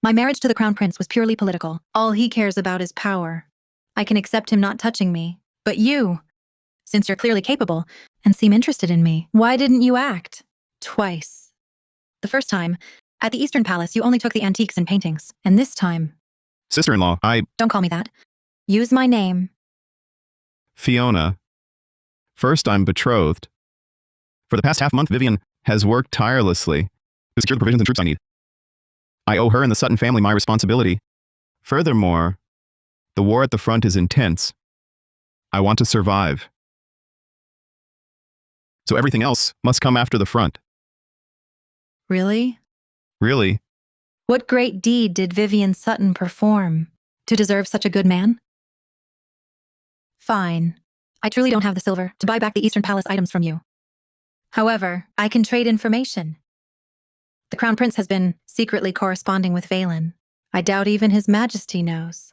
My marriage to the crown prince was purely political. All he cares about is power. I can accept him not touching me. But you, since you're clearly capable and seem interested in me, why didn't you act? Twice. The first time, at the Eastern Palace, you only took the antiques and paintings. And this time... Sister-in-law, Don't call me that. Use my name. Fiona. First, I'm betrothed. For the past half-month, Vivian has worked tirelessly to secure the provisions and troops I need. I owe her and the Sutton family my responsibility. Furthermore, the war at the front is intense. I want to survive. So everything else must come after the front. Really? Really? What great deed did Vivian Sutton perform to deserve such a good man? Fine. I truly don't have the silver to buy back the Eastern Palace items from you. However, I can trade information. The Crown Prince has been secretly corresponding with Valen. I doubt even His Majesty knows.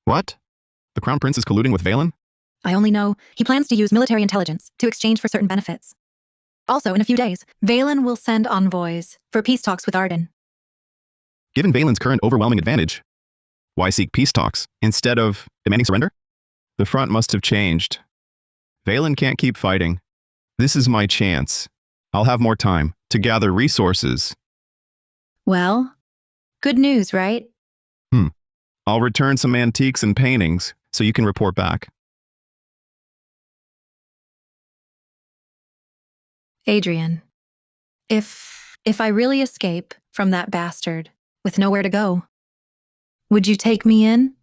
What? The Crown Prince is colluding with Valen? I only know he plans to use military intelligence to exchange for certain benefits. Also, in a few days, Valen will send envoys for peace talks with Arden. Given Valen's current overwhelming advantage, why seek peace talks instead of demanding surrender? The front must have changed. Valen can't keep fighting. This is my chance. I'll have more time to gather resources. Well, good news, right? I'll return some antiques and paintings so you can report back. Adrian, if I really escape from that bastard with nowhere to go, would you take me in?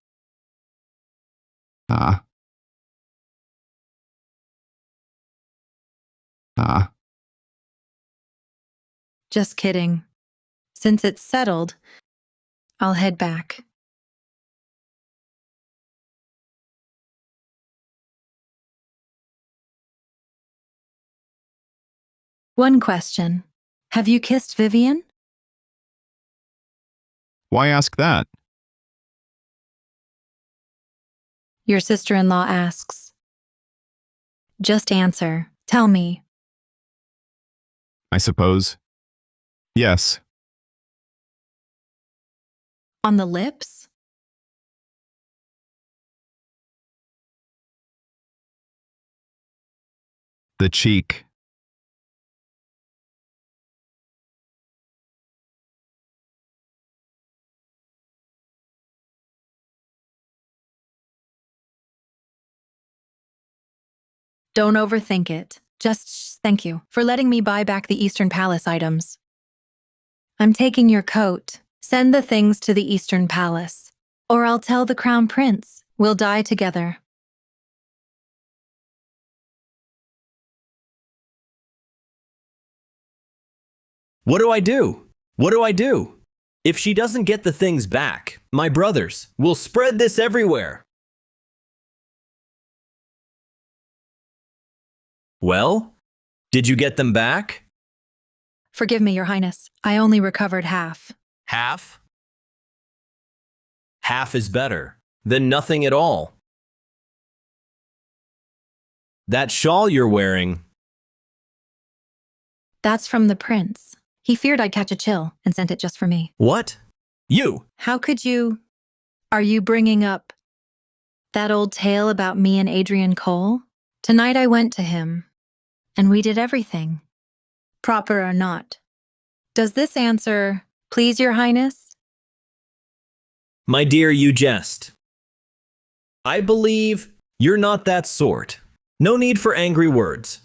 Just kidding. Since it's settled, I'll head back. One question. Have you kissed Vivian? Why ask that? Your sister-in-law asks. Just answer. Tell me. I suppose. Yes. On the lips? The cheek. Don't overthink it. Just thank you for letting me buy back the Eastern Palace items. I'm taking your coat. Send the things to the Eastern Palace, or I'll tell the Crown Prince. We'll die together. What do I do? What do I do? If she doesn't get the things back, my brothers will spread this everywhere. Well, did you get them back? Forgive me, Your Highness. I only recovered half. Half? Half is better than nothing at all. That shawl you're wearing. That's from the prince. He feared I'd catch a chill and sent it just for me. What? You? How could you? Are you bringing up that old tale about me and Adrian Cole? Tonight I went to him, and we did everything, proper or not. Does this answer please Your Highness? My dear, you jest. I believe you're not that sort. No need for angry words.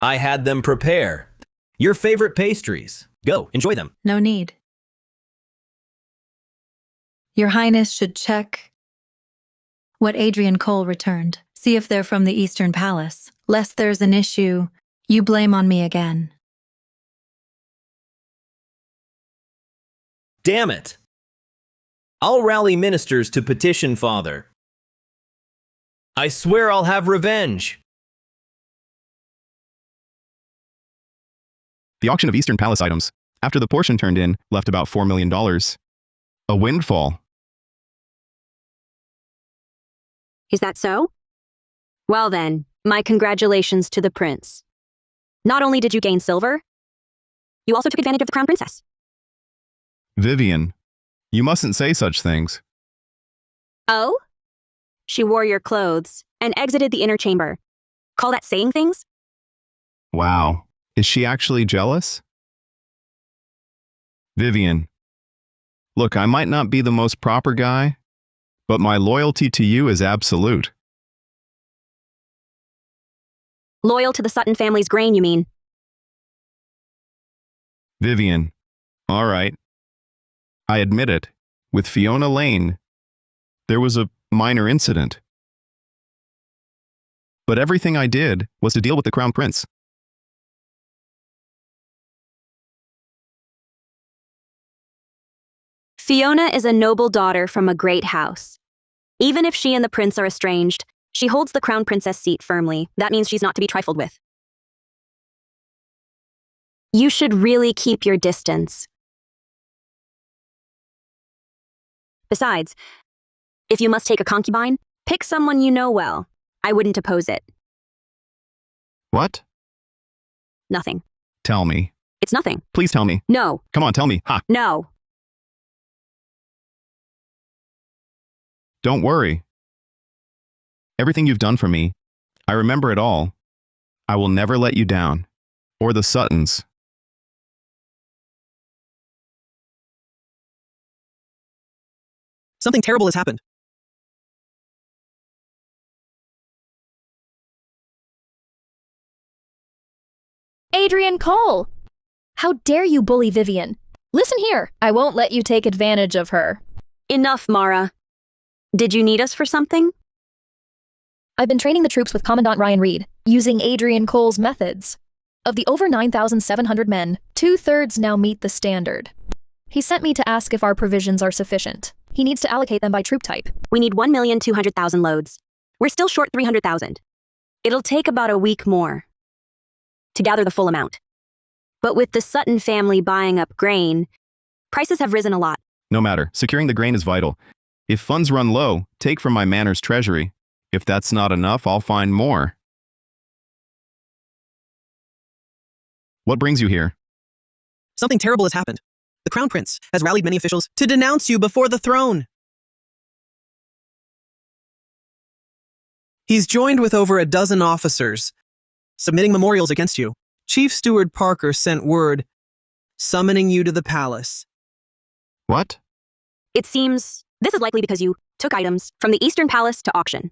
I had them prepare your favorite pastries. Go, enjoy them. No need. Your Highness should check what Adrian Cole returned. See if they're from the Eastern Palace. Lest there's an issue, you blame on me again. Damn it! I'll rally ministers to petition Father. I swear I'll have revenge. The auction of Eastern Palace items, after the portion turned in, left about $4 million. A windfall. Is that so? Well then, my congratulations to the prince. Not only did you gain silver, you also took advantage of the crown princess. Vivian, you mustn't say such things. Oh? She wore your clothes and exited the inner chamber. Call that saying things? Wow. Is she actually jealous? Vivian, look, I might not be the most proper guy, but my loyalty to you is absolute. Loyal to the Sutton family's grain, you mean? Vivian, all right. I admit it. With Fiona Lane, there was a minor incident. But everything I did was to deal with the Crown Prince. Fiona is a noble daughter from a great house. Even if she and the prince are estranged, she holds the crown princess seat firmly. That means she's not to be trifled with. You should really keep your distance. Besides, if you must take a concubine, pick someone you know well. I wouldn't oppose it. What? Nothing. Tell me. It's nothing. Please tell me. No. Come on, tell me. Ha! No. Don't worry. Everything you've done for me, I remember it all. I will never let you down. Or the Suttons. Something terrible has happened. Adrian Cole! How dare you bully Vivian? Listen here, I won't let you take advantage of her. Enough, Mara. Did you need us for something? I've been training the troops with Commandant Ryan Reed, using Adrian Cole's methods. Of the over 9,700 men, 2/3 now meet the standard. He sent me to ask if our provisions are sufficient. He needs to allocate them by troop type. We need 1,200,000 loads. We're still short 300,000. It'll take about a week more to gather the full amount. But with the Sutton family buying up grain, prices have risen a lot. No matter. Securing the grain is vital. If funds run low, take from my manor's treasury. If that's not enough, I'll find more. What brings you here? Something terrible has happened. The Crown Prince has rallied many officials to denounce you before the throne. He's joined with over a dozen officers, submitting memorials against you. Chief Steward Parker sent word, summoning you to the palace. What? It seems this is likely because you took items from the Eastern Palace to auction.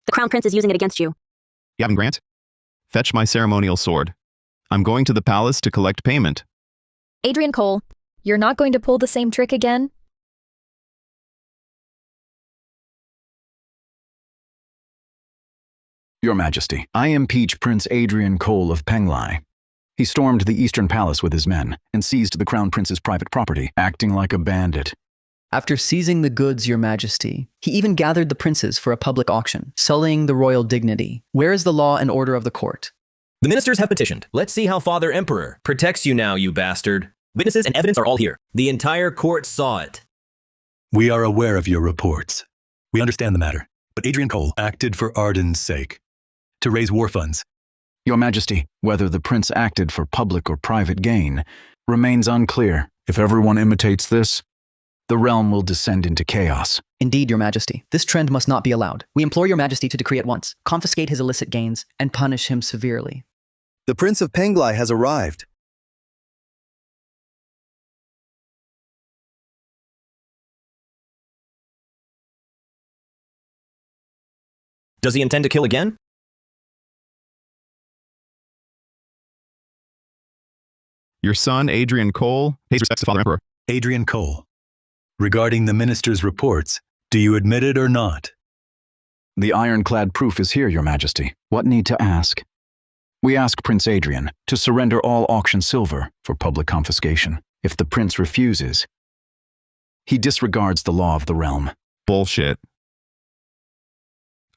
The Crown Prince is using it against you. Yavin Grant? Fetch my ceremonial sword. I'm going to the palace to collect payment. Adrian Cole, you're not going to pull the same trick again? Your Majesty, I impeach Prince Adrian Cole of Penglai. He stormed the Eastern Palace with his men and seized the Crown Prince's private property, acting like a bandit. After seizing the goods, Your Majesty, he even gathered the princes for a public auction, sullying the royal dignity. Where is the law and order of the court? The ministers have petitioned. Let's see how Father Emperor protects you now, you bastard. Witnesses and evidence are all here. The entire court saw it. We are aware of your reports. We understand the matter. But Adrian Cole acted for Arden's sake, to raise war funds. Your Majesty, whether the prince acted for public or private gain remains unclear. If everyone imitates this, the realm will descend into chaos. Indeed, Your Majesty, this trend must not be allowed. We implore Your Majesty to decree at once, confiscate his illicit gains, and punish him severely. The Prince of Penglai has arrived. Does he intend to kill again? Your son, Adrian Cole, pays respects to Father Emperor. Adrian Cole, regarding the minister's reports, do you admit it or not? The ironclad proof is here, Your Majesty. What need to ask? We ask Prince Adrian to surrender all auction silver for public confiscation. If the prince refuses, he disregards the law of the realm. Bullshit.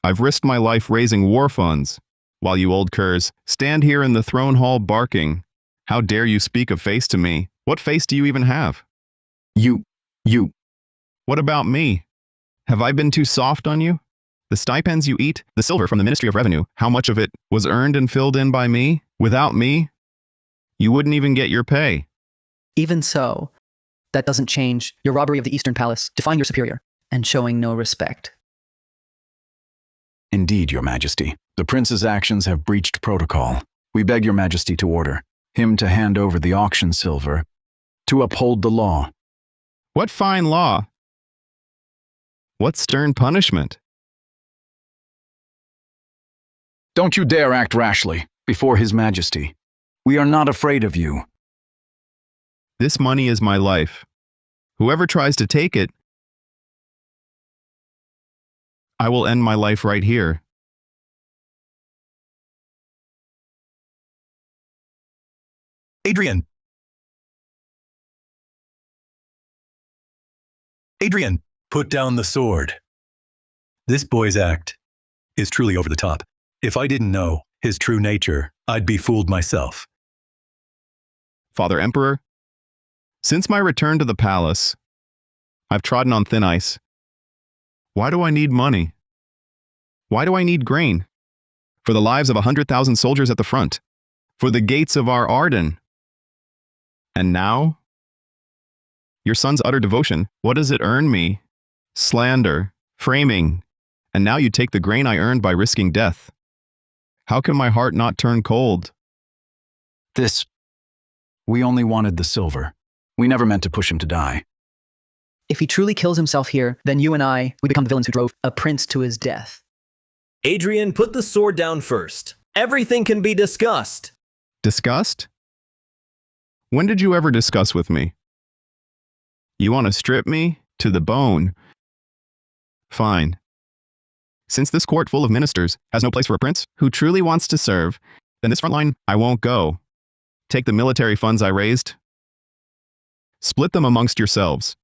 I've risked my life raising war funds, while you old curs stand here in the throne hall barking. How dare you speak of face to me? What face do you even have? You. What about me? Have I been too soft on you? The stipends you eat, the silver from the Ministry of Revenue, how much of it was earned and filled in by me? Without me, you wouldn't even get your pay. Even so, that doesn't change your robbery of the Eastern Palace, defying your superior, and showing no respect. Indeed, Your Majesty. The prince's actions have breached protocol. We beg Your Majesty to order him to hand over the auction silver to uphold the law. What fine law? What stern punishment? Don't you dare act rashly before His Majesty. We are not afraid of you. This money is my life. Whoever tries to take it, I will end my life right here. Adrian! Adrian, put down the sword. This boy's act is truly over the top. If I didn't know his true nature, I'd be fooled myself. Father Emperor, since my return to the palace, I've trodden on thin ice. Why do I need money? Why do I need grain? For the lives of 100,000 soldiers at the front. For the gates of our Arden. And now? Your son's utter devotion, what does it earn me? Slander, framing, and now you take the grain I earned by risking death. How can my heart not turn cold? We only wanted the silver. We never meant to push him to die. If he truly kills himself here, then you and we become the villains who drove a prince to his death. Adrian, put the sword down first. Everything can be discussed. Discussed? When did you ever discuss with me? You want to strip me to the bone? Fine. Since this court full of ministers has no place for a prince who truly wants to serve, then this front line I won't go. Take the military funds I raised. Split them amongst yourselves.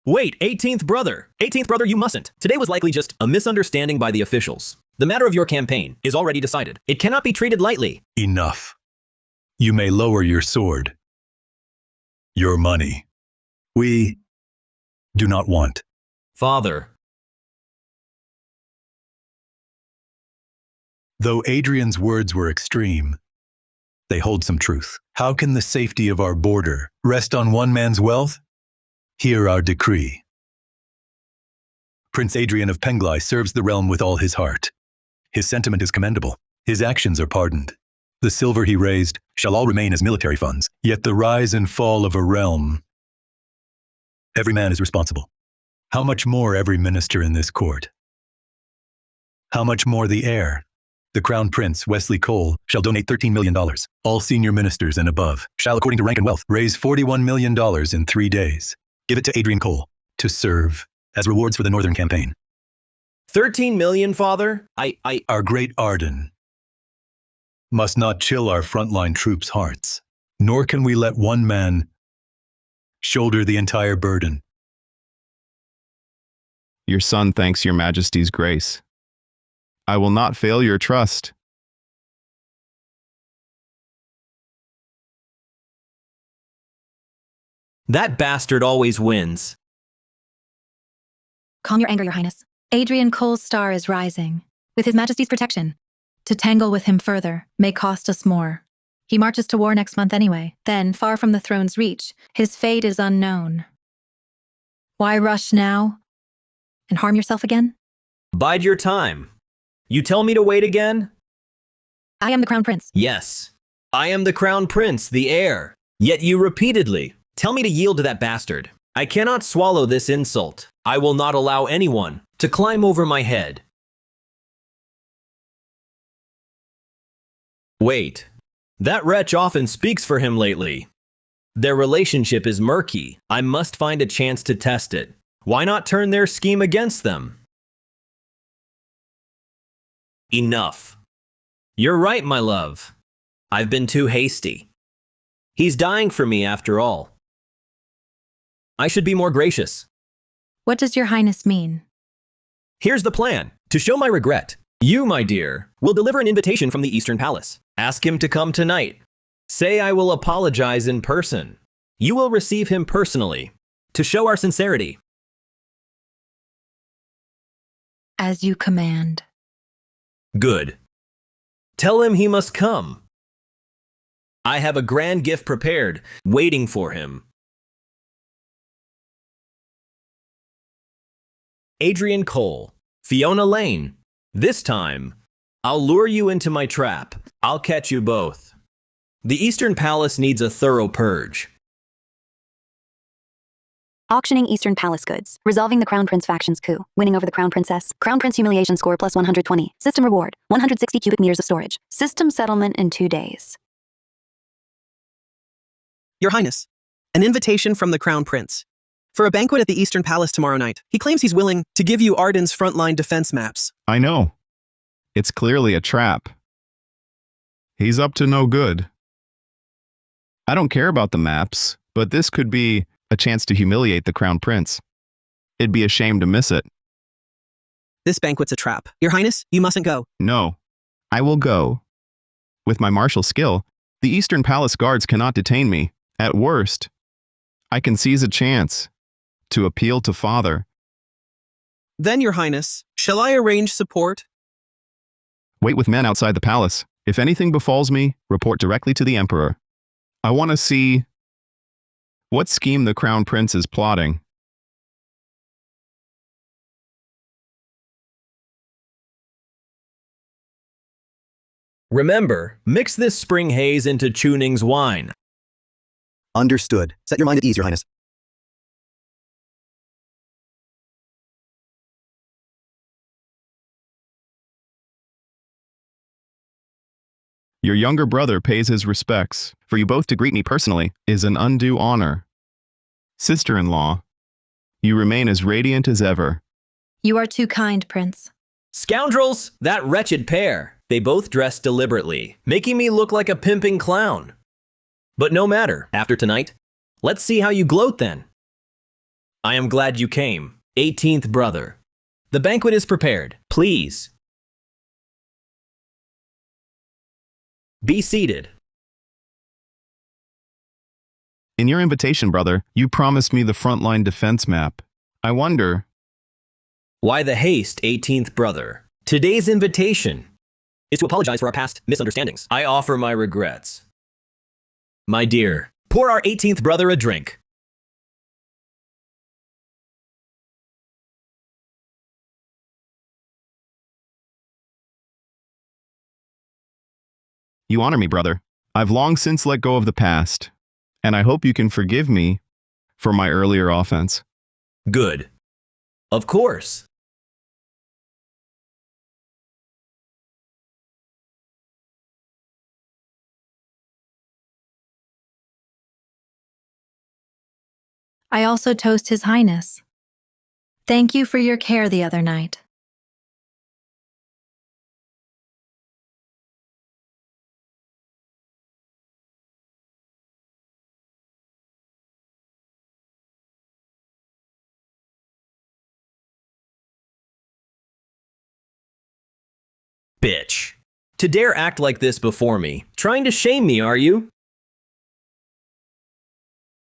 Wait, 18th brother! 18th brother, you mustn't. Today was likely just a misunderstanding by the officials. The matter of your campaign is already decided. It cannot be treated lightly. Enough. You may lower your sword. Your money. We do not want. Father. Though Adrian's words were extreme, they hold some truth. How can the safety of our border rest on one man's wealth? Hear our decree. Prince Adrian of Penglai serves the realm with all his heart. His sentiment is commendable. His actions are pardoned. The silver he raised shall all remain as military funds, yet the rise and fall of a realm, every man is responsible. How much more every minister in this court? How much more the heir? The Crown Prince, Wesley Cole, shall donate $13 million. All senior ministers and above shall, according to rank and wealth, raise $41 million in 3 days. Give it to Adrian Cole to serve as rewards for the Northern campaign. 13 million, Father? Our great Arden must not chill our frontline troops' hearts, nor can we let one man shoulder the entire burden. Your son thanks your majesty's grace. I will not fail your trust. That bastard always wins. Calm your anger, Your Highness. Adrian Cole's star is rising. With His Majesty's protection, to tangle with him further may cost us more. He marches to war next month anyway. Then, far from the throne's reach, his fate is unknown. Why rush now? And harm yourself again? Bide your time. You tell me to wait again? I am the Crown Prince. Yes. I am the Crown Prince, the heir. Yet you repeatedly tell me to yield to that bastard. I cannot swallow this insult. I will not allow anyone to climb over my head. Wait. That wretch often speaks for him lately. Their relationship is murky. I must find a chance to test it. Why not turn their scheme against them? Enough. You're right, my love. I've been too hasty. He's dying for me after all. I should be more gracious. What does Your Highness mean? Here's the plan. To show my regret, you, my dear, will deliver an invitation from the Eastern Palace. Ask him to come tonight. Say I will apologize in person. You will receive him personally, to show our sincerity. As you command. Good. Tell him he must come. I have a grand gift prepared, waiting for him. Adrian Cole, Fiona Lane, This time, I'll lure you into my trap. I'll catch you both. The Eastern Palace needs a thorough purge. Auctioning Eastern Palace goods. Resolving the Crown Prince faction's coup. Winning over the Crown Princess. Crown Prince humiliation score plus 120. System reward. 160 cubic meters of storage. System settlement in 2 days. Your Highness, an invitation from the Crown Prince. For a banquet at the Eastern Palace tomorrow night. He claims he's willing to give you Arden's frontline defense maps. I know. It's clearly a trap. He's up to no good. I don't care about the maps, but this could be a chance to humiliate the Crown Prince. It'd be a shame to miss it. This banquet's a trap. Your Highness, you mustn't go. No, I will go. With my martial skill, the Eastern Palace guards cannot detain me. At worst, I can seize a chance to appeal to Father. Then, Your Highness, shall I arrange support? Wait with men outside the palace. If anything befalls me, report directly to the Emperor. I want to see what scheme the Crown Prince is plotting. Remember, mix this spring haze into Chuning's wine. Understood. Set your mind at ease, Your Highness. Your younger brother pays his respects. For you both to greet me personally is an undue honor. Sister-in-law, you remain as radiant as ever. You are too kind, Prince. Scoundrels! That wretched pair! They both dressed deliberately, making me look like a pimping clown. But no matter, after tonight, let's see how you gloat then. I am glad you came, 18th brother. The banquet is prepared. Please. Be seated. In your invitation, brother, you promised me the frontline defense map. I wonder... Why the haste, 18th brother? Today's invitation is to apologize for our past misunderstandings. I offer my regrets. My dear, pour our 18th brother a drink. You honor me, brother. I've long since let go of the past, and I hope you can forgive me for my earlier offense. Good. Of course. I also toast His Highness. Thank you for your care the other night. Bitch. To dare act like this before me. Trying to shame me, are you?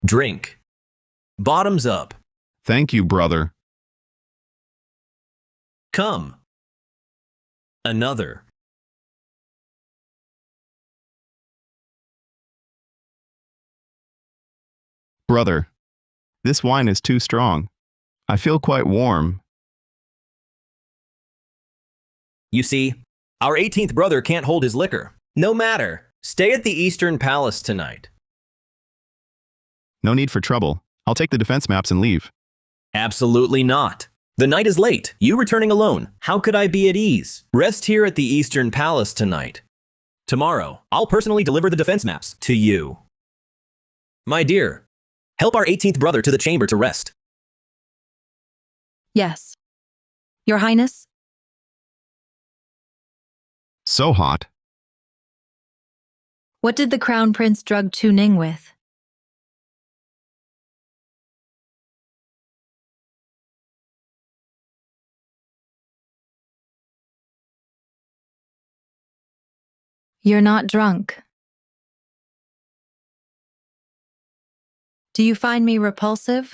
Drink. Bottoms up. Thank you, brother. Come. Another. Brother, this wine is too strong. I feel quite warm. You see, our 18th brother can't hold his liquor. No matter. Stay at the Eastern Palace tonight. No need for trouble. I'll take the defense maps and leave. Absolutely not. The night is late. You returning alone. How could I be at ease? Rest here at the Eastern Palace tonight. Tomorrow, I'll personally deliver the defense maps to you. My dear, help our 18th brother to the chamber to rest. Yes. Your Highness? So hot. What did the Crown Prince drug Chu Ning with? You're not drunk. Do you find me repulsive?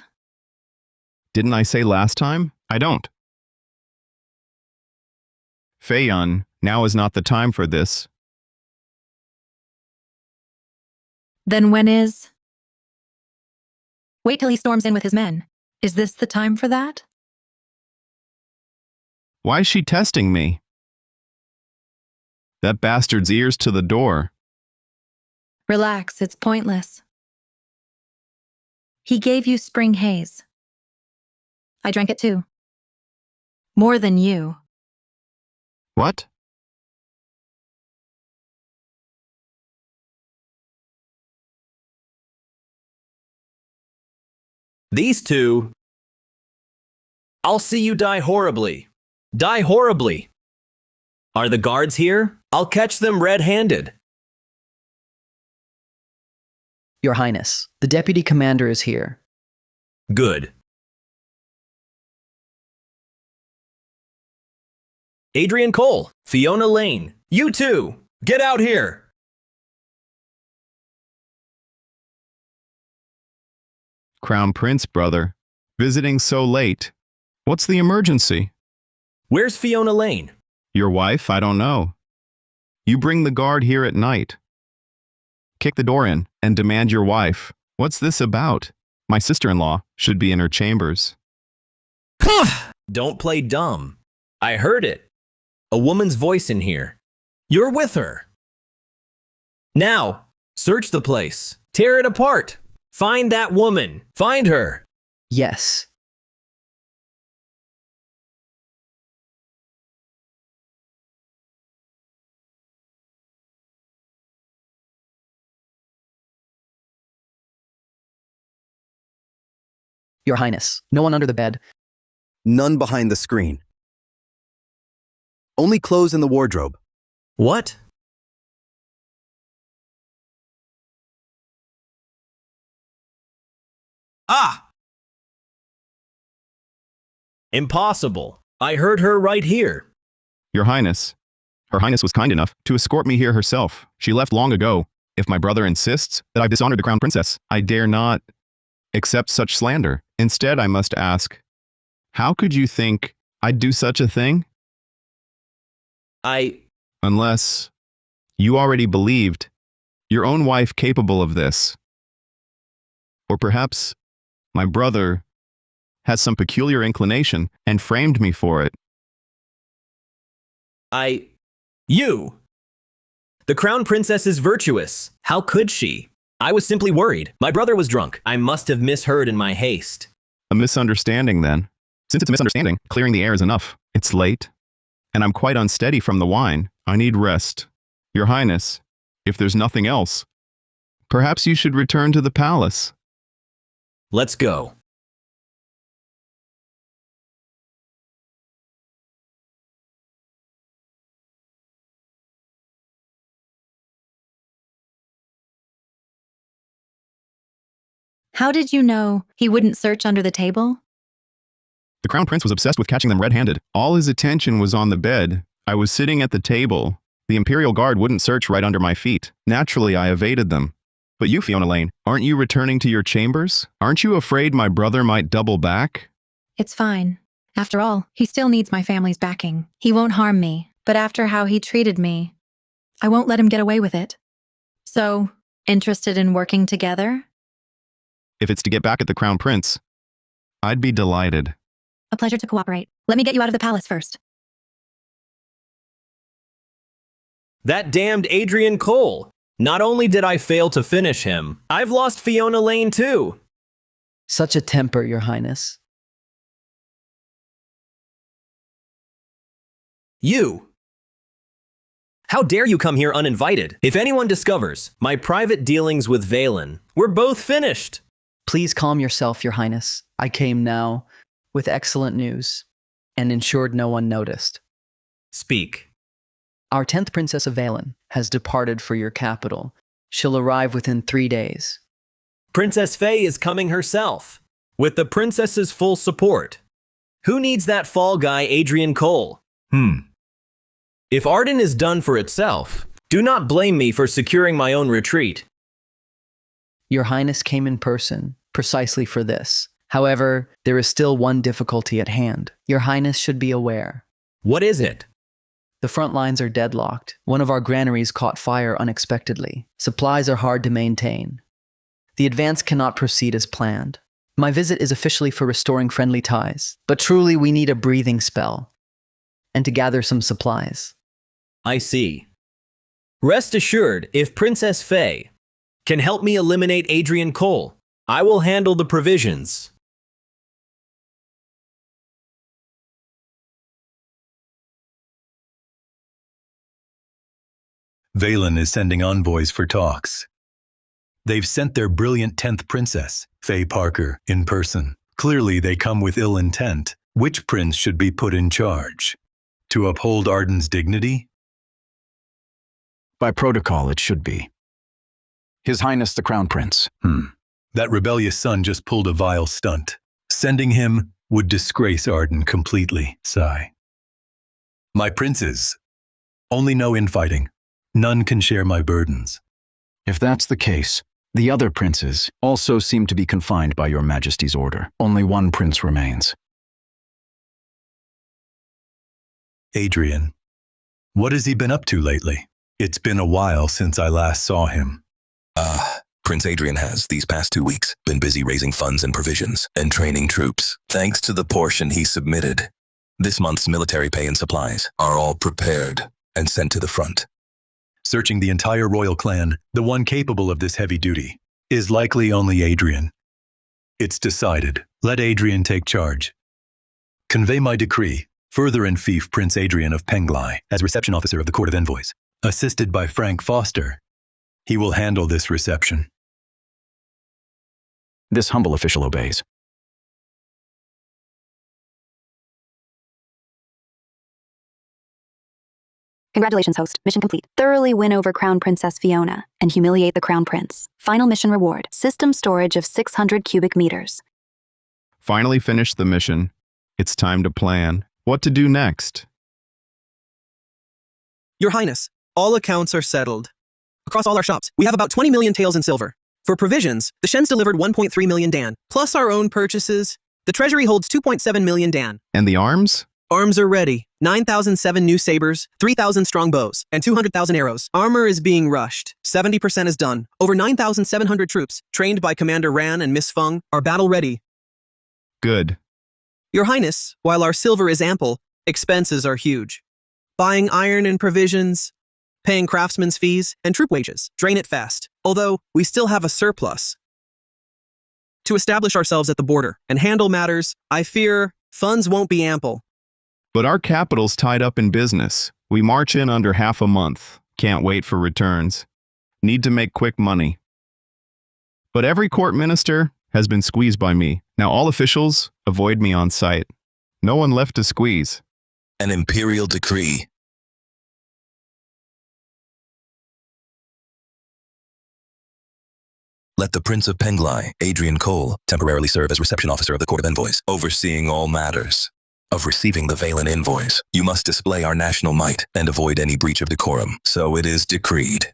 Didn't I say last time? I don't. Fei Yun, now is not the time for this. Then when is? Wait till he storms in with his men. Is this the time for that? Why is she testing me? That bastard's ears to the door. Relax, it's pointless. He gave you spring haze. I drank it too. More than you. What? These two. I'll see you die horribly. Die horribly. Are the guards here? I'll catch them red-handed. Your Highness, the deputy commander is here. Good. Adrian Cole, Fiona Lane, you two, get out here. Crown Prince, brother. Visiting so late. What's the emergency? Where's Fiona Lane? Your wife? I don't know. You bring the guard here at night. Kick the door in and demand your wife. What's this about? My sister-in-law should be in her chambers. Don't play dumb. I heard it. A woman's voice in here. You're with her. Now, search the place. Tear it apart. Find that woman. Find her. Yes. Your Highness, no one under the bed. None behind the screen. Only clothes in the wardrobe. What? Ah! Impossible. I heard her right here. Your Highness. Her Highness was kind enough to escort me here herself. She left long ago. If my brother insists that I've dishonored the Crown Princess, I dare not accept such slander. Instead, I must ask, how could you think I'd do such a thing? Unless you already believed your own wife capable of this. Or perhaps my brother has some peculiar inclination and framed me for it. You! The Crown Princess is virtuous. How could she? I was simply worried. My brother was drunk. I must have misheard in my haste. A misunderstanding, then. Since it's a misunderstanding, clearing the air is enough. It's late, and I'm quite unsteady from the wine. I need rest. Your Highness, if there's nothing else, perhaps you should return to the palace. Let's go. How did you know he wouldn't search under the table? The Crown Prince was obsessed with catching them red-handed. All his attention was on the bed. I was sitting at the table. The Imperial Guard wouldn't search right under my feet. Naturally, I evaded them. But you, Fiona Lane, aren't you returning to your chambers? Aren't you afraid my brother might double back? It's fine. After all, he still needs my family's backing. He won't harm me, but after how he treated me, I won't let him get away with it. So, interested in working together? If it's to get back at the Crown Prince, I'd be delighted. A pleasure to cooperate. Let me get you out of the palace first. That damned Adrian Cole. Not only did I fail to finish him, I've lost Fiona Lane too. Such a temper, Your Highness. You! How dare you come here uninvited? If anyone discovers my private dealings with Valen, we're both finished. Please calm yourself, Your Highness. I came now with excellent news and ensured no one noticed. Speak. Our 10th Princess of Valen has departed for your capital. She'll arrive within 3 days. Princess Faye is coming herself, with the princess's full support. Who needs that fall guy Adrian Cole? If Arden is done for itself, do not blame me for securing my own retreat. Your Highness came in person, precisely for this. However, there is still one difficulty at hand. Your Highness should be aware. What is it? The front lines are deadlocked. One of our granaries caught fire unexpectedly. Supplies are hard to maintain. The advance cannot proceed as planned. My visit is officially for restoring friendly ties, but truly we need a breathing spell and to gather some supplies. I see. Rest assured, if Princess Faye can help me eliminate Adrian Cole, I will handle the provisions. Valen is sending envoys for talks. They've sent their brilliant 10th princess, Faye Parker, in person. Clearly they come with ill intent. Which prince should be put in charge? To uphold Arden's dignity? By protocol, it should be. His Highness the Crown Prince. That rebellious son just pulled a vile stunt. Sending him would disgrace Arden completely, sigh. My princes, only no infighting. None can share my burdens. If that's the case, the other princes also seem to be confined by your Majesty's order. Only one prince remains. Adrian. What has he been up to lately? It's been a while since I last saw him. Prince Adrian has, these past 2 weeks, been busy raising funds and provisions and training troops. Thanks to the portion he submitted, this month's military pay and supplies are all prepared and sent to the front. Searching the entire royal clan, the one capable of this heavy duty is likely only Adrian. It's decided. Let Adrian take charge. Convey my decree. Further enfief Prince Adrian of Penglai as reception officer of the Court of Envoys, assisted by Frank Foster. He will handle this reception. This humble official obeys. Congratulations, host. Mission complete. Thoroughly win over Crown Princess Fiona and humiliate the Crown Prince. Final mission reward. System storage of 600 cubic meters. Finally finished the mission. It's time to plan. What to do next? Your Highness, all accounts are settled. Across all our shops, we have about 20 million taels in silver. For provisions, the Shens delivered 1.3 million dan. Plus our own purchases, the treasury holds 2.7 million dan. And the arms? Arms are ready. 9,007 new sabers, 3,000 strong bows, and 200,000 arrows. Armor is being rushed. 70% is done. Over 9,700 troops, trained by Commander Ran and Miss Feng, are battle ready. Good. Your Highness, while our silver is ample, expenses are huge. Buying iron and provisions, paying craftsmen's fees, and troop wages drain it fast, although we still have a surplus. To establish ourselves at the border and handle matters, I fear funds won't be ample. But our capital's tied up in business. We march in under half a month. Can't wait for returns. Need to make quick money. But every court minister has been squeezed by me. Now all officials avoid me on sight. No one left to squeeze. An imperial decree. Let the Prince of Penglai, Adrian Cole, temporarily serve as reception officer of the Court of Envoys, overseeing all matters of receiving the Valen invoice. You must display our national might and avoid any breach of decorum. So it is decreed.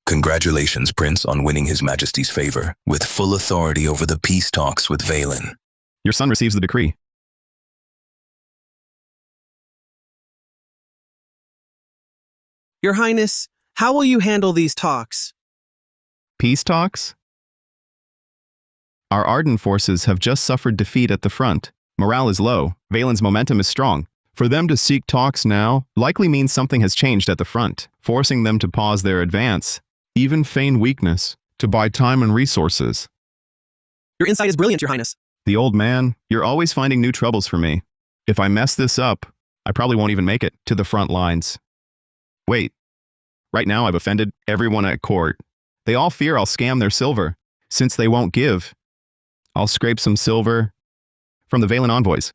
Congratulations, Prince, on winning His Majesty's favor, with full authority over the peace talks with Valen. Your son receives the decree. Your Highness, how will you handle these talks? Peace talks? Our Arden forces have just suffered defeat at the front. Morale is low. Valen's momentum is strong. For them to seek talks now likely means something has changed at the front, forcing them to pause their advance, even feign weakness, to buy time and resources. Your insight is brilliant, Your Highness. The old man, you're always finding new troubles for me. If I mess this up, I probably won't even make it to the front lines. Wait. Right now I've offended everyone at court. They all fear I'll scam their silver. Since they won't give, I'll scrape some silver from the Valen envoys.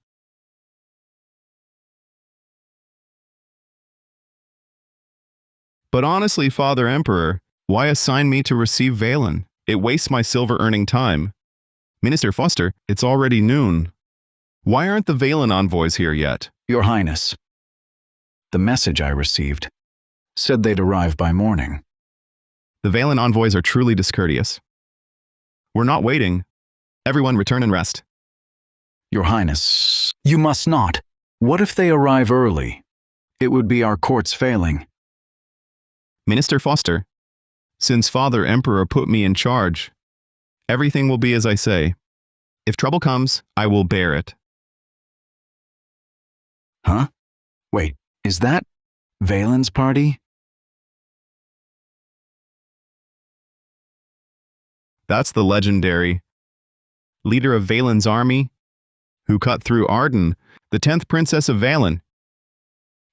But honestly, Father Emperor, why assign me to receive Valen? It wastes my silver earning time. Minister Foster, it's already noon. Why aren't the Valen envoys here yet? Your Highness, the message I received said they'd arrive by morning. The Valen envoys are truly discourteous. We're not waiting. Everyone return and rest. Your Highness, you must not. What if they arrive early? It would be our court's failing. Minister Foster, since Father Emperor put me in charge, everything will be as I say. If trouble comes, I will bear it. Huh? Wait, is that Valen's party? That's the legendary leader of Valen's army, who cut through Arden, the 10th princess of Valen.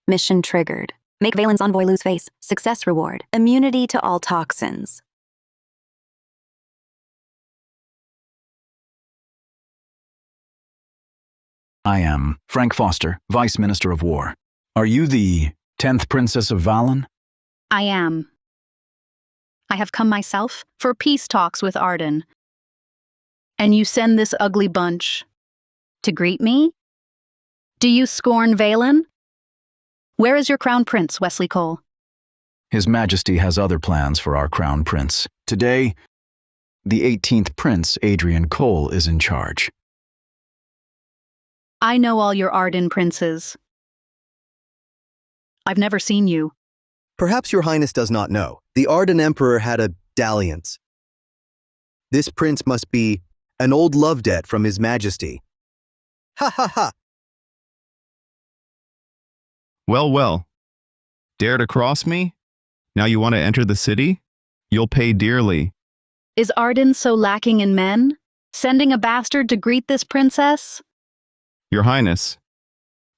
Mission triggered. Make Valen's envoy lose face. Success reward. Immunity to all toxins. I am Frank Foster, Vice Minister of War. Are you the 10th Princess of Valen? I am. I have come myself for peace talks with Arden. And you send this ugly bunch to greet me? Do you scorn Valen? Where is your crown prince, Wesley Cole? His Majesty has other plans for our crown prince. Today, the 18th Prince, Adrian Cole, is in charge. I know all your Arden princes. I've never seen you. Perhaps your highness does not know. The Arden Emperor had a dalliance. This prince must be an old love debt from his majesty. Ha ha ha! Well, well. Dare to cross me? Now you want to enter the city? You'll pay dearly. Is Arden so lacking in men? Sending a bastard to greet this princess? Your Highness,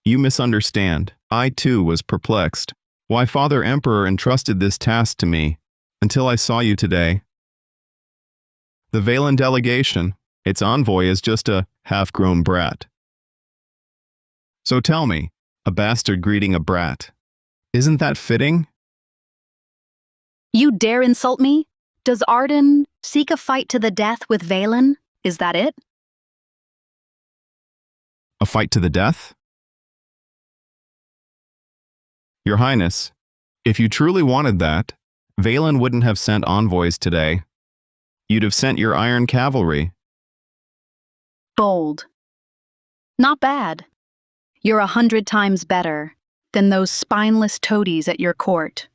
you misunderstand. I too was perplexed. Why Father Emperor entrusted this task to me, until I saw you today. The Valen delegation, its envoy is just a half-grown brat. So tell me, a bastard greeting a brat, isn't that fitting? You dare insult me? Does Arden seek a fight to the death with Valen? Is that it? A fight to the death? Your Highness, if you truly wanted that, Valen wouldn't have sent envoys today. You'd have sent your iron cavalry. Bold. Not bad. You're 100 times better than those spineless toadies at your court.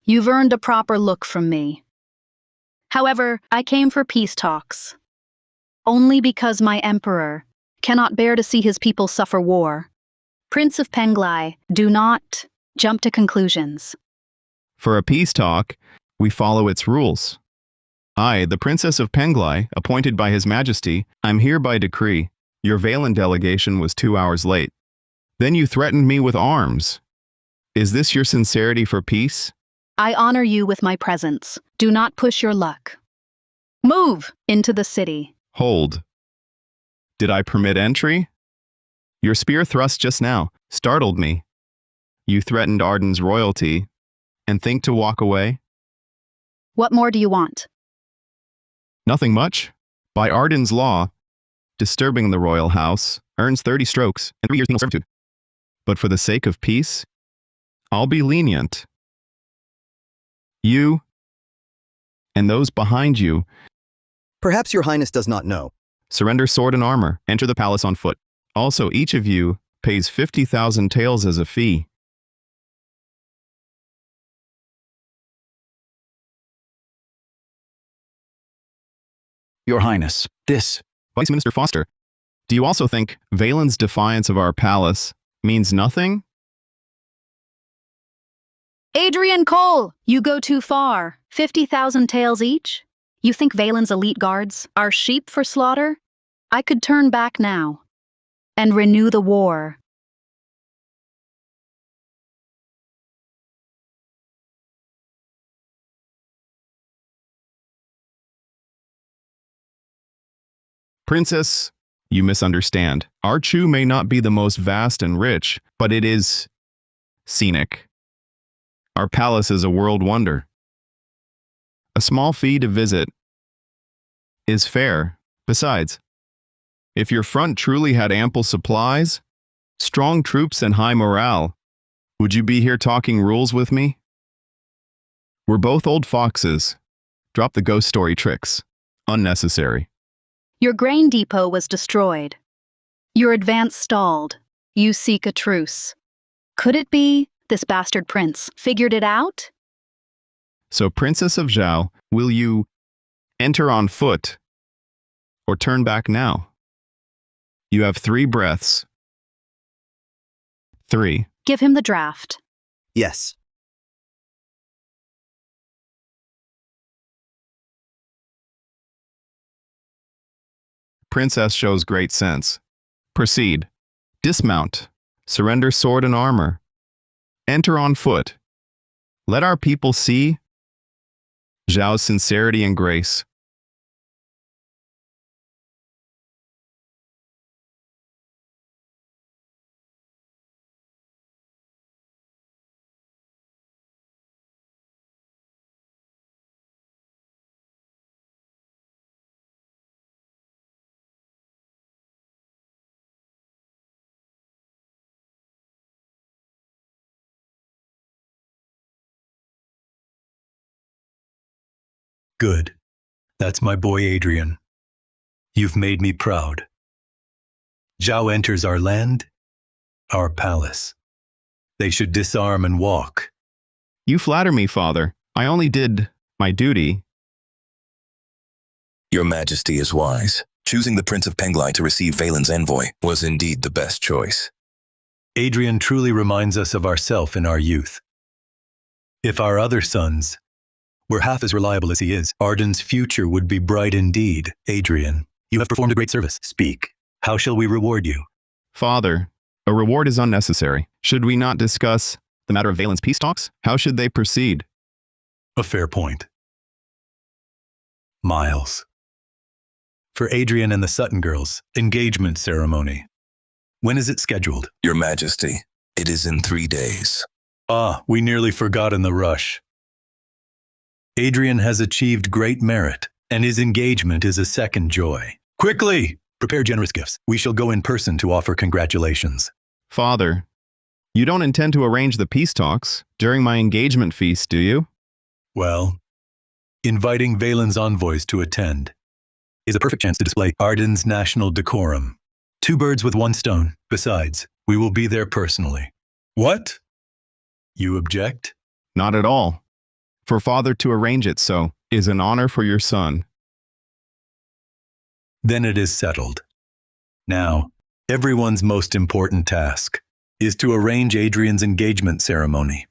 You've earned a proper look from me. However, I came for peace talks. Only because my emperor cannot bear to see his people suffer war. Prince of Penglai, do not jump to conclusions. For a peace talk, we follow its rules. I, the Princess of Penglai, appointed by His Majesty, I'm here by decree. Your Valen delegation was 2 hours late. Then you threatened me with arms. Is this your sincerity for peace? I honor you with my presence. Do not push your luck. Move into the city. Hold. Did I permit entry? Your spear thrust just now startled me. You threatened Arden's royalty, and think to walk away? What more do you want? Nothing much. By Arden's law, disturbing the royal house earns 30 strokes and 3 years penal servitude. But for the sake of peace, I'll be lenient. You, and those behind you, Perhaps your highness does not know. surrender sword and armor, enter the palace on foot. Also, each of you pays 50,000 taels as a fee. Your Highness, this... Vice Minister Foster, do you also think Valen's defiance of our palace means nothing? Adrian Cole, you go too far. 50,000 taels each? You think Valen's elite guards are sheep for slaughter? I could turn back now and renew the war. Princess, you misunderstand. Our Chu may not be the most vast and rich, but it is scenic. Our palace is a world wonder. A small fee to visit is fair. Besides, if your front truly had ample supplies, strong troops and high morale, would you be here talking rules with me? We're both old foxes. Drop the ghost story tricks. Unnecessary. Your grain depot was destroyed. Your advance stalled. You seek a truce. Could it be this bastard prince figured it out? So, Princess of Zhao, will you enter on foot or turn back now? You have 3 breaths. 3. Give him the draft. Yes. Princess shows great sense. Proceed. Dismount. Surrender sword and armor. Enter on foot. Let our people see Zhao's sincerity and grace. Good. That's my boy Adrian. You've made me proud. Zhao enters our land, our palace. They should disarm and walk. You flatter me, father. I only did my duty. Your Majesty is wise. Choosing the Prince of Penglai to receive Valen's envoy was indeed the best choice. Adrian truly reminds us of ourself in our youth. If our other sons were half as reliable as he is, Arden's future would be bright indeed. Adrian, you have performed a great service. Speak. How shall we reward you? Father, a reward is unnecessary. Should we not discuss the matter of Valen's peace talks? How should they proceed? A fair point. Miles. For Adrian and the Sutton girls, engagement ceremony. When is it scheduled? Your Majesty, it is in 3 days. Ah, we nearly forgot in the rush. Adrian has achieved great merit, and his engagement is a second joy. Quickly! Prepare generous gifts. We shall go in person to offer congratulations. Father, you don't intend to arrange the peace talks during my engagement feast, do you? Well, inviting Valen's envoys to attend is a perfect chance to display Arden's national decorum. 2 birds with 1 stone. Besides, we will be there personally. What? You object? Not at all. For father to arrange it so is an honor for your son. Then it is settled. Now, everyone's most important task is to arrange Adrian's engagement ceremony.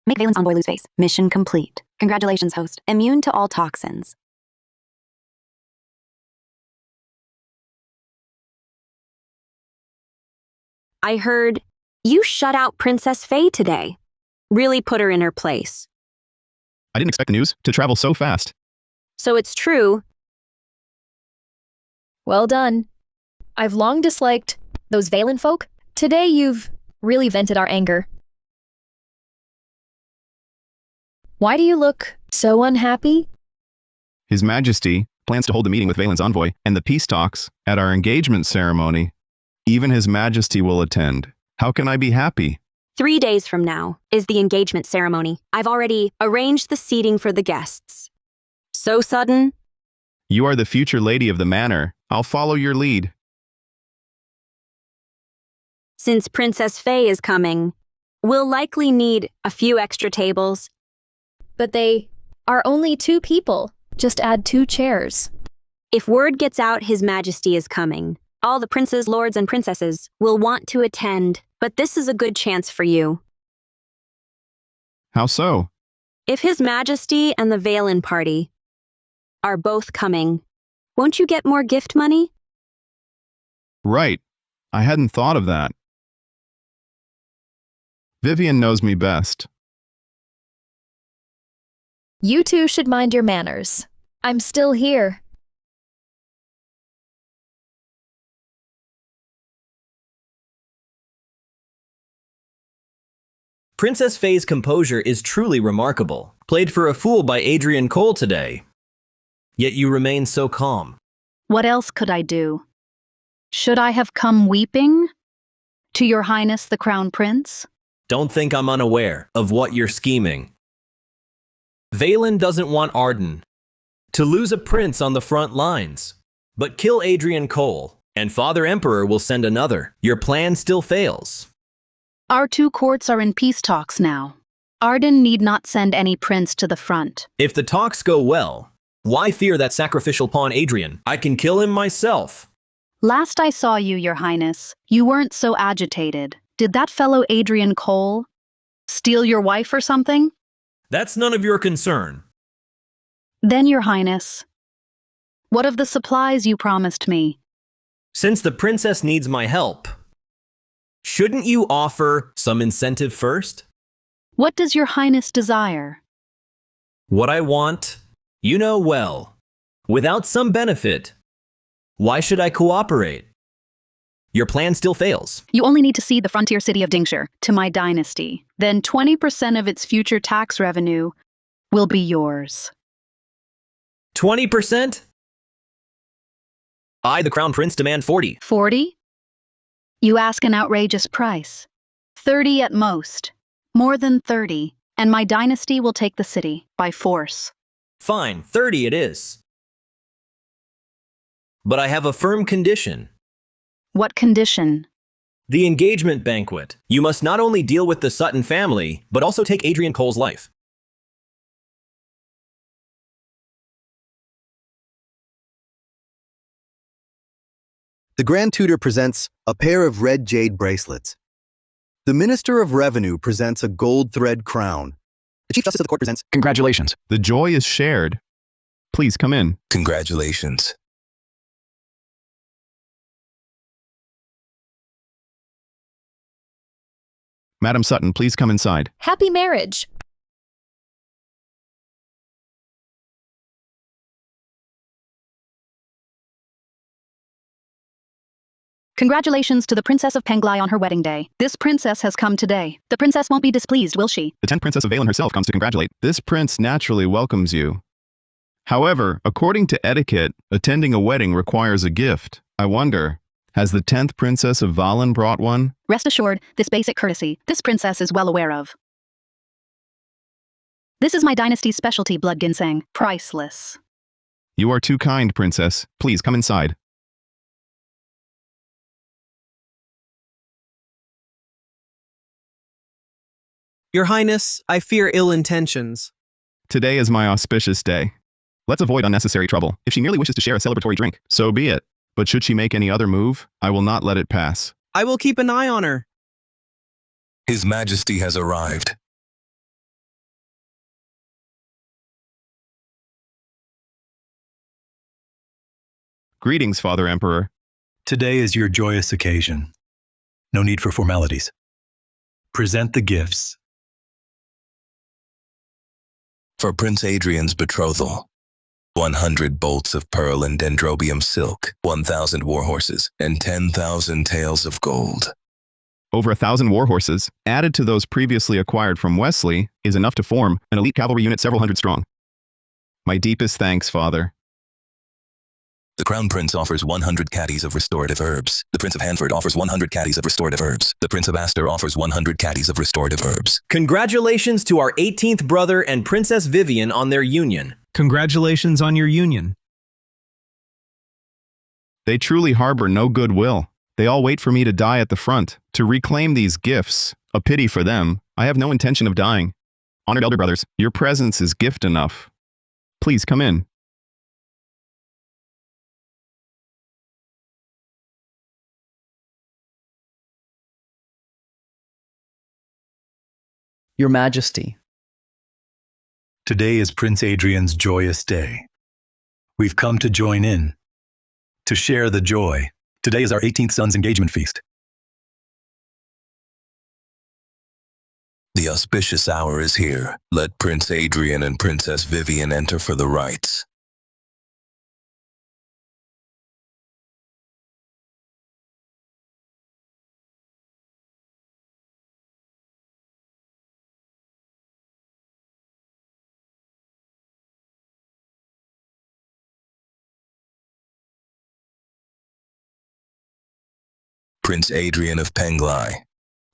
Make Valen's envoy lose face. Mission complete. Congratulations, host. Immune to all toxins. I heard you shut out Princess Faye today. Really put her in her place. I didn't expect the news to travel so fast. So it's true. Well done. I've long disliked those Valen folk. Today you've really vented our anger. Why do you look so unhappy? His Majesty plans to hold a meeting with Valen's envoy and the peace talks at our engagement ceremony. Even His Majesty will attend. How can I be happy? 3 days from now is the engagement ceremony. I've already arranged the seating for the guests. So sudden? You are the future lady of the manor. I'll follow your lead. Since Princess Faye is coming, we'll likely need a few extra tables. But they are only 2 people. Just add 2 chairs. If word gets out His Majesty is coming, all the princes, lords, and princesses will want to attend, but this is a good chance for you. How so? If His Majesty and the Valen party are both coming, won't you get more gift money? Right. I hadn't thought of that. Vivian knows me best. You 2 should mind your manners. I'm still here. Princess Faye's composure is truly remarkable. Played for a fool by Adrian Cole today. Yet you remain so calm. What else could I do? Should I have come weeping? To your Highness the Crown Prince? Don't think I'm unaware of what you're scheming. Valen doesn't want Arden to lose a prince on the front lines, but kill Adrian Cole, and Father Emperor will send another. Your plan still fails. Our 2 courts are in peace talks now. Arden need not send any prince to the front. If the talks go well, why fear that sacrificial pawn Adrian? I can kill him myself. Last I saw you, Your Highness, you weren't so agitated. Did that fellow Adrian Cole steal your wife or something? That's none of your concern. Then, Your Highness, what of the supplies you promised me? Since the princess needs my help, shouldn't you offer some incentive first? What does Your Highness desire? What I want, you know well. Without some benefit, why should I cooperate? Your plan still fails. You only need to cede the frontier city of Dingshire to my dynasty. Then 20% of its future tax revenue will be yours. 20%? I, the Crown Prince, demand 40. 40? You ask an outrageous price. 30 at most. More than 30, and my dynasty will take the city by force. Fine, 30 it is. But I have a firm condition. What condition? The engagement banquet. You must not only deal with the Sutton family, but also take Adrian Cole's life. The Grand Tutor presents a pair of red jade bracelets. The Minister of Revenue presents a gold thread crown. The Chief Justice of the Court presents... Congratulations. The joy is shared. Please come in. Congratulations. Madam Sutton, please come inside. Happy marriage! Congratulations to the Princess of Penglai on her wedding day. This princess has come today. The princess won't be displeased, will she? The 10th Princess of Valen herself comes to congratulate. This prince naturally welcomes you. However, according to etiquette, attending a wedding requires a gift. I wonder, has the 10th Princess of Valen brought one? Rest assured, this basic courtesy, this princess is well aware of. This is my dynasty's specialty, blood ginseng. Priceless. You are too kind, Princess. Please come inside. Your Highness, I fear ill intentions. Today is my auspicious day. Let's avoid unnecessary trouble. If she merely wishes to share a celebratory drink, so be it. But should she make any other move, I will not let it pass. I will keep an eye on her. His Majesty has arrived. Greetings, Father Emperor. Today is your joyous occasion. No need for formalities. Present the gifts. For Prince Adrian's betrothal, 100 bolts of pearl and dendrobium silk, 1,000 war horses, and 10,000 taels of gold. Over 1,000 war horses, added to those previously acquired from Wesley, is enough to form an elite cavalry unit several hundred strong. My deepest thanks, Father. The Crown Prince offers 100 caddies of restorative herbs. The Prince of Hanford offers 100 caddies of restorative herbs. The Prince of Astor offers 100 caddies of restorative herbs. Congratulations to our 18th brother and Princess Vivian on their union. Congratulations on your union. They truly harbor no goodwill. They all wait for me to die at the front, to reclaim these gifts. A pity for them. I have no intention of dying. Honored elder brothers, your presence is gift enough. Please come in. Your Majesty. Today is Prince Adrian's joyous day. We've come to join in, to share the joy. Today is our 18th son's engagement feast. The auspicious hour is here. Let Prince Adrian and Princess Vivian enter for the rites. Prince Adrian of Penglai,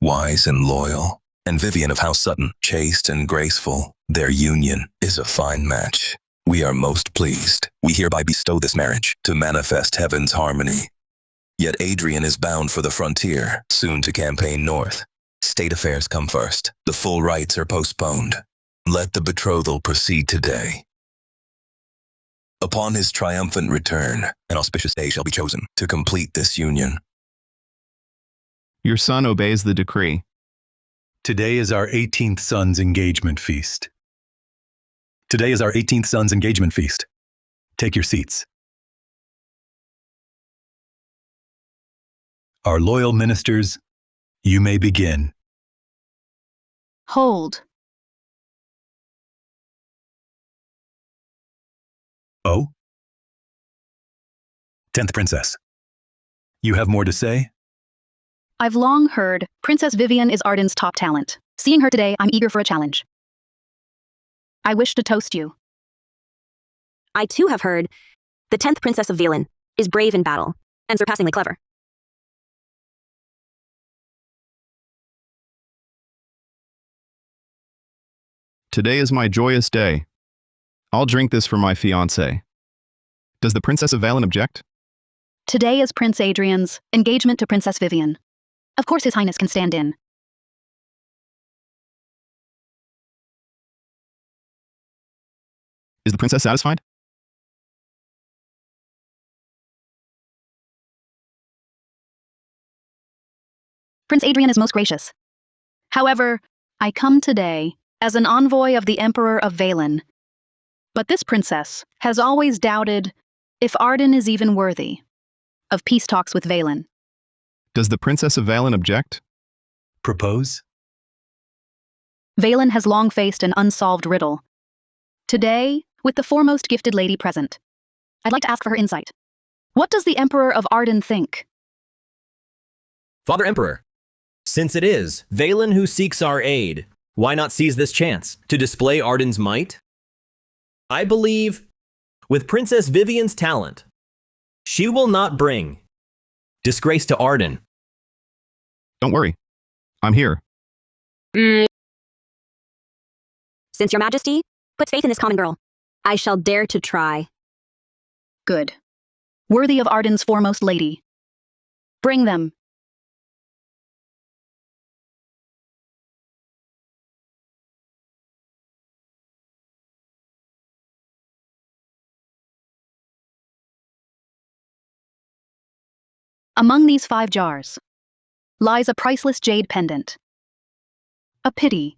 wise and loyal, and Vivian of House Sutton, chaste and graceful. Their union is a fine match. We are most pleased. We hereby bestow this marriage to manifest heaven's harmony. Yet Adrian is bound for the frontier, soon to campaign north. State affairs come first. The full rites are postponed. Let the betrothal proceed today. Upon his triumphant return, an auspicious day shall be chosen to complete this union. Your son obeys the decree. Today is our 18th son's engagement feast. Today is our 18th son's engagement feast. Take your seats. Our loyal ministers, you may begin. Hold. Oh? 10th Princess. You have more to say? I've long heard Princess Vivian is Arden's top talent. Seeing her today, I'm eager for a challenge. I wish to toast you. I too have heard the 10th Princess of Velen is brave in battle and surpassingly clever. Today is my joyous day. I'll drink this for my fiancé. Does the Princess of Valen object? Today is Prince Adrian's engagement to Princess Vivian. Of course His Highness can stand in. Is the princess satisfied? Prince Adrian is most gracious. However, I come today as an envoy of the Emperor of Valen. But this princess has always doubted if Arden is even worthy of peace talks with Valen. Does the Princess of Valen object? Propose? Valen has long faced an unsolved riddle. Today, with the foremost gifted lady present, I'd like to ask for her insight. What does the Emperor of Arden think? Father Emperor, since it is Valen who seeks our aid, why not seize this chance to display Arden's might? I believe, with Princess Vivian's talent, she will not bring disgrace to Arden. Don't worry. I'm here. Since your majesty puts faith in this common girl, I shall dare to try. Good. Worthy of Arden's foremost lady. Bring them. Among these 5 jars lies a priceless jade pendant. A pity.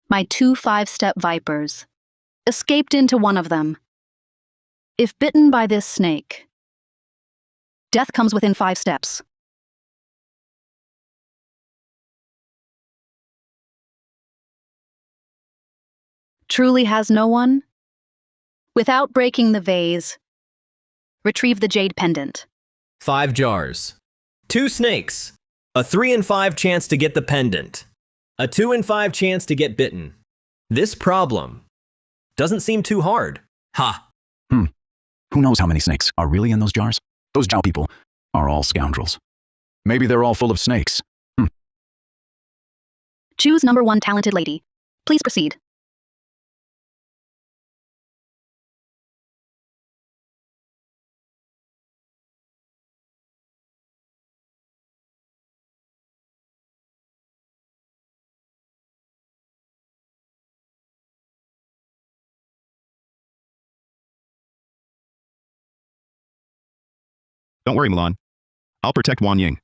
My 2 5-step vipers escaped into one of them. If bitten by this snake, death comes within 5 steps. Truly has no one? Without breaking the vase, retrieve the jade pendant. 5 jars. 2 snakes. A 3 in 5 chance to get the pendant. A 2 in 5 chance to get bitten. This problem doesn't seem too hard. Ha! Who knows how many snakes are really in those jars? Those Zhao people are all scoundrels. Maybe they're all full of snakes. Choose number 1 talented lady. Please proceed. Don't worry, Milan. I'll protect Wan Ying.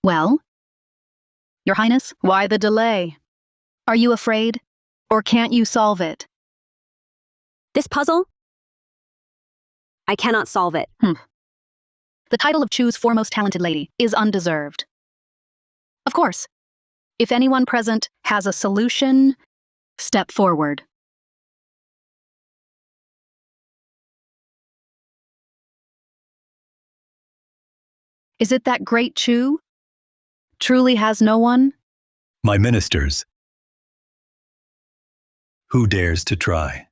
Well? Your Highness, why the delay? Are you afraid? Or can't you solve it? This puzzle? I cannot solve it. The title of Choose Foremost Talented Lady is undeserved. Of course, if anyone present has a solution, step forward. Is it that great Chu? Truly has no one? My ministers. Who dares to try?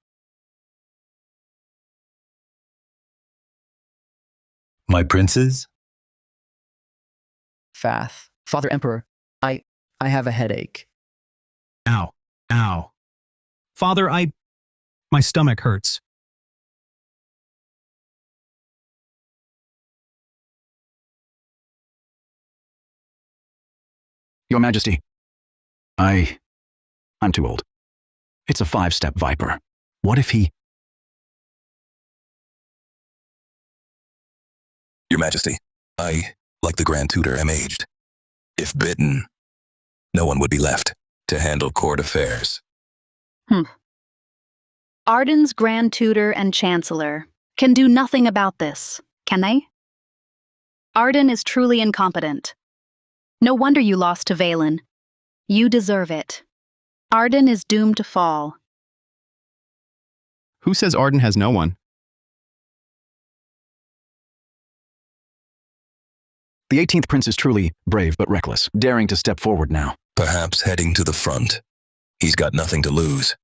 My princes? Fath. Father Emperor, I have a headache. Ow. Ow. Father, my stomach hurts. Your Majesty, I'm too old. It's a 5-step viper. What if he... Your Majesty, I, like the Grand Tutor, am aged. If bitten, no one would be left to handle court affairs. Arden's Grand Tutor and Chancellor can do nothing about this, can they? Arden is truly incompetent. No wonder you lost to Valen. You deserve it. Arden is doomed to fall. Who says Arden has no one? The 18th Prince is truly brave but reckless, daring to step forward now. Perhaps heading to the front. He's got nothing to lose.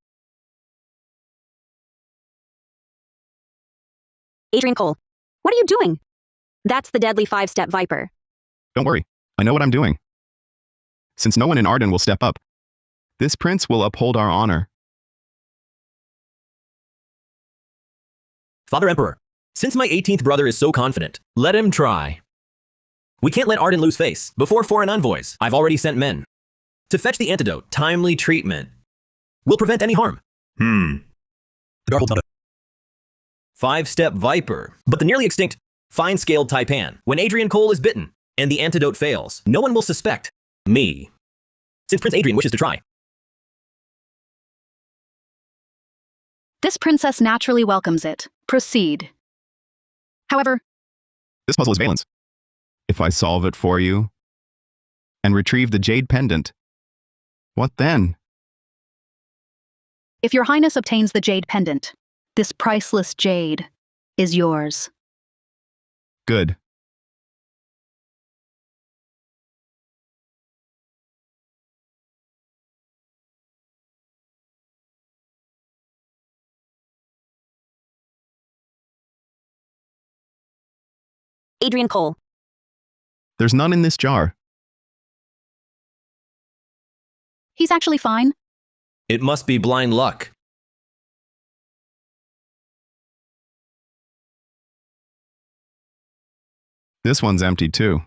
Adrian Cole, what are you doing? That's the deadly 5-step viper. Don't worry, I know what I'm doing. Since no one in Arden will step up, this prince will uphold our honor. Father Emperor, since my 18th brother is so confident, let him try. We can't let Arden lose face before foreign envoys. I've already sent men. To fetch the antidote, timely treatment will prevent any harm. The guard holds not a 5-step viper, but the nearly extinct fine-scaled taipan. When Adrian Cole is bitten and the antidote fails, no one will suspect me, since Prince Adrian wishes to try. This princess naturally welcomes it. Proceed. However, This puzzle is Valen's. If I solve it for you and retrieve the jade pendant, what then? if your highness obtains the jade pendant, this priceless jade is yours. Good. Adrian Cole. There's none in this jar. He's actually fine. It must be blind luck. This one's empty too.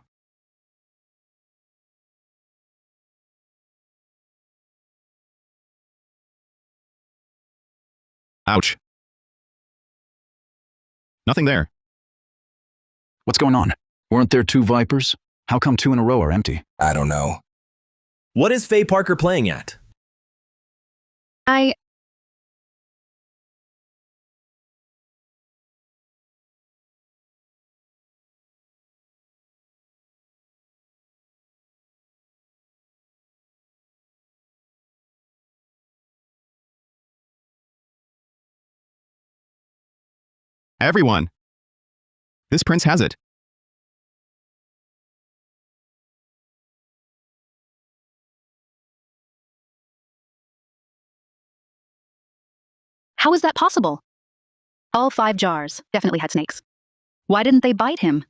Ouch. Nothing there. What's going on? Weren't there 2 vipers? How come 2 in a row are empty? I don't know. What is Faye Parker playing at? Everyone. This prince has it. How is that possible? All 5 jars definitely had snakes. Why didn't they bite him?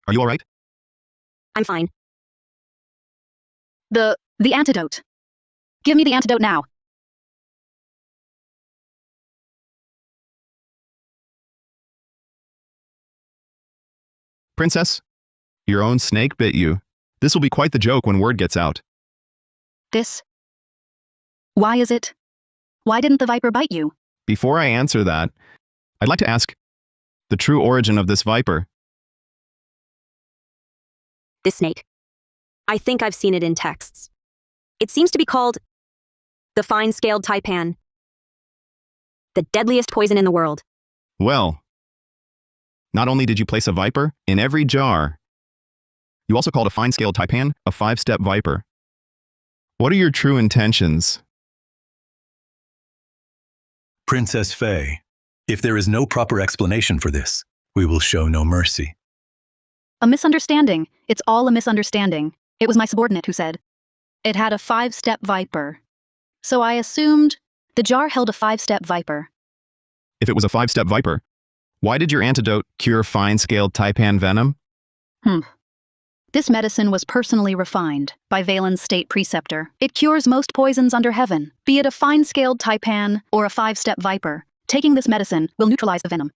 Are you all right? I'm fine. The antidote. Give me the antidote now. Princess, your own snake bit you. This will be quite the joke when word gets out. This? Why is it? Why didn't the viper bite you? Before I answer that, I'd like to ask the true origin of this viper. This snake. I think I've seen it in texts. It seems to be called the fine-scaled taipan. The deadliest poison in the world. Well, not only did you place a viper in every jar, you also called a fine-scaled taipan a 5-step viper. What are your true intentions? Princess Faye, if there is no proper explanation for this, we will show no mercy. A misunderstanding. It's all a misunderstanding. It was my subordinate who said. It had a 5-step viper. So I assumed the jar held a 5-step viper. If it was a 5-step viper, why did your antidote cure fine-scaled taipan venom? This medicine was personally refined by Valen's state preceptor. It cures most poisons under heaven, be it a fine-scaled taipan or a 5-step viper. Taking this medicine will neutralize the venom.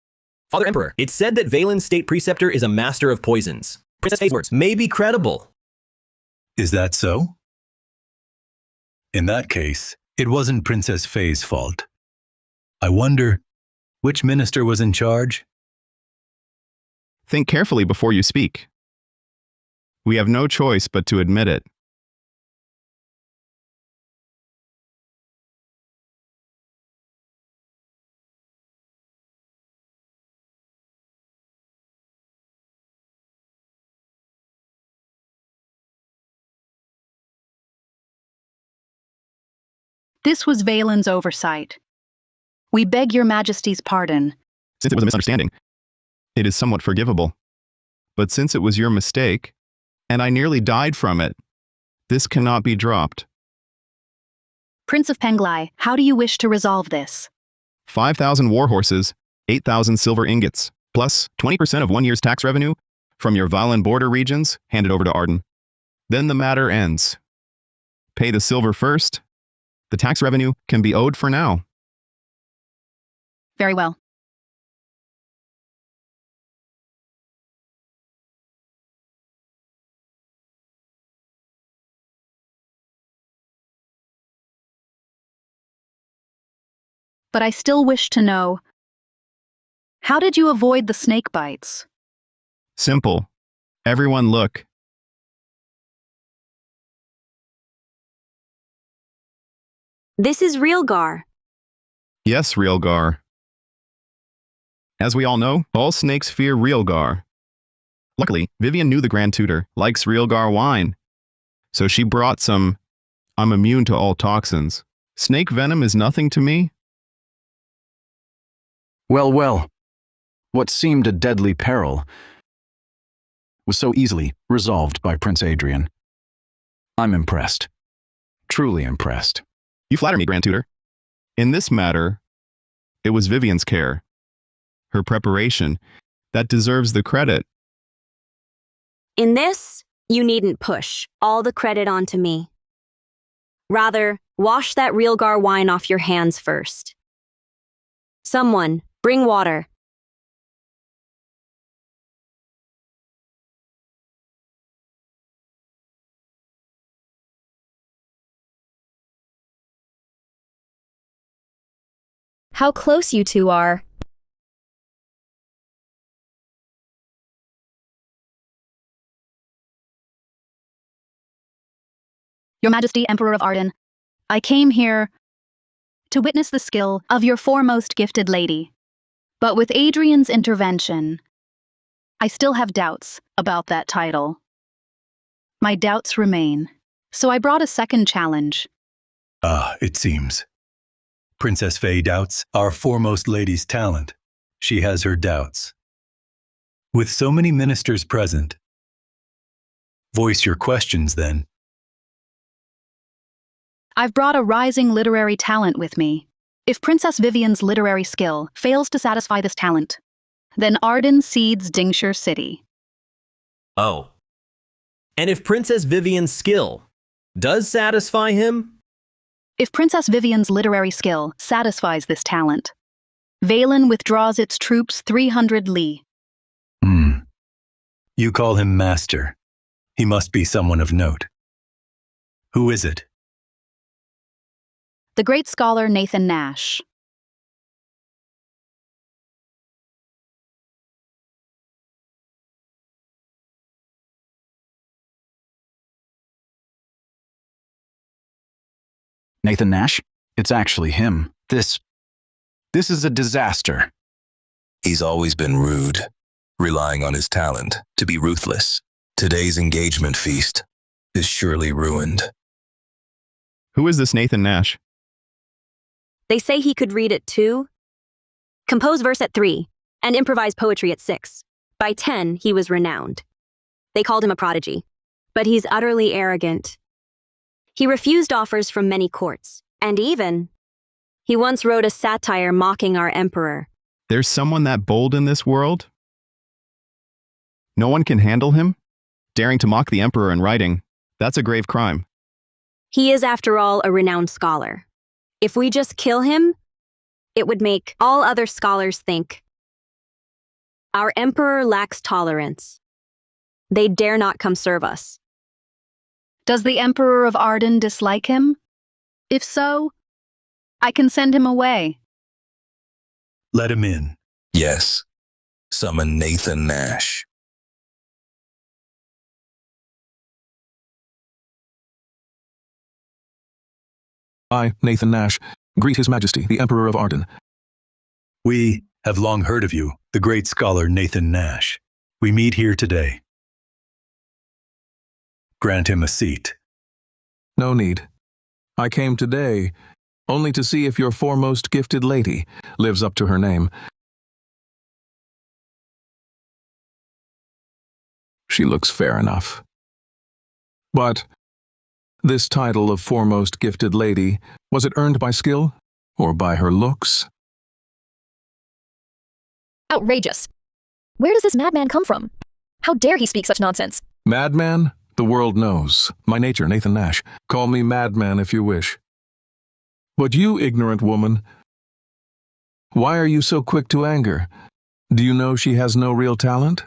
Father Emperor, it's said that Valen's state preceptor is a master of poisons. Princess Faye's words may be credible. Is that so? In that case, it wasn't Princess Faye's fault. I wonder, which minister was in charge? Think carefully before you speak. We have no choice but to admit it. This was Valen's oversight. We beg your majesty's pardon. Since it was a misunderstanding, it is somewhat forgivable. But since it was your mistake, and I nearly died from it, this cannot be dropped. Prince of Penglai, how do you wish to resolve this? 5,000 war horses, 8,000 silver ingots, plus 20% of 1 year's tax revenue from your Valen border regions handed over to Arden. Then the matter ends. Pay the silver first. The tax revenue can be owed for now. Very well. But I still wish to know, how did you avoid the snake bites? Simple. Everyone look. This is Realgar. Yes, Realgar. As we all know, all snakes fear Realgar. Luckily, Vivian knew the Grand Tutor likes Realgar wine, so she brought some. I'm immune to all toxins. Snake venom is nothing to me. Well, well. What seemed a deadly peril was so easily resolved by Prince Adrian. I'm impressed. Truly impressed. You flatter me, Grand Tutor. In this matter, it was Vivian's care, her preparation, that deserves the credit. In this, you needn't push all the credit onto me. Rather, wash that Realgar wine off your hands first. Someone, bring water. How close you two are. Your Majesty, Emperor of Arden, I came here to witness the skill of your foremost gifted lady. But with Adrian's intervention, I still have doubts about that title. My doubts remain, so I brought a second challenge. It seems. Princess Faye doubts our foremost lady's talent. She has her doubts. With so many ministers present, voice your questions then. I've brought a rising literary talent with me. If Princess Vivian's literary skill fails to satisfy this talent, then Arden cedes Dingshire City. Oh. And if Princess Vivian's skill does satisfy him? If Princess Vivian's literary skill satisfies this talent, Valen withdraws its troops 300 li. You call him master. He must be someone of note. Who is it? The great scholar Nathan Nash. Nathan Nash? It's actually him. This is a disaster. He's always been rude, relying on his talent to be ruthless. Today's engagement feast is surely ruined. Who is this Nathan Nash? They say he could read at 2, compose verse at 3, and improvise poetry at 6. By 10, he was renowned. They called him a prodigy, but he's utterly arrogant. He refused offers from many courts, and even he once wrote a satire mocking our emperor. There's someone that bold in this world? No one can handle him? Daring to mock the emperor in writing, that's a grave crime. He is, after all, a renowned scholar. If we just kill him, it would make all other scholars think. Our emperor lacks tolerance. They dare not come serve us. Does the Emperor of Arden dislike him? If so, I can send him away. Let him in. Yes. Summon Nathan Nash. I, Nathan Nash, greet His Majesty, the Emperor of Arden. We have long heard of you, the great scholar Nathan Nash. We meet here today. Grant him a seat. No need. I came today only to see if your foremost gifted lady lives up to her name. She looks fair enough. But this title of foremost gifted lady, was it earned by skill or by her looks? Outrageous. Where does this madman come from? How dare he speak such nonsense? Madman? The world knows. My nature, Nathan Nash. Call me madman if you wish. But you, ignorant woman, why are you so quick to anger? Do you know she has no real talent?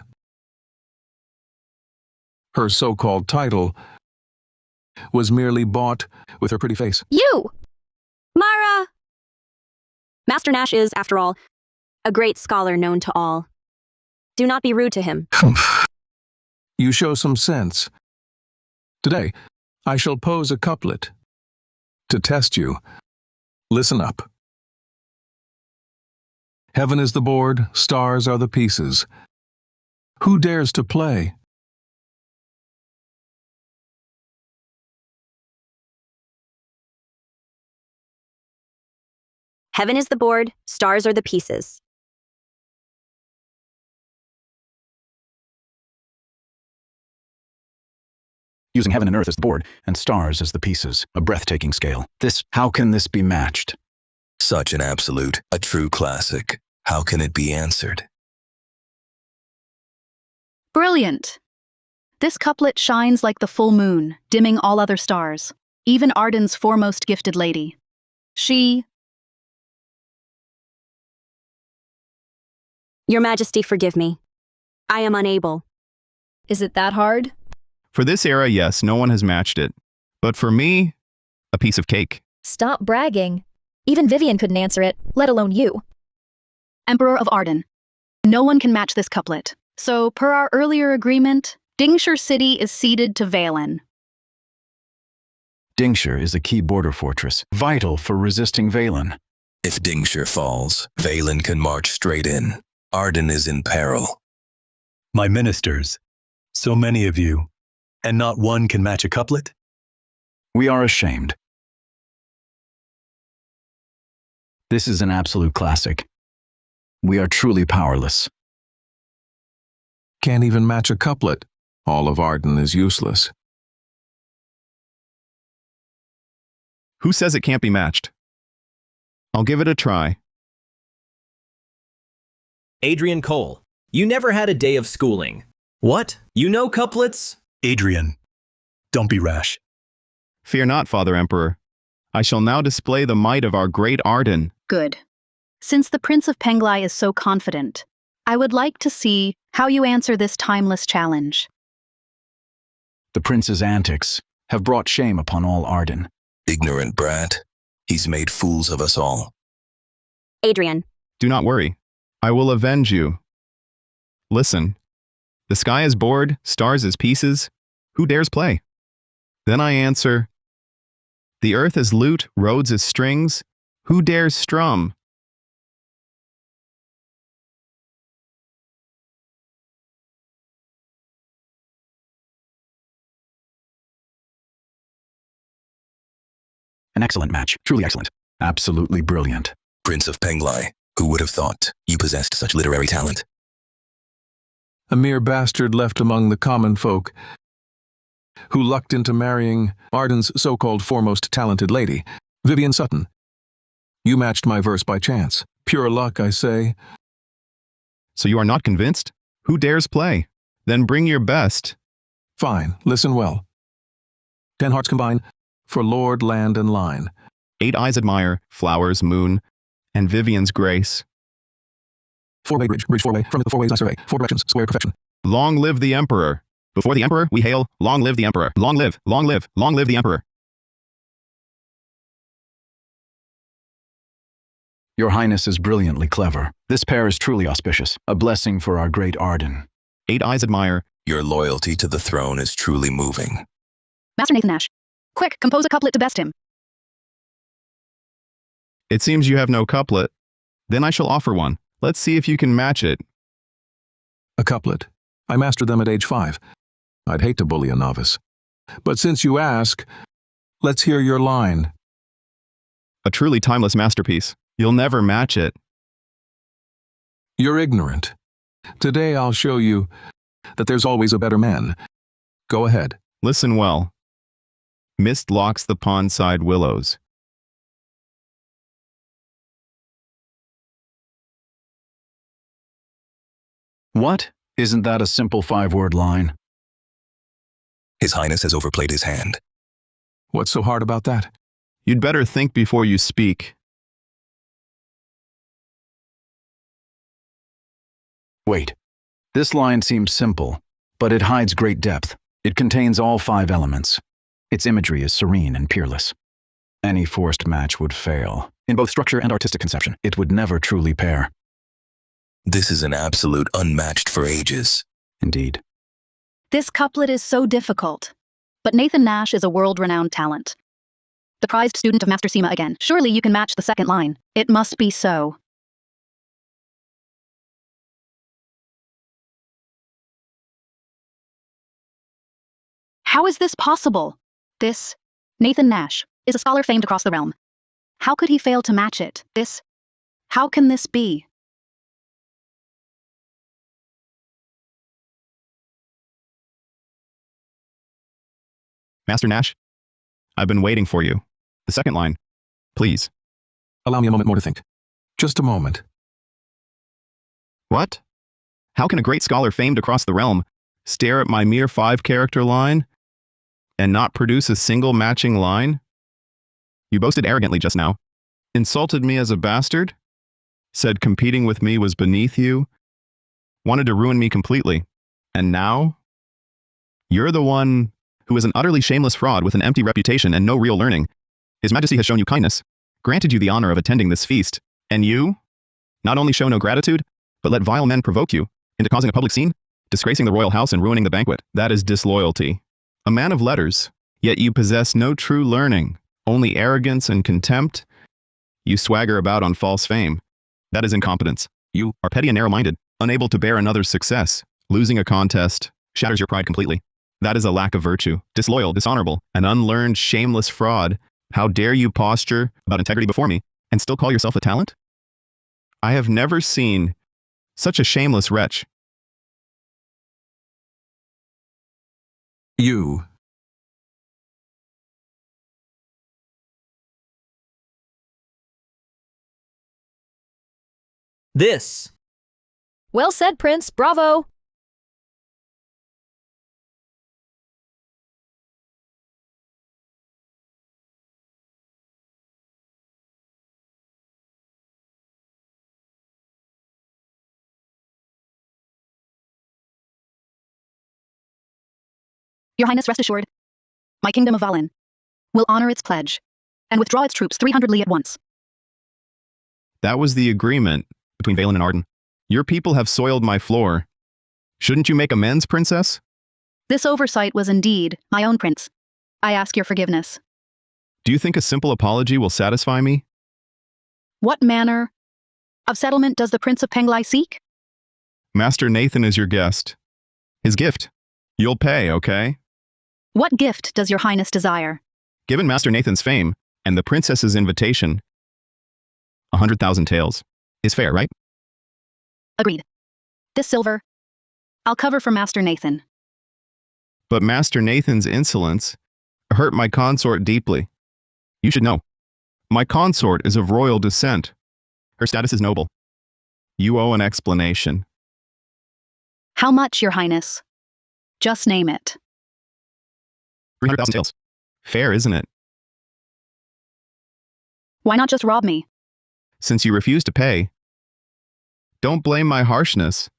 Her so-called title was merely bought with her pretty face. You! Mara! Master Nash is, after all, a great scholar known to all. Do not be rude to him. You show some sense. Today, I shall pose a couplet to test you. Listen up. Heaven is the board, stars are the pieces. Who dares to play? Heaven is the board, stars are the pieces. Using heaven and earth as the board, and stars as the pieces, a breathtaking scale. How can this be matched? Such an absolute, a true classic. How can it be answered? Brilliant! This couplet shines like the full moon, dimming all other stars, even Arden's foremost gifted lady. Your Majesty, forgive me. I am unable. Is it that hard? For this era, yes, no one has matched it. But for me, a piece of cake. Stop bragging. Even Vivian couldn't answer it, let alone you. Emperor of Arden, no one can match this couplet. So, per our earlier agreement, Dingshire City is ceded to Valen. Dingshire is a key border fortress, vital for resisting Valen. If Dingshire falls, Valen can march straight in. Arden is in peril. My ministers, so many of you, and not one can match a couplet? We are ashamed. This is an absolute classic. We are truly powerless. Can't even match a couplet. All of Arden is useless. Who says it can't be matched? I'll give it a try. Adrian Cole, you never had a day of schooling. What? You know couplets? Adrian, don't be rash. Fear not, Father Emperor. I shall now display the might of our great Arden. Good. Since the Prince of Penglai is so confident, I would like to see how you answer this timeless challenge. The prince's antics have brought shame upon all Arden. Ignorant brat. He's made fools of us all. Adrian. Do not worry. I will avenge you. Listen. The sky is board, stars as pieces. Who dares play? Then I answer. The earth is lute, roads as strings. Who dares strum? An excellent match, truly excellent. Absolutely brilliant. Prince of Penglai, who would have thought you possessed such literary talent? A mere bastard left among the common folk, who lucked into marrying Arden's so-called foremost talented lady, Vivian Sutton. You matched my verse by chance. Pure luck, I say. So you are not convinced? Who dares play? Then bring your best. Fine, listen well. 10 hearts combine for Lord, land, and line. 8 eyes admire flowers, moon, and Vivian's grace. 4-way bridge, bridge 4-way, from it the 4 ways I survey, 4 directions, square perfection. Long live the Emperor. Before the Emperor, we hail, long live the Emperor. Long live, long live, long live the Emperor. Your Highness is brilliantly clever. This pair is truly auspicious, a blessing for our great Arden. 8 eyes admire. Your loyalty to the throne is truly moving. Master Nathan Nash, quick, compose a couplet to best him. It seems you have no couplet. Then I shall offer one. Let's see if you can match it. A couplet. I mastered them at age 5. I'd hate to bully a novice. But since you ask, let's hear your line. A truly timeless masterpiece. You'll never match it. You're ignorant. Today I'll show you that there's always a better man. Go ahead. Listen well. Mist locks the pond-side willows. What? Isn't that a simple 5-word line? His Highness has overplayed his hand. What's so hard about that? You'd better think before you speak. Wait. This line seems simple, but it hides great depth. It contains all 5 elements. Its imagery is serene and peerless. Any forced match would fail. In both structure and artistic conception, it would never truly pair. This is an absolute unmatched for ages. Indeed. This couplet is so difficult. But Nathan Nash is a world-renowned talent. The prized student of Master Sima again. Surely you can match the second line. It must be so. How is this possible? This, Nathan Nash, is a scholar famed across the realm. How could he fail to match it? How can this be? Master Nash, I've been waiting for you. The second line, please. Allow me a moment more to think. Just a moment. What? How can a great scholar famed across the realm stare at my mere 5-character line and not produce a single matching line? You boasted arrogantly just now, insulted me as a bastard, said competing with me was beneath you, wanted to ruin me completely, and now? You're the one who is an utterly shameless fraud with an empty reputation and no real learning. His Majesty has shown you kindness, granted you the honor of attending this feast, and you? Not only show no gratitude, but let vile men provoke you into causing a public scene, disgracing the royal house and ruining the banquet. That is disloyalty. A man of letters, yet you possess no true learning, only arrogance and contempt. You swagger about on false fame. That is incompetence. You are petty and narrow-minded, unable to bear another's success. Losing a contest shatters your pride completely. That is a lack of virtue, disloyal, dishonorable, an unlearned, shameless fraud. How dare you posture about integrity before me and still call yourself a talent? I have never seen such a shameless wretch. You. This. Well said, Prince. Bravo. Your Highness, rest assured, my kingdom of Valin will honor its pledge and withdraw its troops 300 li at once. That was the agreement between Valen and Arden. Your people have soiled my floor. Shouldn't you make amends, princess? This oversight was indeed my own, prince. I ask your forgiveness. Do you think a simple apology will satisfy me? What manner of settlement does the Prince of Penglai seek? Master Nathan is your guest. His gift. You'll pay, okay? What gift does your Highness desire? Given Master Nathan's fame and the princess's invitation, 100,000 taels is fair, right? Agreed. This silver, I'll cover for Master Nathan. But Master Nathan's insolence hurt my consort deeply. You should know. My consort is of royal descent. Her status is noble. You owe an explanation. How much, your Highness? Just name it. 300,000 taels. Fair, isn't it? Why not just rob me? Since you refuse to pay. Don't blame my harshness.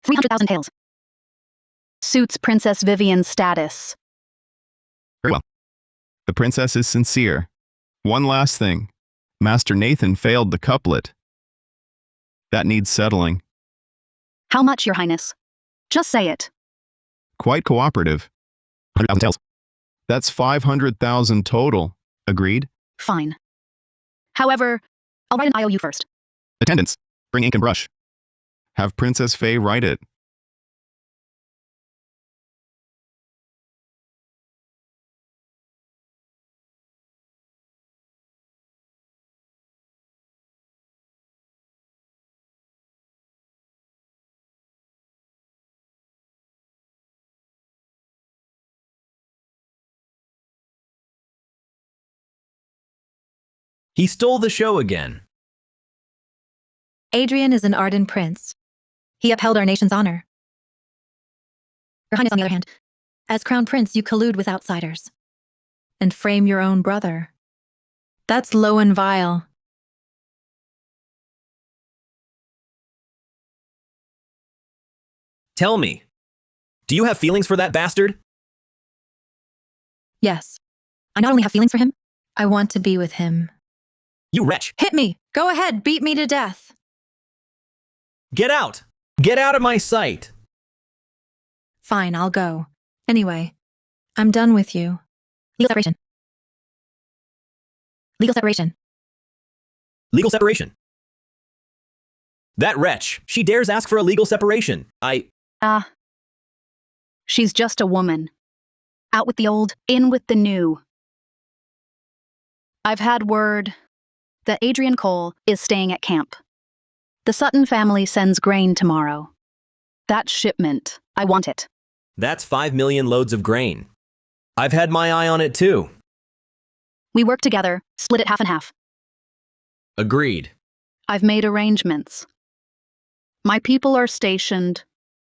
300,000 taels. Suits Princess Vivian's status. Very well. The princess is sincere. One last thing. Master Nathan failed the couplet. That needs settling. How much, Your Highness? Just say it. Quite cooperative. 100,000 taels. That's 500,000 total. Agreed? Fine. However, I'll write an IOU first. Attendants, bring ink and brush. Have Princess Faye write it. He stole the show again. Adrian is an ardent prince. He upheld our nation's honor. Your Highness, on the other hand, as crown prince, you collude with outsiders and frame your own brother. That's low and vile. Tell me, do you have feelings for that bastard? Yes. I not only have feelings for him, I want to be with him. You wretch! Hit me! Go ahead, beat me to death! Get out! Get out of my sight! Fine, I'll go. Anyway, I'm done with you. Legal separation. Legal separation. Legal separation. That wretch, she dares ask for a legal separation. She's just a woman. Out with the old, in with the new. I've had word that Adrian Cole is staying at camp. The Sutton family sends grain tomorrow. That shipment, I want it. That's 5 million loads of grain. I've had my eye on it too. We work together, split it half and half. Agreed. I've made arrangements. My people are stationed.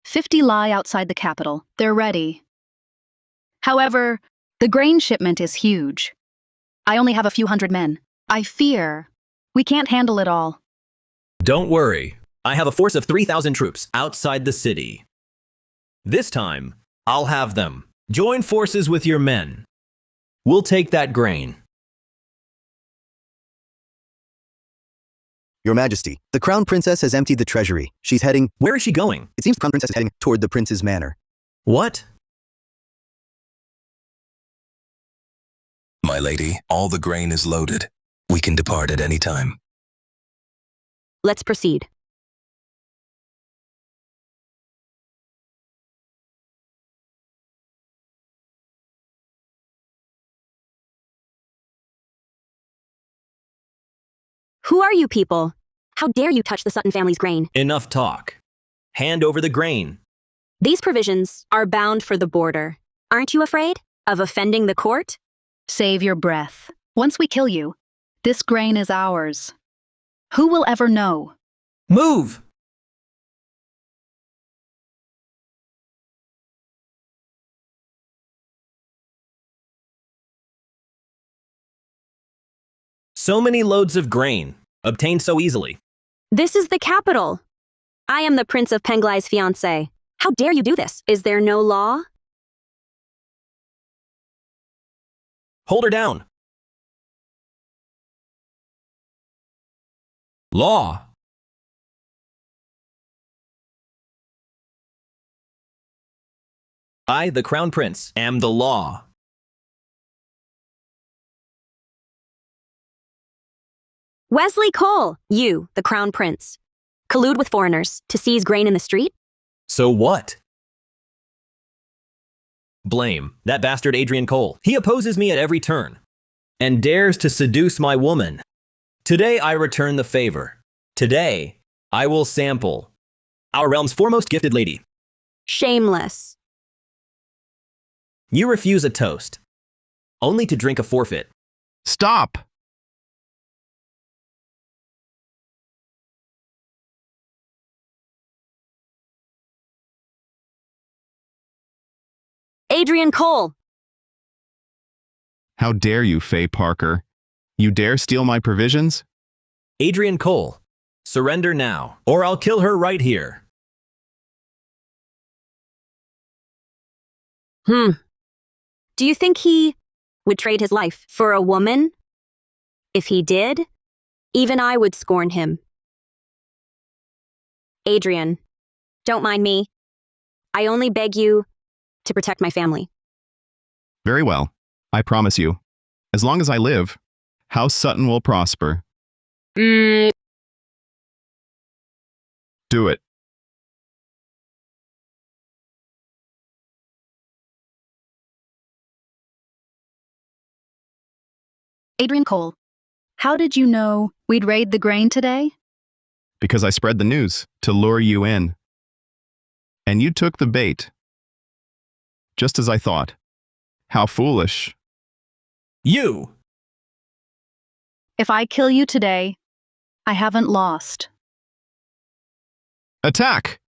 50 lie outside the capital. They're ready. However, the grain shipment is huge. I only have a few hundred men. I fear we can't handle it all. Don't worry. I have a force of 3,000 troops outside the city. This time, I'll have them. Join forces with your men. We'll take that grain. Your Majesty, the Crown Princess has emptied the treasury. She's heading... Where is she going? It seems the Crown Princess is heading toward the Prince's manor. What? My lady, all the grain is loaded. We can depart at any time. Let's proceed. Who are you people? How dare you touch the Sutton family's grain? Enough talk. Hand over the grain. These provisions are bound for the border. Aren't you afraid of offending the court? Save your breath. Once we kill you, this grain is ours. Who will ever know? Move! So many loads of grain, obtained so easily. This is the capital. I am the Prince of Penglai's fiancé. How dare you do this? Is there no law? Hold her down. Law. I, the Crown Prince, am the law. Wesley Cole, you, the Crown Prince, collude with foreigners to seize grain in the street? So what? Blame that bastard Adrian Cole. He opposes me at every turn and dares to seduce my woman. Today I return the favor. Today I will sample our realm's foremost gifted lady. Shameless. You refuse a toast, only to drink a forfeit. Stop! Adrian Cole! How dare you, Faye Parker? You dare steal my provisions? Adrian Cole, surrender now, or I'll kill her right here. Do you think he would trade his life for a woman? If he did, even I would scorn him. Adrian, don't mind me. I only beg you to protect my family. Very well. I promise you. As long as I live, House Sutton will prosper. Do it. Adrian Cole, how did you know we'd raid the grain today? Because I spread the news to lure you in. And you took the bait. Just as I thought. How foolish. You! If I kill you today, I haven't lost. Attack!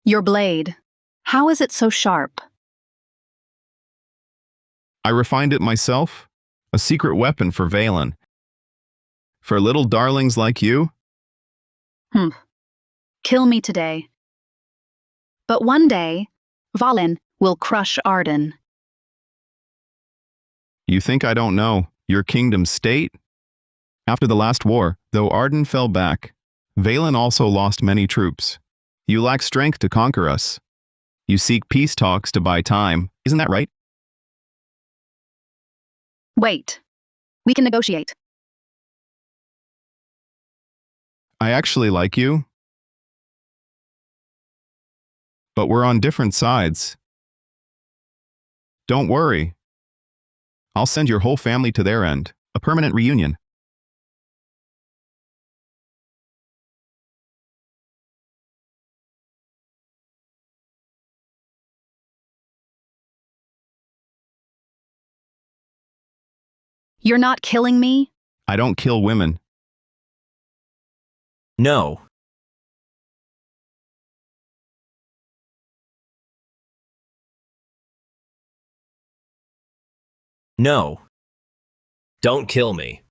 Your blade. How is it so sharp? I refined it myself. A secret weapon for Valen. For little darlings like you? Kill me today. But one day, Valen will crush Arden. You think I don't know your kingdom's state? After the last war, though Arden fell back, Valen also lost many troops. You lack strength to conquer us. You seek peace talks to buy time, isn't that right? Wait. We can negotiate. I actually like you. But we're on different sides. Don't worry. I'll send your whole family to their end, a permanent reunion. You're not killing me? I don't kill women. No. No. Don't kill me.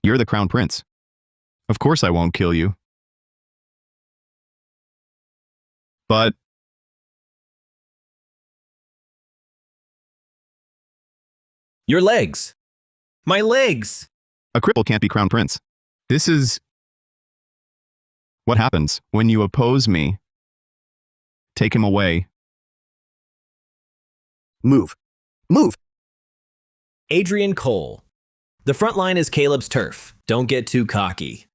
You're the crown prince. Of course I won't kill you. But Your legs. My legs. a cripple can't be crown prince. This is what happens when you oppose me. Take him away. Move. Move. Adrian Cole. The front line is Caleb's turf. Don't get too cocky.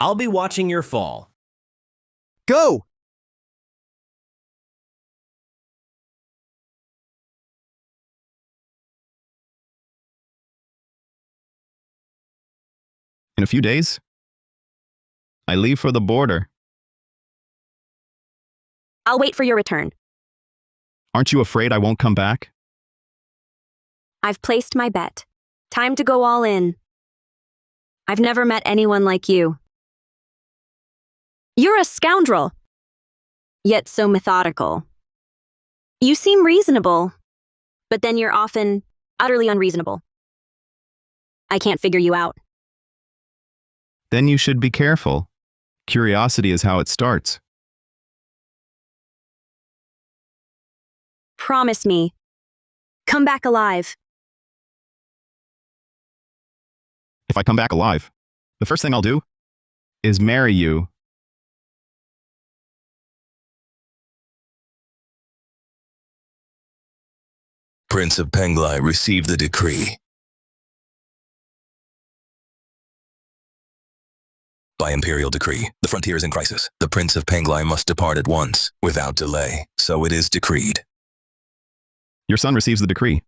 I'll be watching your fall. Go! In a few days, I leave for the border. I'll wait for your return. Aren't you afraid I won't come back? I've placed my bet. Time to go all in. I've never met anyone like you. You're a scoundrel, yet so methodical. You seem reasonable, but then you're often utterly unreasonable. I can't figure you out. Then you should be careful. Curiosity is how it starts. Promise me. Come back alive. If I come back alive, the first thing I'll do is marry you. Prince of Penglai, receive the decree. By imperial decree, the frontier is in crisis. The Prince of Penglai must depart at once, without delay. So it is decreed. Your son receives the decree.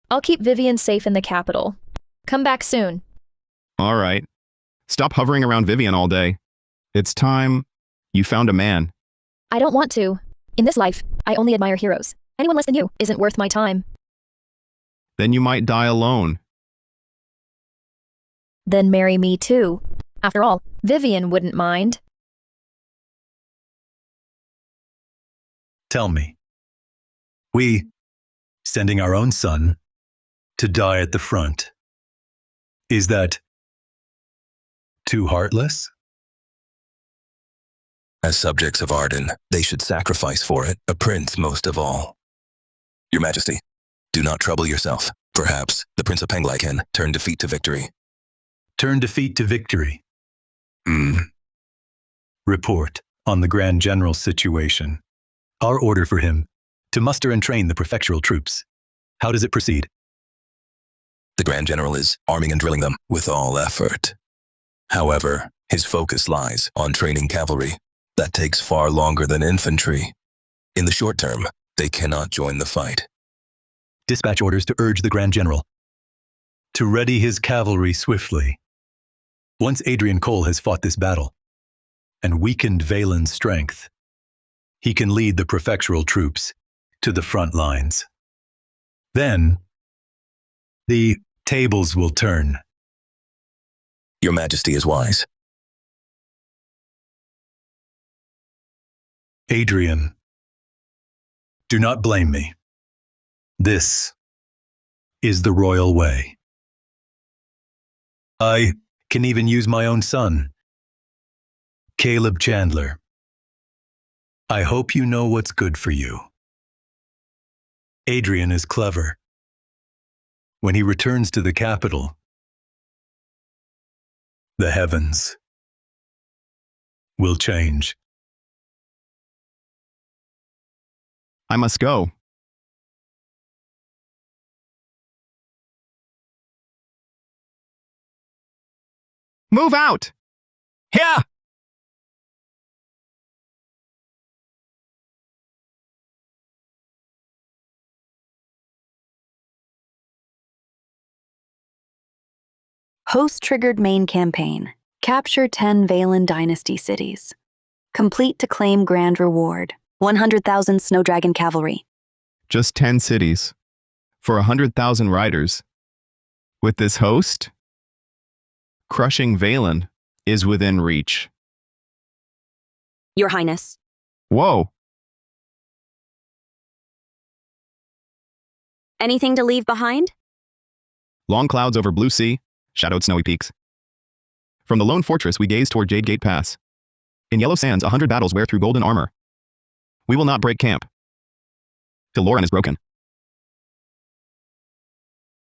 I'll keep Vivian safe in the capital. Come back soon. All right. Stop hovering around Vivian all day. It's time you found a man. I don't want to. In this life, I only admire heroes. Anyone less than you isn't worth my time. Then you might die alone. Then marry me too. After all, Vivian wouldn't mind. Tell me. We, sending our own son to die at the front. Is that too heartless? As subjects of Arden, they should sacrifice for it, a prince most of all. Your Majesty, do not trouble yourself. Perhaps the Prince of Penglai can turn defeat to victory. Turn defeat to victory. Report on the Grand General's situation. Our order for him to muster and train the prefectural troops. How does it proceed? The Grand General is arming and drilling them with all effort. However, his focus lies on training cavalry. That takes far longer than infantry. In the short term, they cannot join the fight. Dispatch orders to urge the Grand General to ready his cavalry swiftly. Once Adrian Cole has fought this battle and weakened Valen's strength, he can lead the prefectural troops to the front lines. Then, the tables will turn. Your Majesty is wise. Adrian, do not blame me. This is the royal way. I can even use my own son, Caleb Chandler. I hope you know what's good for you. Adrian is clever. When he returns to the capital, the heavens will change. I must go. Move out! Yeah! Host-triggered main campaign. Capture 10 Valen Dynasty cities. Complete to claim grand reward. 100,000 Snow Dragon cavalry. Just 10 cities. For 100,000 riders. With this host, crushing Valen is within reach. Your Highness. Whoa! Anything to leave behind? Long clouds over blue sea, shadowed snowy peaks. From the lone fortress we gaze toward Jade Gate Pass. In yellow sands 100 battles wear through golden armor. We will not break camp till Lauren is broken.